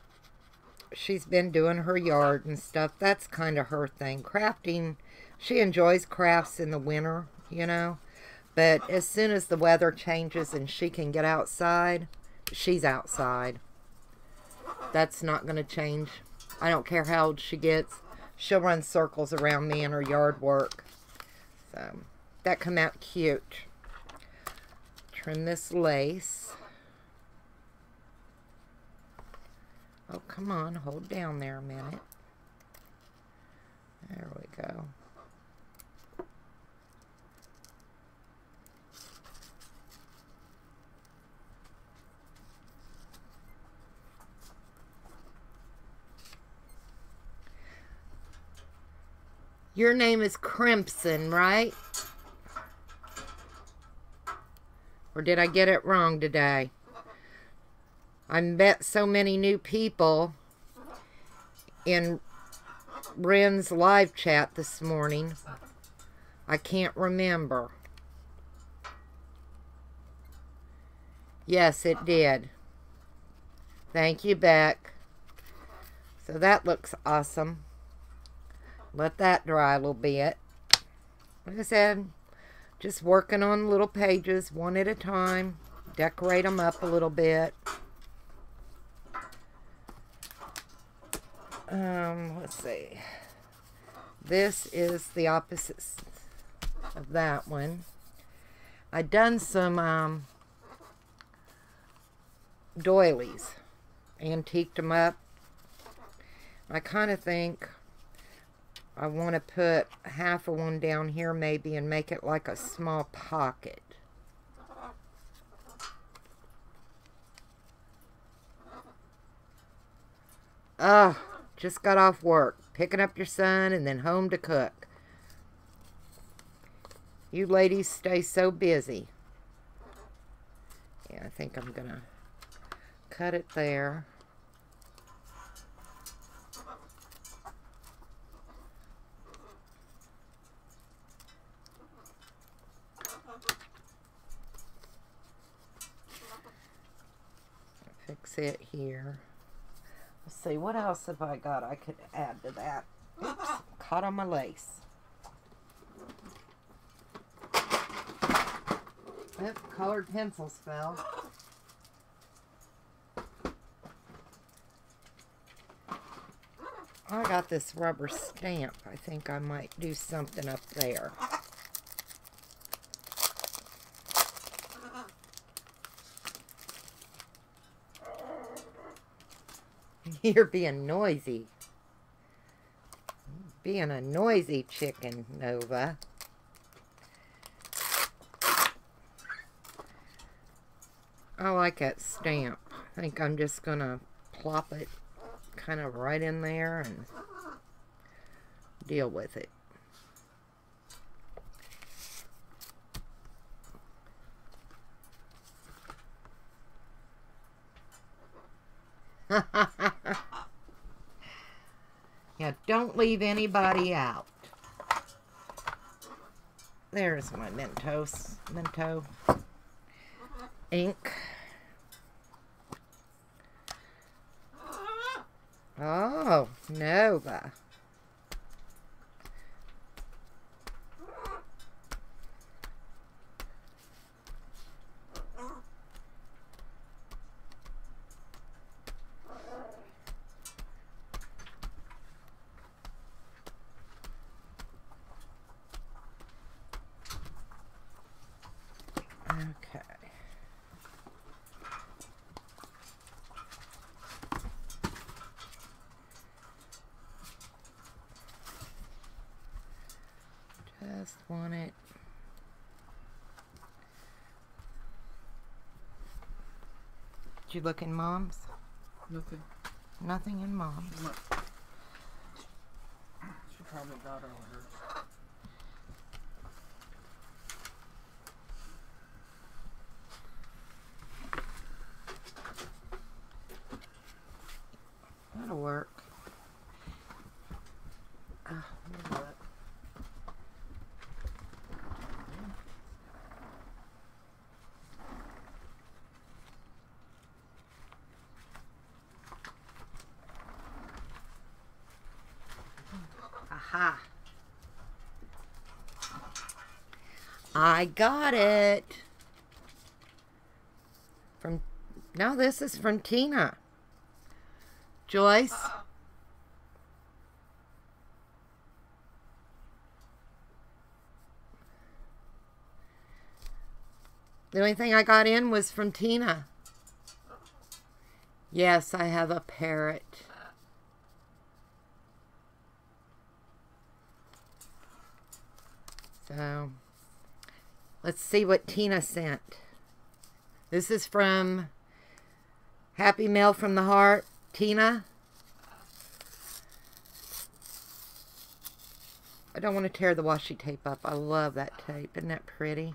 she's been doing her yard and stuff. That's kind of her thing. Crafting, she enjoys crafts in the winter, you know. But as soon as the weather changes and she can get outside, she's outside. That's not going to change. I don't care how old she gets. She'll run circles around me in her yard work. So, that come out cute. Trim this lace. Oh, come on. Hold down there a minute. There we go. Your name is Crimson, right? Or did I get it wrong today? I met so many new people in Ren's live chat this morning. I can't remember. Yes, it did. Thank you, Beck. So that looks awesome. Let that dry a little bit. Like I said, just working on little pages one at a time. Decorate them up a little bit. Let's see. This is the opposite of that one. I done some doilies. Antiqued them up. I kind of think I want to put half of one down here maybe and make it like a small pocket. Just got off work. Picking up your son and then home to cook. You ladies stay so busy. Yeah, I think I'm going to cut it there. Fix it here. Let's see, what else have I got I could add to that? Oops, caught on my lace. Yep, colored pencils fell. I got this rubber stamp. I think I might do something up there. You're being noisy. Being a noisy chicken, Nova. I like that stamp. I think I'm just going to plop it kind of right in there and deal with it. Yeah, don't leave anybody out. There's my Mento ink. Oh, Nova. Okay. Just want it. Did you look in Mom's? Nothing. Nothing in Mom's. No. She probably got all hers. That'll work. Let me look. Aha. I got it. No, this is from Tina. Joyce. The only thing I got in was from Tina. Yes, I have a parrot. So, let's see what Tina sent. This is from Happy Mail from the Heart, Tina. I don't want to tear the washi tape up. I love that tape. Isn't that pretty?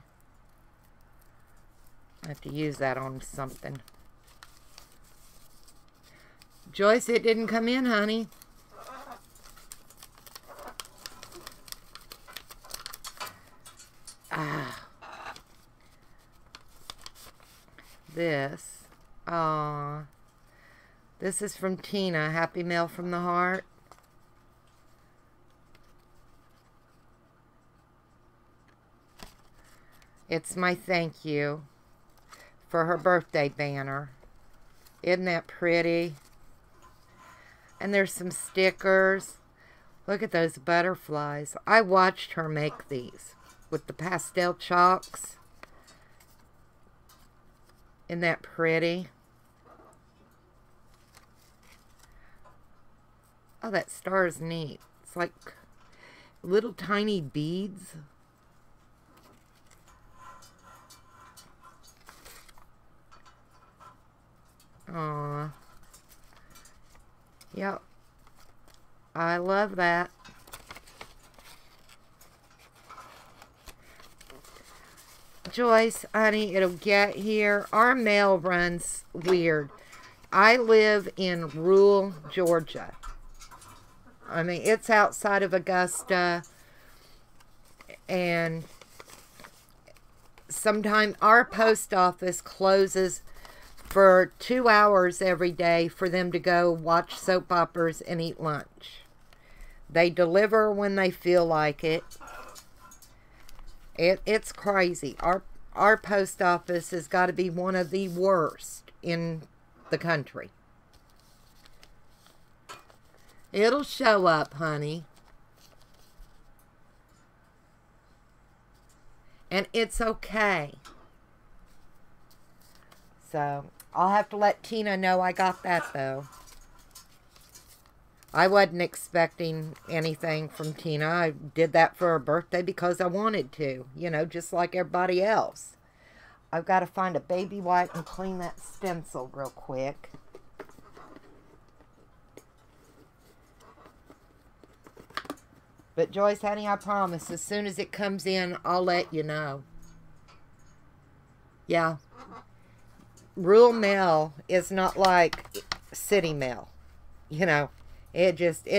I have to use that on something. Joyce, it didn't come in, honey. This. This is from Tina. Happy Mail from the Heart. It's my thank you for her birthday banner. Isn't that pretty? And there's some stickers. Look at those butterflies. I watched her make these with the pastel chalks. Isn't that pretty? Oh, that star is neat. It's like little tiny beads. Aww. Yep. I love that. Joyce, honey, it'll get here. Our mail runs weird. I live in rural Georgia. I mean, it's outside of Augusta. And sometimes our post office closes for 2 hours every day for them to go watch soap operas and eat lunch. They deliver when they feel like it. It's crazy. Our post office has got to be one of the worst in the country. It'll show up, honey. And it's okay. So, I'll have to let Tina know I got that, though. I wasn't expecting anything from Tina. I did that for her birthday because I wanted to. You know, just like everybody else. I've got to find a baby wipe and clean that stencil real quick. But Joyce, honey, I promise, as soon as it comes in, I'll let you know. Yeah. Rural mail is not like city mail. You know, it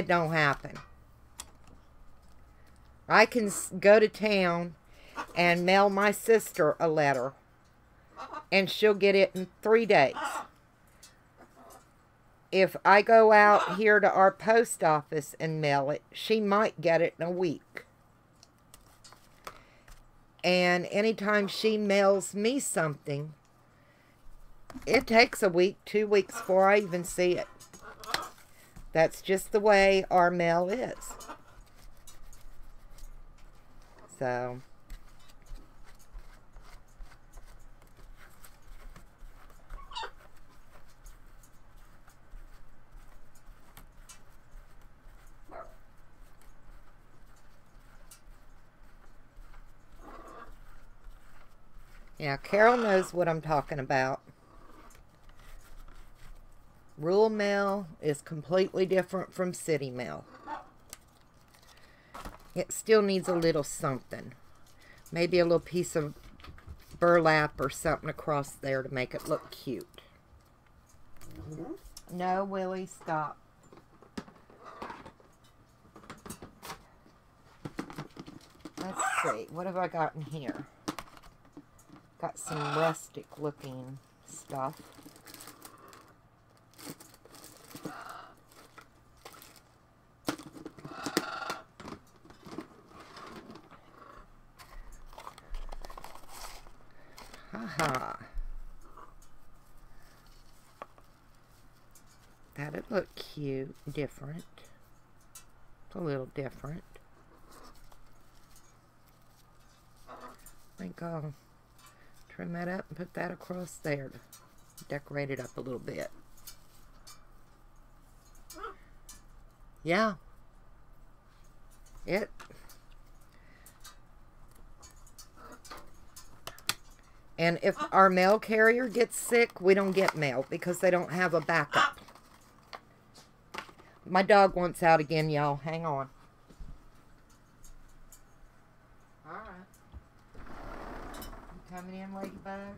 don't happen. I can go to town and mail my sister a letter, and she'll get it in 3 days. If I go out here to our post office and mail it, she might get it in a week. And anytime she mails me something, it takes a week, 2 weeks before I even see it. That's just the way our mail is. So, yeah, Carol knows what I'm talking about. Rural mail is completely different from city mail. It still needs a little something. Maybe a little piece of burlap or something across there to make it look cute. No, Willie, stop. Let's see. What have I got in here? Got some rustic looking stuff. Haha. That'd look cute. Different. It's a little different. I think I'll trim that up and put that across there to decorate it up a little bit. Yeah. And if our mail carrier gets sick, we don't get mail because they don't have a backup. My dog wants out again, y'all. Hang on. All right. You coming in, Ladybug?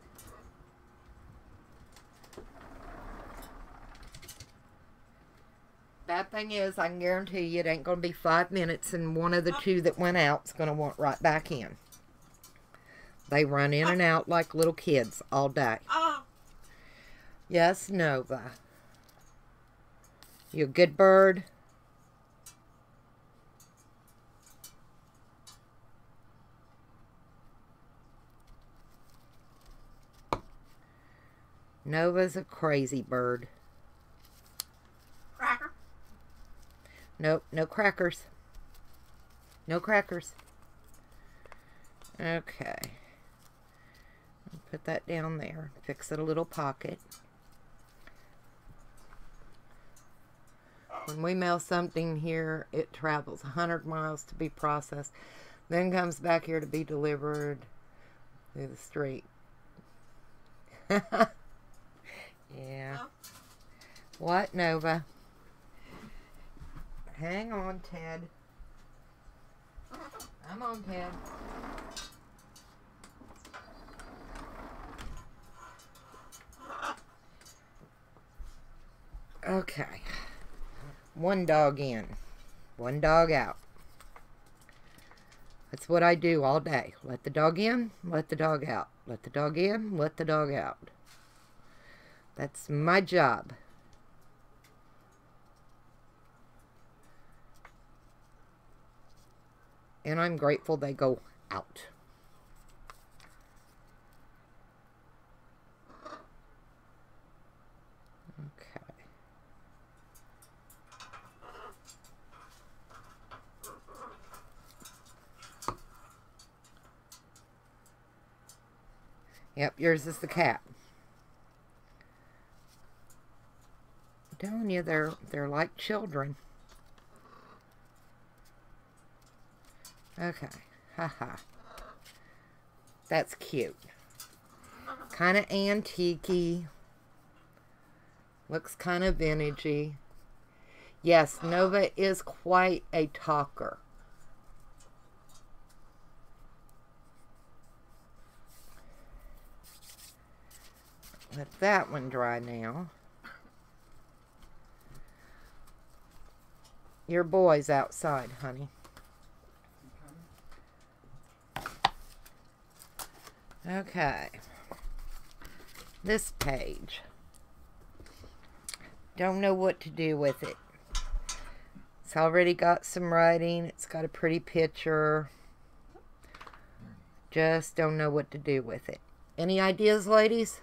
Bad thing is, I can guarantee you it ain't going to be 5 minutes and one of the two that went out is going to want right back in. They run in and out like little kids all day. Yes, Nova. You a good bird? Nova's a crazy bird. Cracker? Nope, no crackers. No crackers. Okay. Put that down there. Fix it a little pocket. When we mail something here, it travels 100 miles to be processed, then comes back here to be delivered through the street. Yeah. What, Nova? Hang on, Ted. I'm on, Ted. Okay. One dog in, one dog out. That's what I do all day. Let the dog in, let the dog out. Let the dog in, let the dog out. That's my job. And I'm grateful they go out. Yep, yours is the cat. I'm telling you, they're like children. Okay. Haha. That's cute. Kind of antique-y. Looks kind of vintagey. Yes, Nova is quite a talker. Let that one dry now. Your boy's outside, honey. Okay. This page. Don't know what to do with it. It's already got some writing. It's got a pretty picture. Just don't know what to do with it. Any ideas, ladies?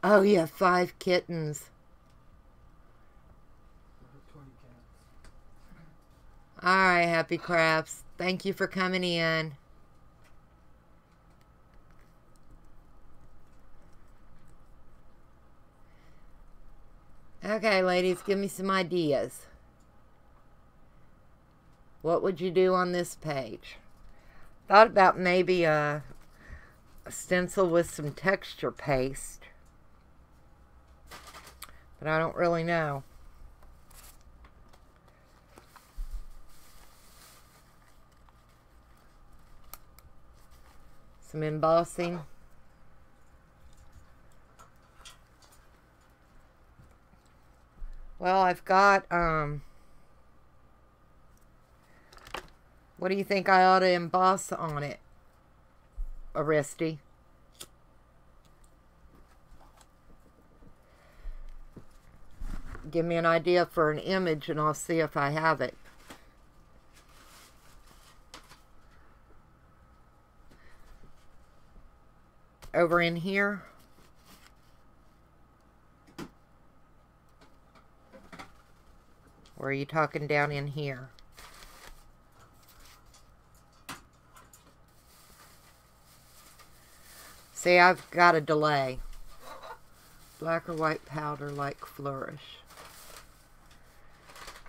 Oh, yeah, 5 kittens. All right, Happy Crafts. Thank you for coming in. Okay, ladies, give me some ideas. What would you do on this page? Thought about maybe a stencil with some texture paste. But I don't really know. Some embossing. Well, I've got, what do you think I ought to emboss on it, Aristy? Give me an idea for an image and I'll see if I have it. Over in here. Or are you talking down in here? See, I've got a delay. Black or white powder like flourish.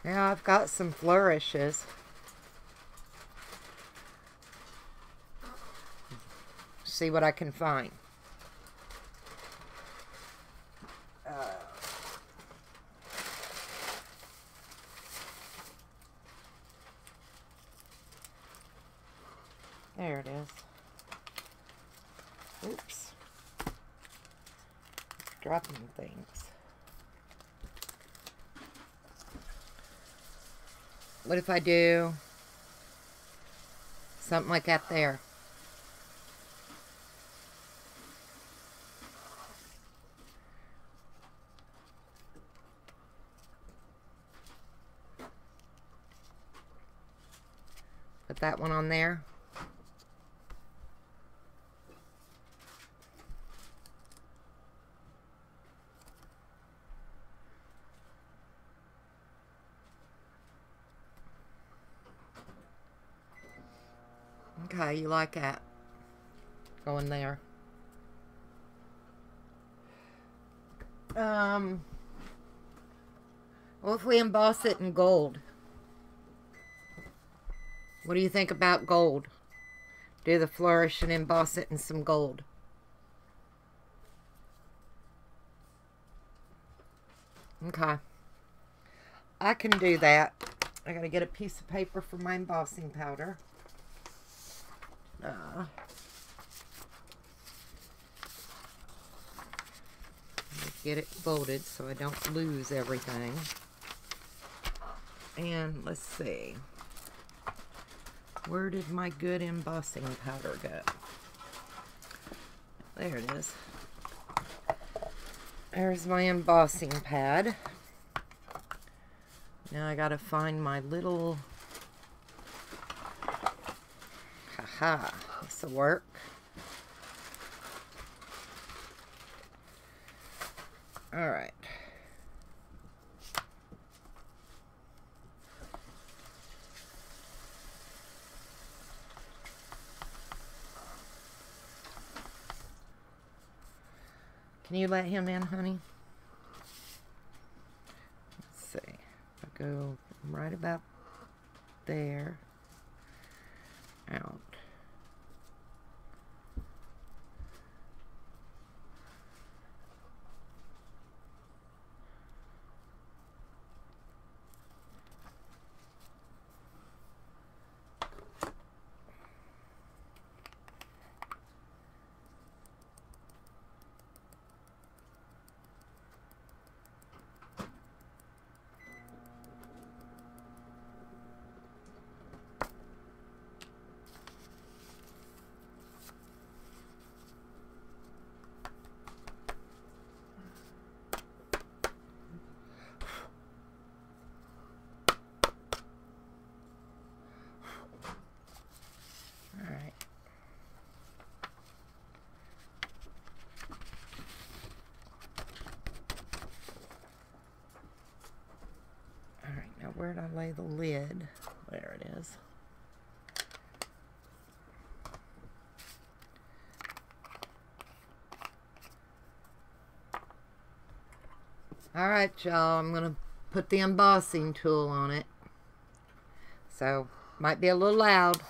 Yeah, I've got some flourishes. See what I can find. There it is. Oops. Dropping things. What if I do something like that there? Put that one on there. Okay, you like that? Going there. Well, if we emboss it in gold. What do you think about gold? Do the flourish and emboss it in some gold. Okay. I can do that. I gotta get a piece of paper for my embossing powder. Get it folded so I don't lose everything. And let's see. Where did my good embossing powder go? There it is. There's my embossing pad. Now I gotta find my little... Haha, this'll work. Alright. Can you let him in, honey? Let's see. I go right about there. Out. Where'd I lay the lid? There it is. Alright, y'all, I'm going to put the embossing tool on it. So, might be a little loud.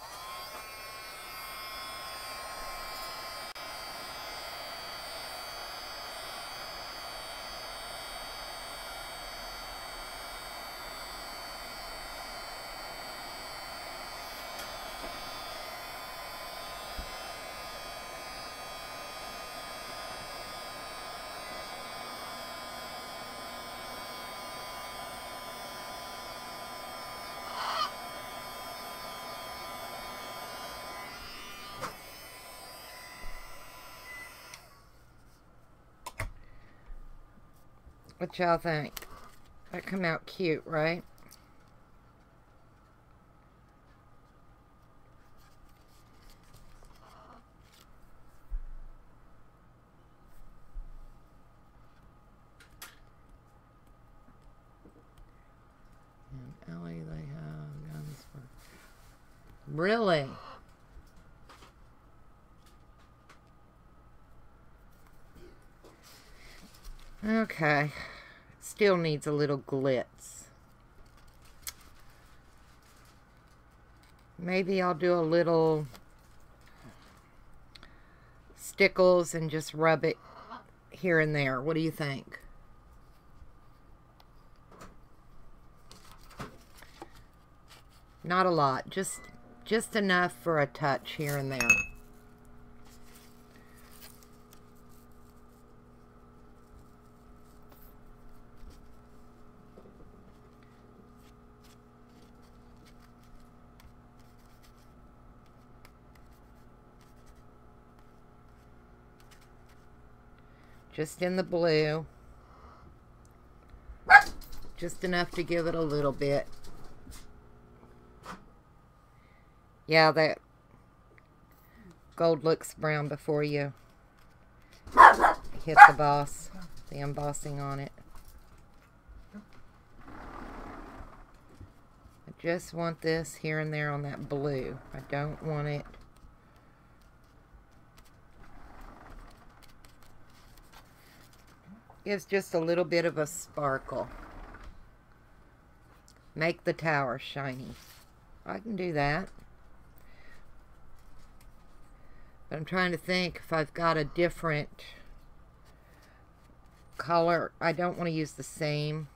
What y'all think? That come out cute, right? In LA they have guns for... Really? Okay. Still needs a little glitz. Maybe I'll do a little stickles and just rub it here and there. What do you think? Not a lot. Just enough for a touch here and there. Just in the blue. Just enough to give it a little bit. Yeah, that gold looks brown before you hit the embossing on it. I just want this here and there on that blue. I don't want it. Gives just a little bit of a sparkle. Make the tower shiny. I can do that. But I'm trying to think if I've got a different color. I don't want to use the same.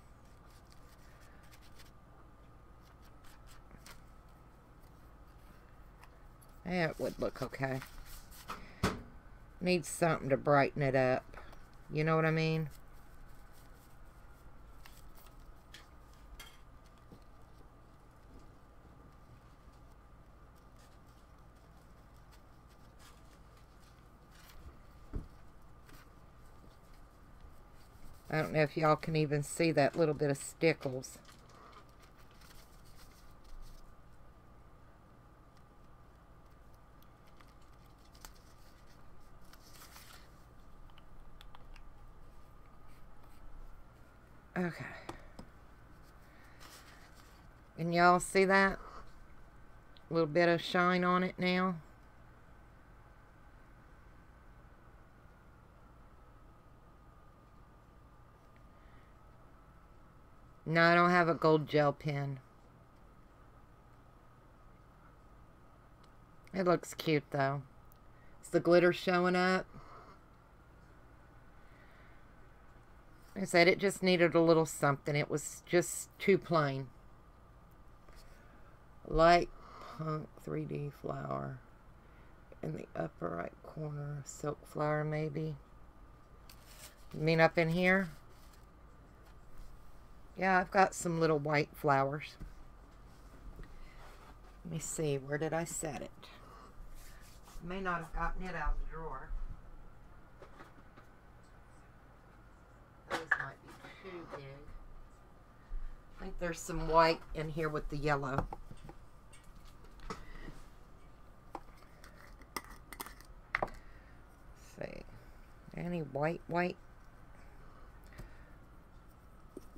That would look okay. Needs something to brighten it up. You know what I mean? I don't know if y'all can even see that little bit of stickles. Okay. Can y'all see that? A little bit of shine on it now. 'Cause No, I don't have a gold gel pen. It looks cute though. Is the glitter showing up? Like I said, it just needed a little something. It was just too plain. Light punk 3D flower in the upper right corner. Silk flower maybe. You mean up in here? Yeah, I've got some little white flowers. Let me see, where did I set it? May not have gotten it out of the drawer. Those might be too big. I think there's some white in here with the yellow. Let's see. Any white?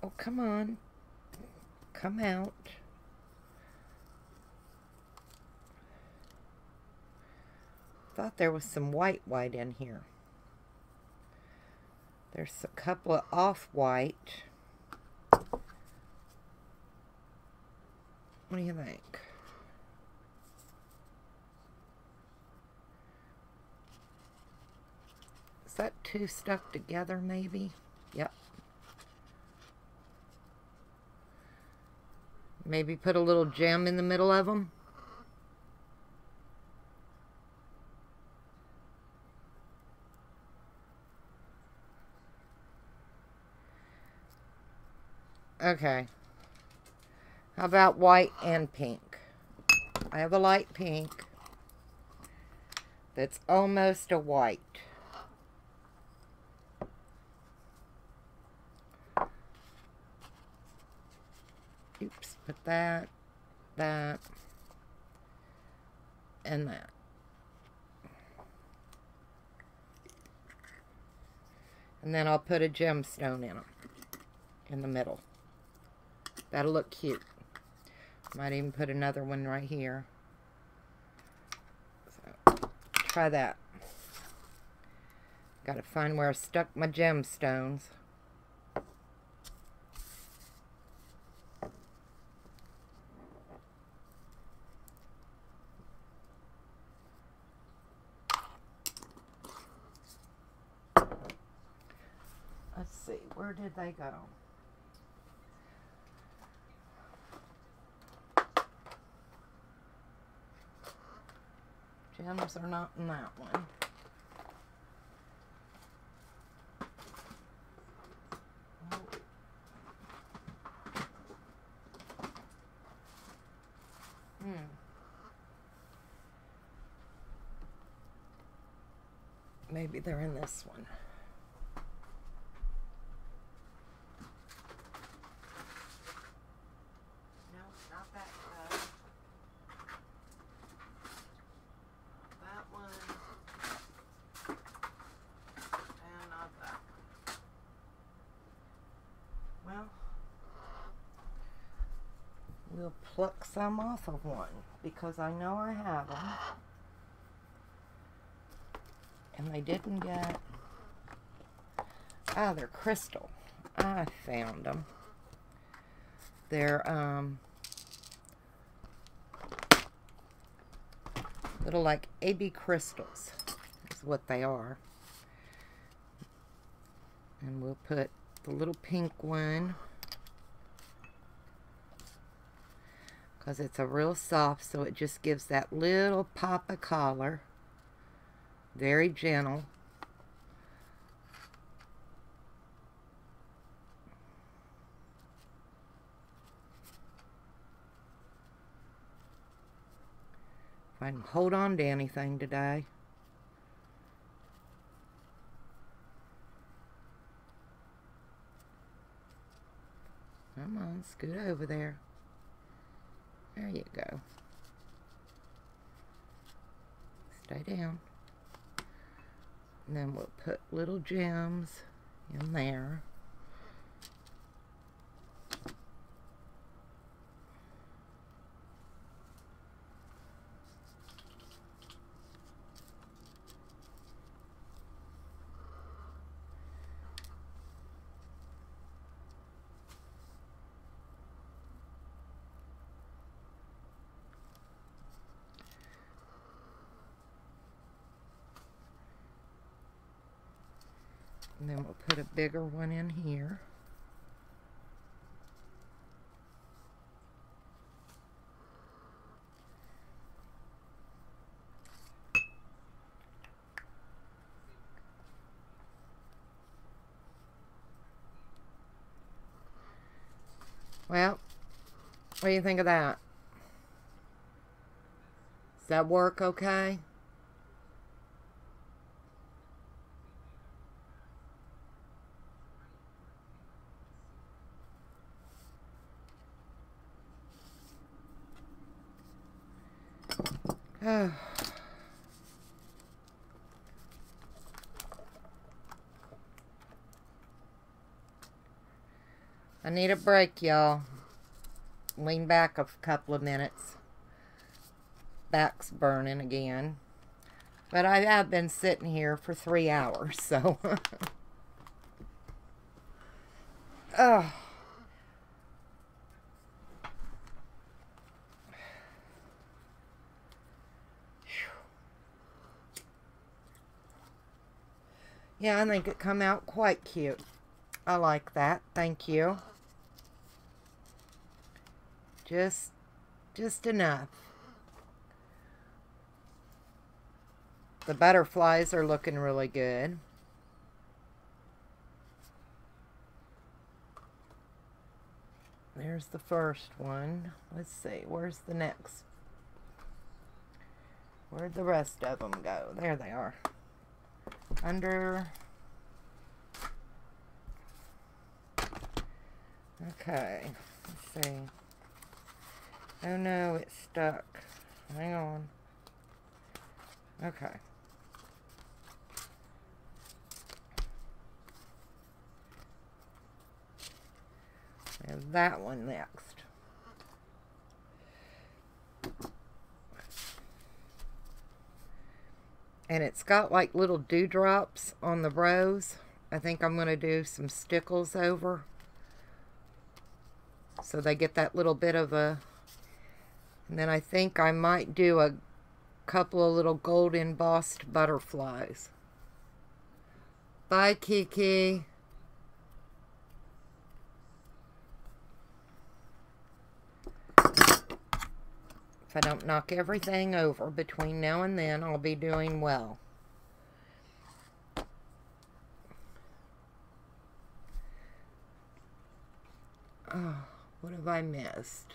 Oh, come on. Come out. Thought there was some white in here. There's a couple of off-white. What do you think? Is that two stuck together maybe? Yep. Maybe put a little gem in the middle of them. Okay. How about white and pink? I have a light pink that's almost a white. Oops, put that, and that. And then I'll put a gemstone in them, in the middle. That'll look cute. Might even put another one right here. So, try that. Got to find where I stuck my gemstones. Let's see, where did they go? Gems are not in that one. Maybe they're in this one. No, not that color. That one. And not that one. Well, we'll pluck some off of one because I know I have them. And they didn't get... Ah, they're crystal. I found them. They're, little like AB crystals is what they are. And we'll put the little pink one because it's a real soft, so it just gives that little pop of color. Very gentle. If I can hold on to anything today. Come on, scoot over there. There you go. Stay down. And then we'll put little gems in there. And then we'll put a bigger one in here. Well, what do you think of that? Does that work okay? Oh. I need a break, y'all. Lean back a couple of minutes. Back's burning again. But I have been sitting here for 3 hours, so. Oh. Yeah, I think it come out quite cute. I like that. Thank you. Just enough. The butterflies are looking really good. There's the first one. Let's see, where's the next? Where'd the rest of them go? There they are. Under. Okay, let's see. Oh no, it's stuck. Hang on. Okay. We have that one next. And it's got like little dewdrops on the rose. I think I'm going to do some stickles over, so they get that little bit of a... And then I think I might do a couple of little gold embossed butterflies. Bye, Kiki. If I don't knock everything over between now and then, I'll be doing well. Oh, what have I missed?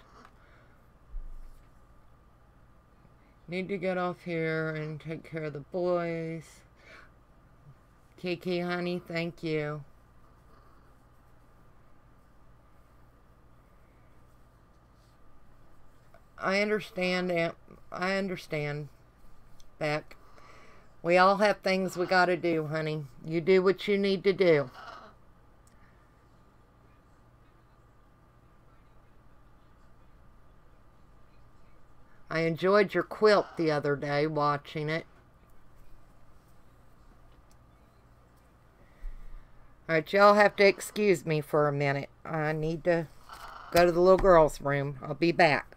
Need to get off here and take care of the boys. Kiki, honey, thank you. I understand, Aunt. I understand, Beck. We all have things we gotta do, honey. You do what you need to do. I enjoyed your quilt the other day, watching it. Alright, y'all have to excuse me for a minute. I need to go to the little girl's room. I'll be back.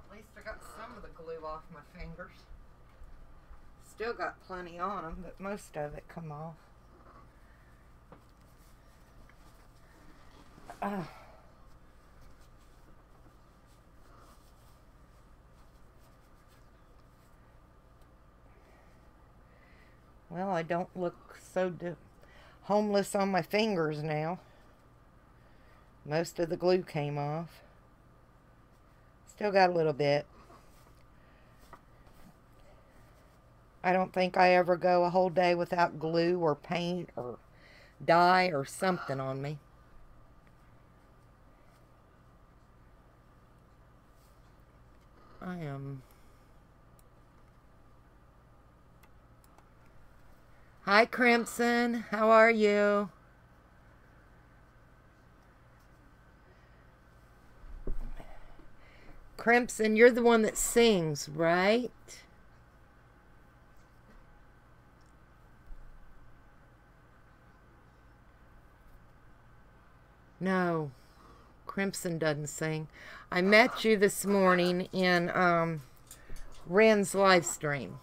At least I got some of the glue off my fingers. Still got plenty on them, but most of it come off. Well, I don't look so homeless on my fingers now. Most of the glue came off. Still got a little bit. I don't think I ever go a whole day without glue or paint or dye or something on me. I am... Hi, Crimson. How are you? Crimson, you're the one that sings, right? No, Crimson doesn't sing. I met you this morning in Ren's live stream.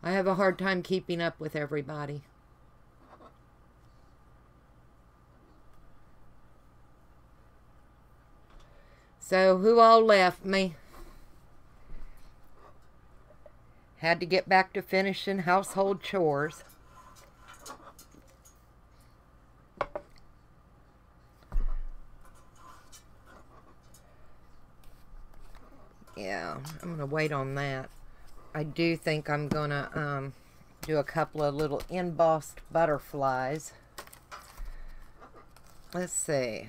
I have a hard time keeping up with everybody. So, who all left me? Had to get back to finishing household chores. Yeah, I'm going to wait on that. I do think I'm going to do a couple of little embossed butterflies. Let's see.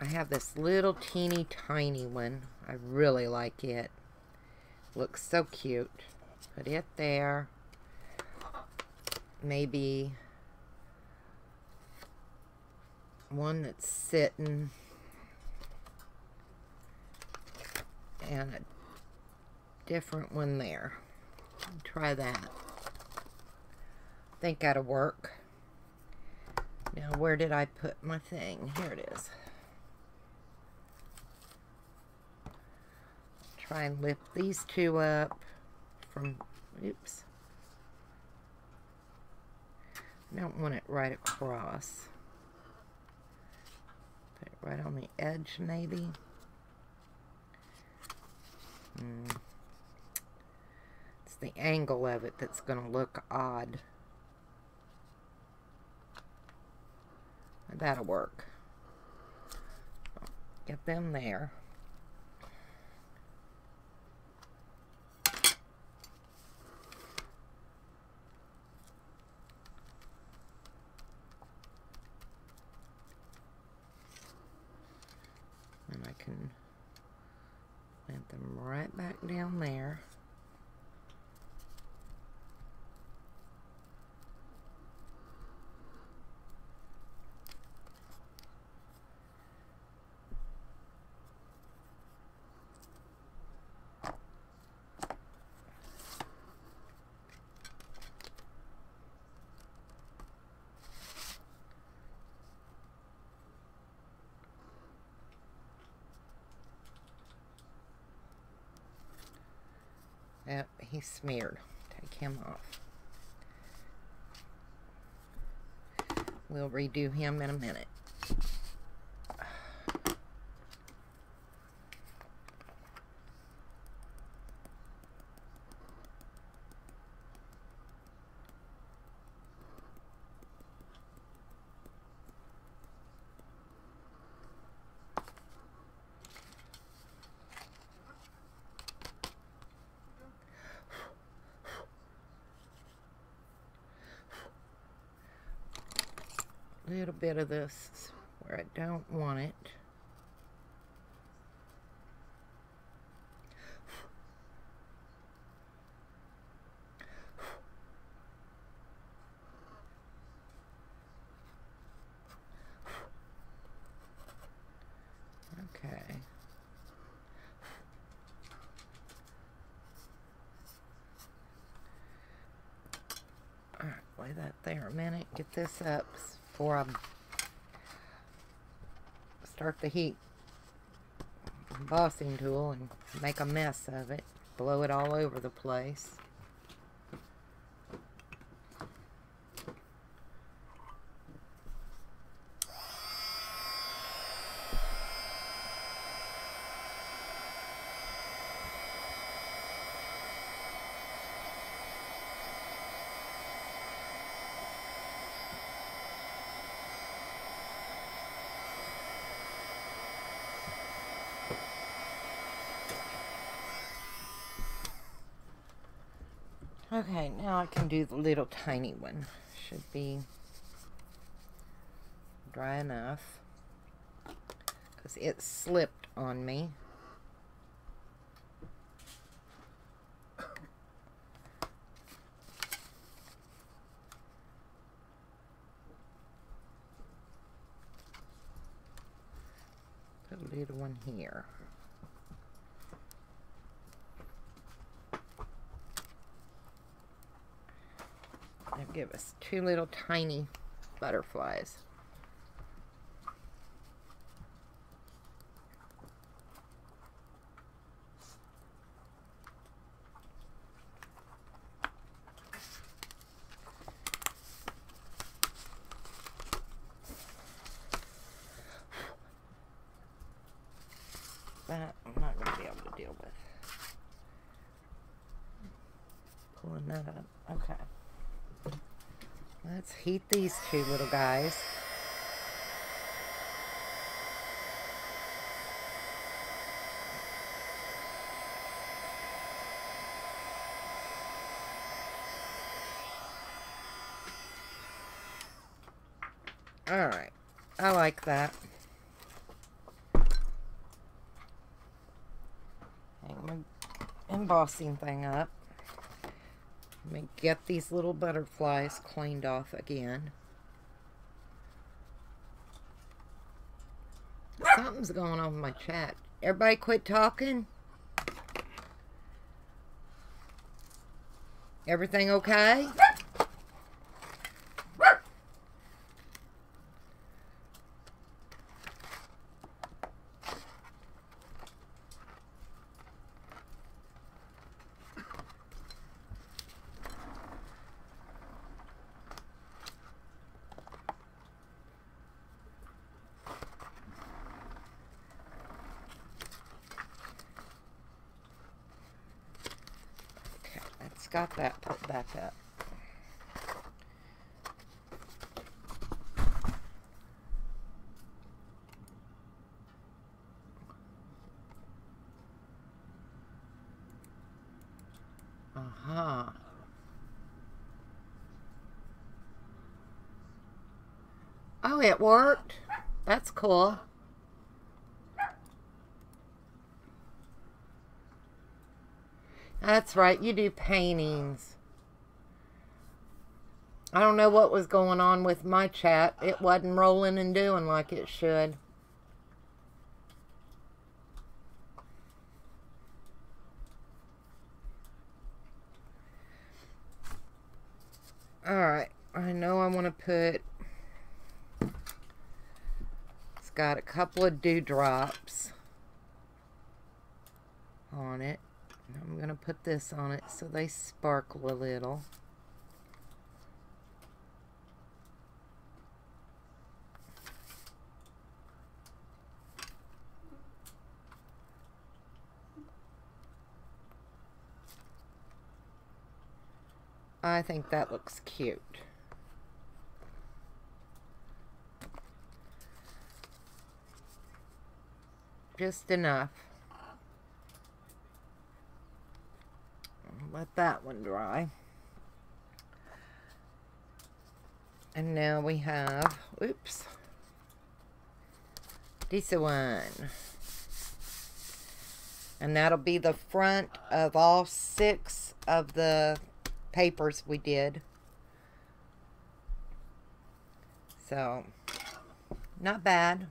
I have this little teeny tiny one. I really like it. Looks so cute. Put it there. Maybe one that's sitting. And a different one there. Try that. Think that'll work. Now, where did I put my thing? Here it is. Try and lift these two up from, oops. I don't want it right across. Put it right on the edge, maybe. It's the angle of it that's going to look odd. That'll work. Get them there. And I can plant them right back down there. Yep, he's smeared. Take him off. We'll redo him in a minute. Little bit of this where I don't want it. Okay. All right, lay that there a minute. Get this up before I start the heat embossing tool and make a mess of it. Blow it all over the place. Okay, now I can do the little tiny one. Should be dry enough because it slipped on me. Put a little one here. That'll give us 2 little tiny butterflies. That I'm not going to be able to deal with. Pulling that up. Okay. Let's heat these 2 little guys. All right. I like that. Hang my embossing thing up. Let me get these little butterflies cleaned off again. Something's going on with my chat. Everybody quit talking? Everything okay? Got that put back up. Oh, it worked. That's cool. That's right, you do paintings. I don't know what was going on with my chat. It wasn't rolling and doing like it should. Alright, I know I want to put... It's got a couple of dewdrops on it. I'm going to put this on it so they sparkle a little. I think that looks cute. Just enough. Let that one dry. And now we have, oops, this one. And that'll be the front of all 6 of the papers we did. So, not bad.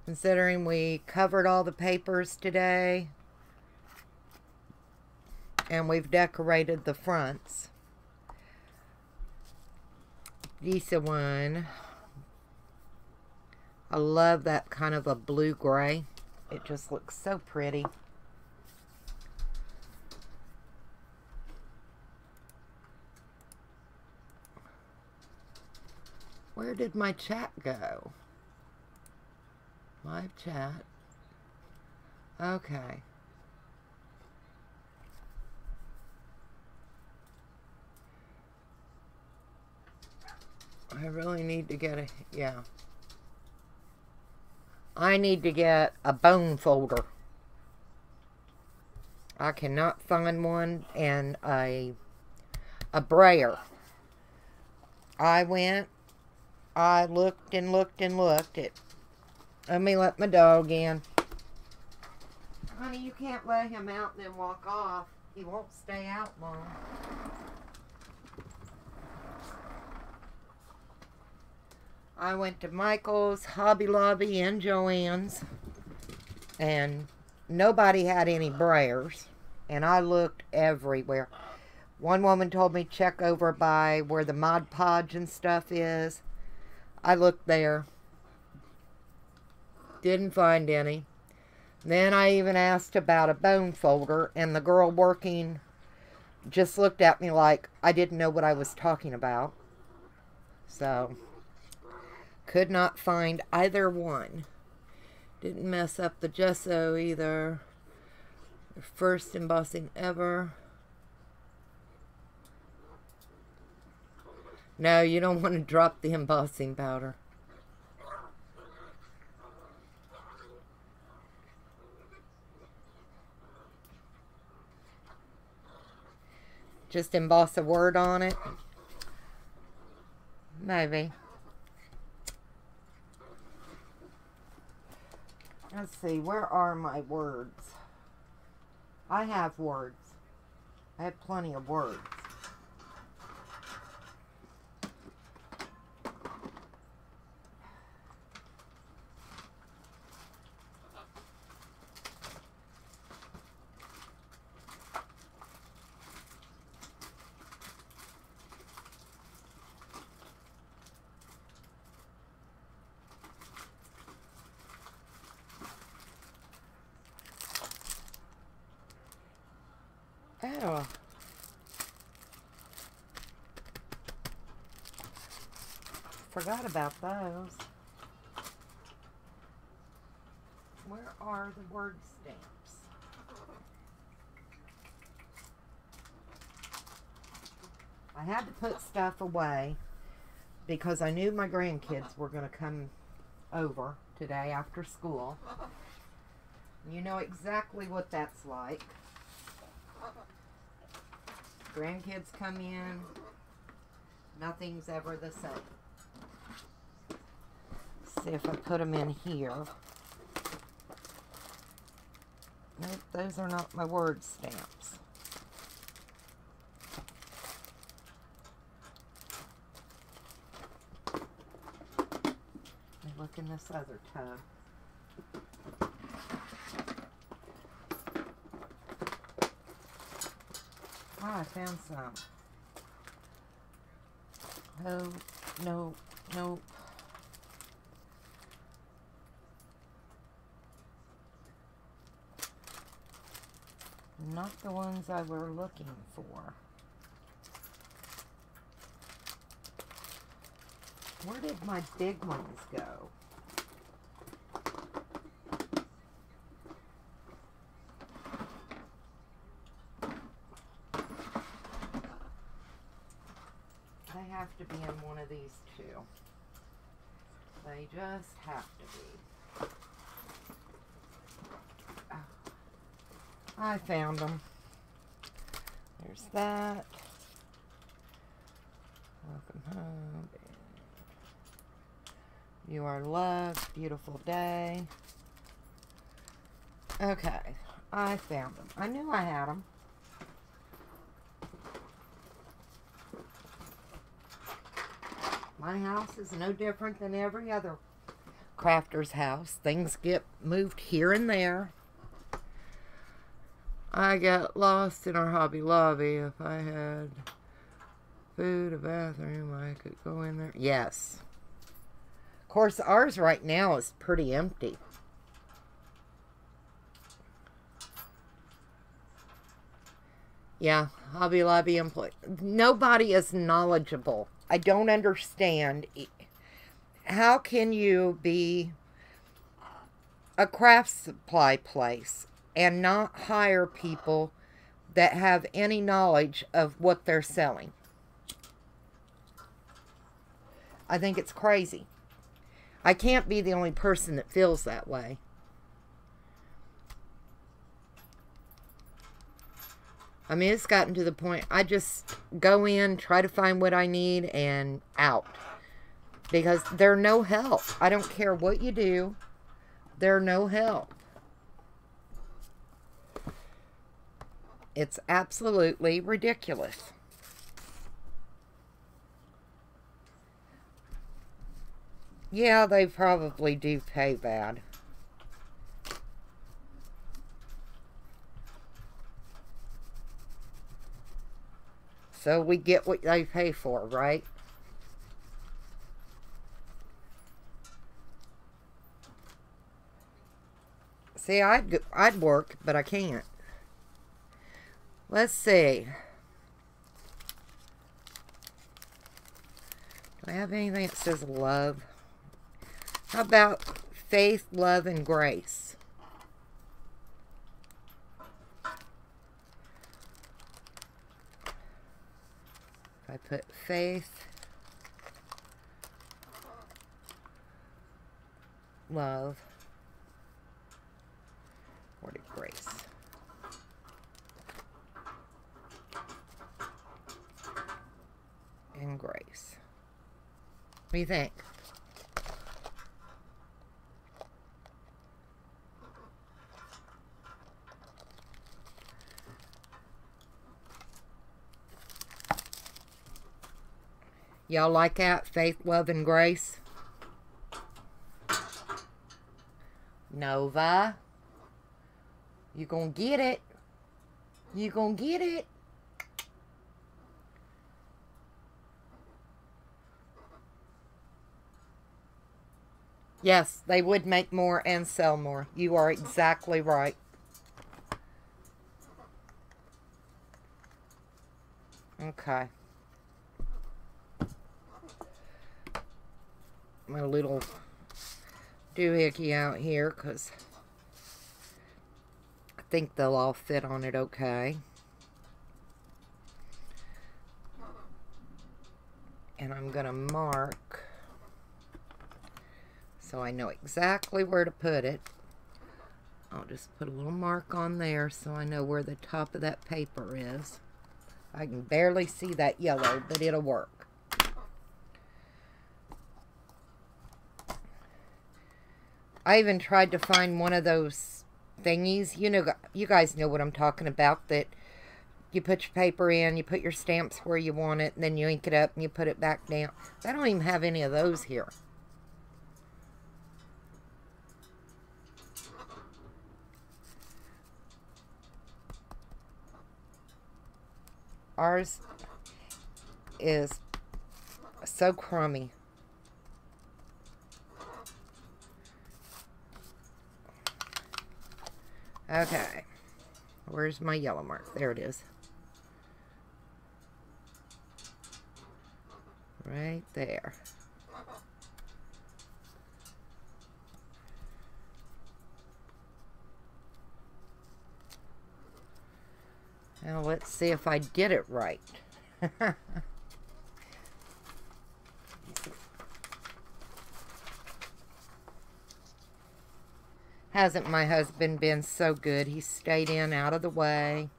Considering we covered all the papers today. And we've decorated the fronts. This one. I love that kind of a blue-gray. It just looks so pretty. Where did my chat go? Live chat. Okay. I really need to get a, yeah. I need to get a bone folder. I cannot find one. And a brayer. I looked and looked and looked. Let me let my dog in. Honey, you can't let him out and then walk off. He won't stay out long. I went to Michael's, Hobby Lobby, and Joann's, and nobody had any brayers, and I looked everywhere. One woman told me check over by where the Mod Podge and stuff is. I looked there. Didn't find any. Then I even asked about a bone folder, and the girl working just looked at me like I didn't know what I was talking about. So, could not find either one. Didn't mess up the gesso either. First embossing ever. No, you don't want to drop the embossing powder. Just emboss a word on it. Maybe. Let's see, where are my words? I have words. I have plenty of words. Oh. Forgot about those. Where are the word stamps? I had to put stuff away because I knew my grandkids were going to come over today after school. You know exactly what that's like. Grandkids come in, nothing's ever the same. See if I put them in here. Nope, those are not my word stamps. Let me look in this other tub. Oh, I found some. Oh, no, no. Not the ones I were looking for. Where did my big ones go? They have to be in one of these two. They just have to be. Oh, I found them. There's that. Welcome home. You are loved. Beautiful day. Okay. I found them. I knew I had them. My house is no different than every other crafter's house. Things get moved here and there. I got lost in our Hobby Lobby. If I had food, a bathroom, I could go in there. Yes. Of course, ours right now is pretty empty. Yeah, Hobby Lobby employee. Nobody is knowledgeable. I don't understand. How can you be a craft supply place and not hire people that have any knowledge of what they're selling? I think it's crazy. I can't be the only person that feels that way. I mean, it's gotten to the point I just go in, try to find what I need, and out. Because they're no help. I don't care what you do. They're no help. It's absolutely ridiculous. Yeah, they probably do pay bad. So we get what they pay for, right? See, I'd work, but I can't. Let's see. Do I have anything that says love? How about faith, love, and grace? If I put faith, love, or to grace. And grace. What do you think? Y'all like that? Faith, love, and grace? Nova. You gonna get it. You gonna get it. Yes, they would make more and sell more. You are exactly right. Okay. My little doohickey out here because I think they'll all fit on it okay. And I'm going to mark so I know exactly where to put it. I'll just put a little mark on there so I know where the top of that paper is. I can barely see that yellow, but it'll work. I even tried to find one of those thingies. You know, you guys know what I'm talking about, that you put your paper in, you put your stamps where you want it, and then you ink it up and you put it back down. I don't even have any of those here. Ours is so crummy. Okay. Where's my yellow mark? There it is. Right there. Now let's see if I did it right. Hasn't my husband been so good? He stayed in out of the way.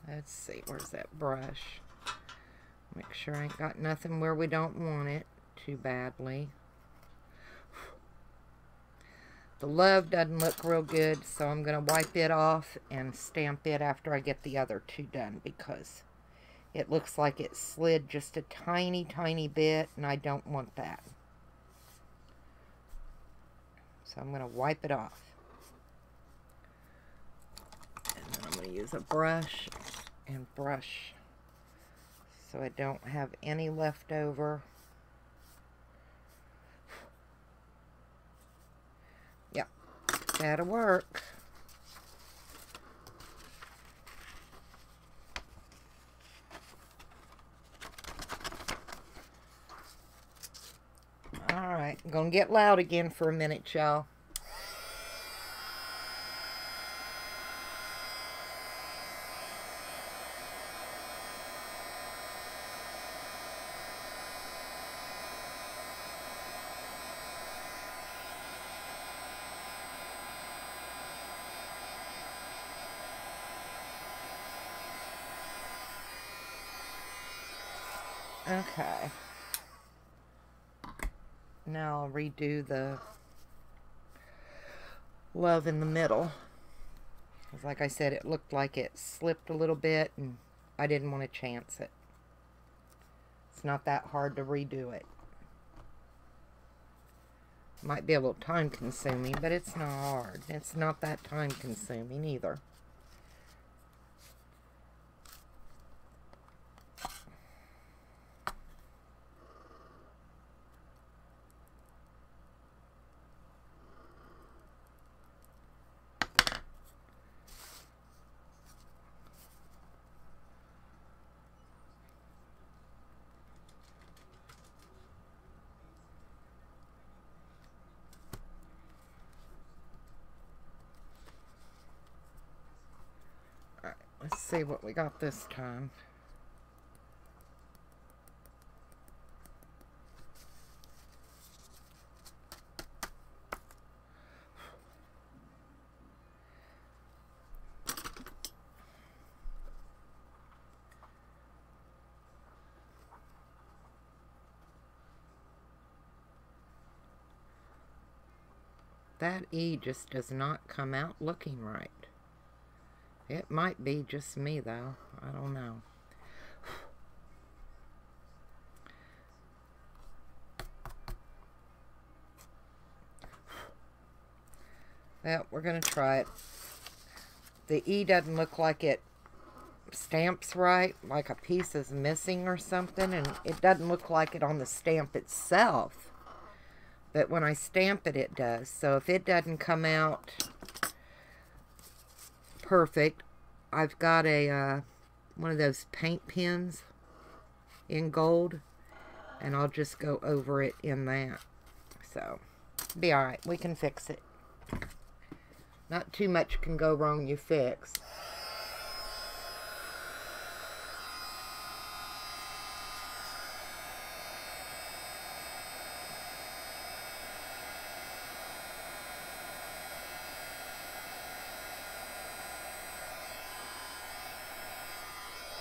Let's see, where's that brush? Make sure I ain't got nothing where we don't want it too badly. The love doesn't look real good, so I'm going to wipe it off and stamp it after I get the other two done, because it looks like it slid just a tiny, tiny bit, and I don't want that. So I'm going to wipe it off. And then I'm going to use a brush and brush so I don't have any left over. Yep, that'll work. gonna get loud again for a minute, y'all. Okay. Now I'll redo the love in the middle. Because like I said, it looked like it slipped a little bit and I didn't want to chance it. It's not that hard to redo it. Might be a little time consuming, but it's not hard. It's not that time consuming either. Let's see what we got this time. That E just does not come out looking right. It might be just me, though. I don't know. Well, we're going to try it. The E doesn't look like it stamps right, like a piece is missing or something, and it doesn't look like it on the stamp itself. But when I stamp it, it does. So if it doesn't come out perfect, I've got a one of those paint pens in gold, and I'll just go over it in that. So be all right. We can fix it. Not too much can go wrong. You fix.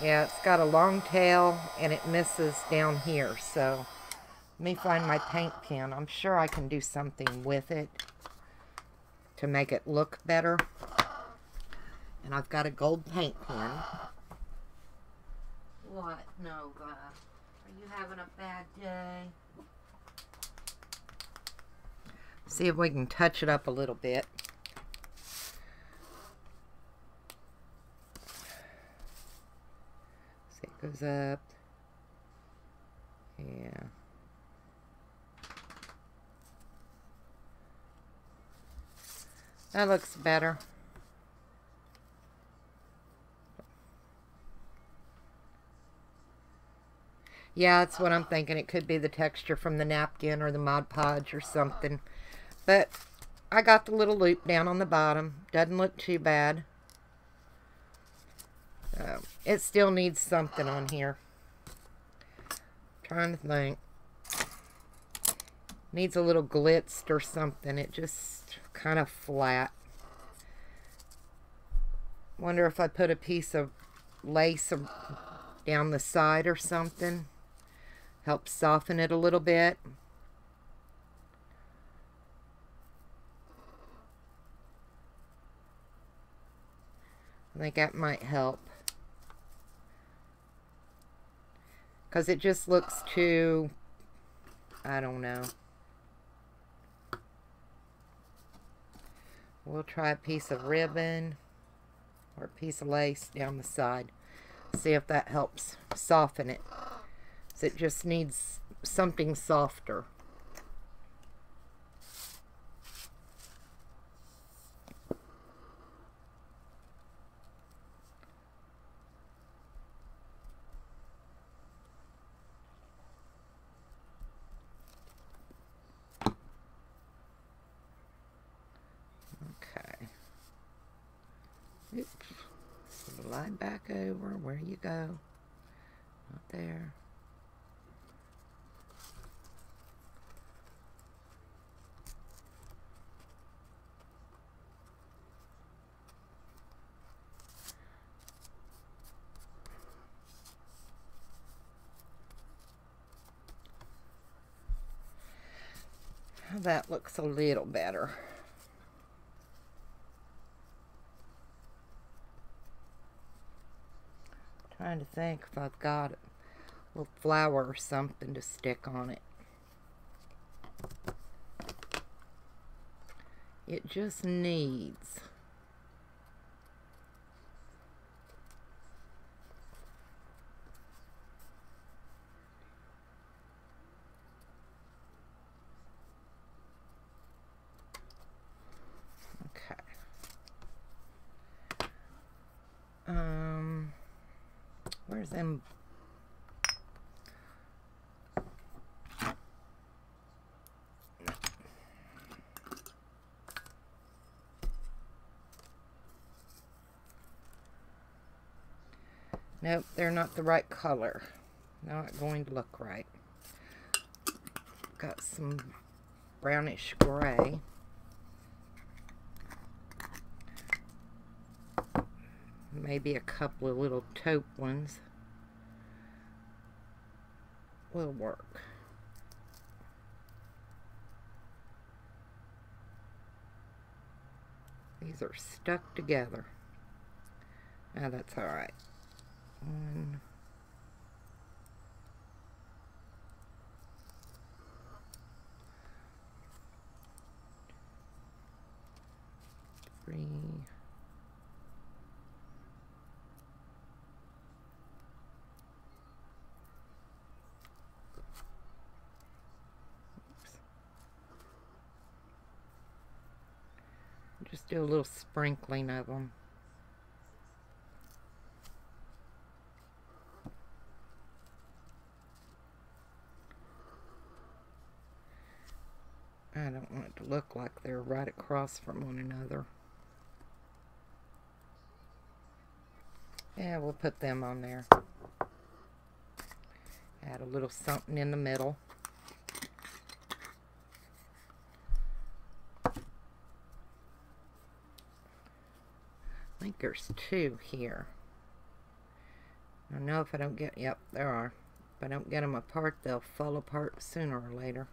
Yeah, it's got a long tail and it misses down here. So let me find my paint pen. I'm sure I can do something with it to make it look better. And I've got a gold paint pen. What, Nova? Are you having a bad day? See if we can touch it up a little bit. See, it goes up. Yeah. That looks better. Yeah, that's what I'm thinking. It could be the texture from the napkin or the Mod Podge or something. But I got the little loop down on the bottom. Doesn't look too bad. It still needs something on here. Trying to think. Needs a little glitzed or something. It just kind of flat. Wonder if I put a piece of lace down the side or something. Help soften it a little bit. I think that might help. Because it just looks too, I don't know. We'll try a piece of ribbon or a piece of lace down the side. See if that helps soften it. So it just needs something softer. Oops. Slide back over. Where you go? Not there. That looks a little better. Trying to think if I've got a little flower or something to stick on it. It just needs where's them? Nope, they're not the right color. Not going to look right. Got some brownish gray. Maybe a couple of little taupe ones will work. These are stuck together. Now that's all right. One, three, just do a little sprinkling of them. I don't want it to look like they're right across from one another. Yeah, we'll put them on there. Add a little something in the middle. I think there's two here. I know if I don't get, yep, there are. If I don't get them apart, they'll fall apart sooner or later.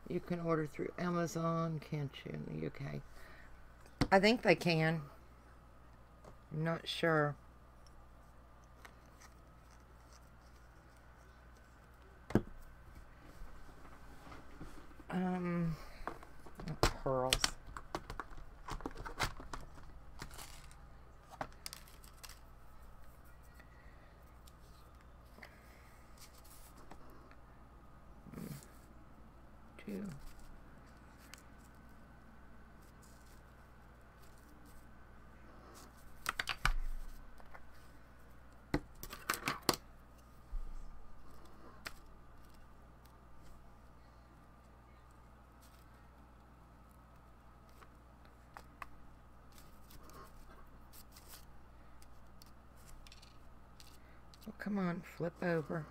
You can order through Amazon, can't you, in the UK? I think they can. I'm not sure. Pearls. Two. Oh, come on, flip over.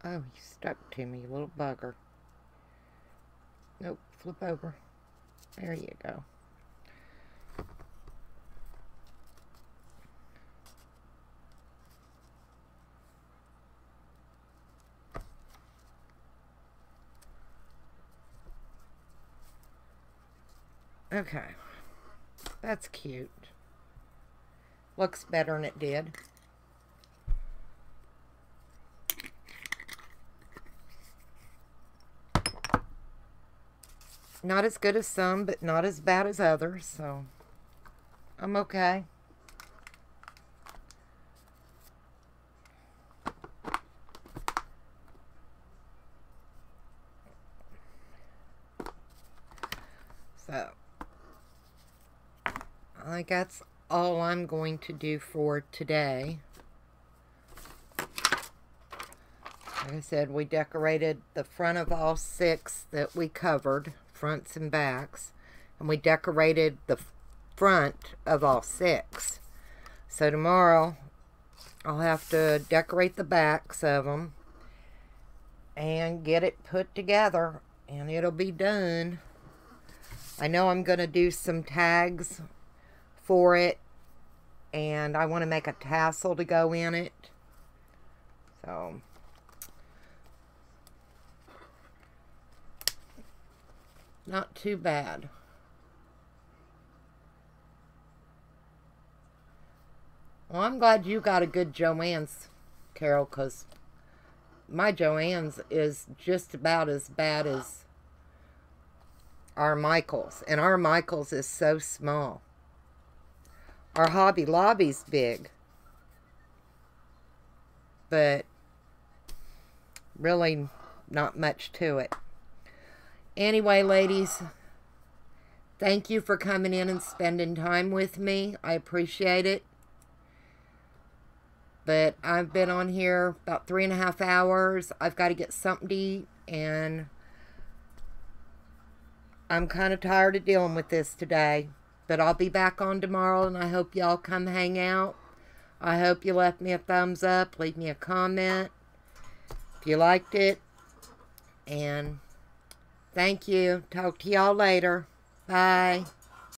Oh, he stuck to me, you little bugger. Nope, flip over. There you go. Okay. That's cute. Looks better than it did. Not as good as some, but not as bad as others, so I'm okay. So, I think that's all I'm going to do for today. Like I said, we decorated the front of all 6 that we covered, fronts and backs, and we decorated the front of all 6. So tomorrow, I'll have to decorate the backs of them and get it put together, and it'll be done. I know I'm going to do some tags for it, and I want to make a tassel to go in it. So, not too bad. Well, I'm glad you got a good Joann's, Carol, because my Joann's is just about as bad as our Michael's. And our Michael's is so small. Our Hobby Lobby's big. But really not much to it. Anyway, ladies, thank you for coming in and spending time with me. I appreciate it. But I've been on here about 3.5 hours. I've got to get something to eat, and I'm kind of tired of dealing with this today. But I'll be back on tomorrow, and I hope y'all come hang out. I hope you left me a thumbs up. Leave me a comment if you liked it. And thank you. Talk to y'all later. Bye.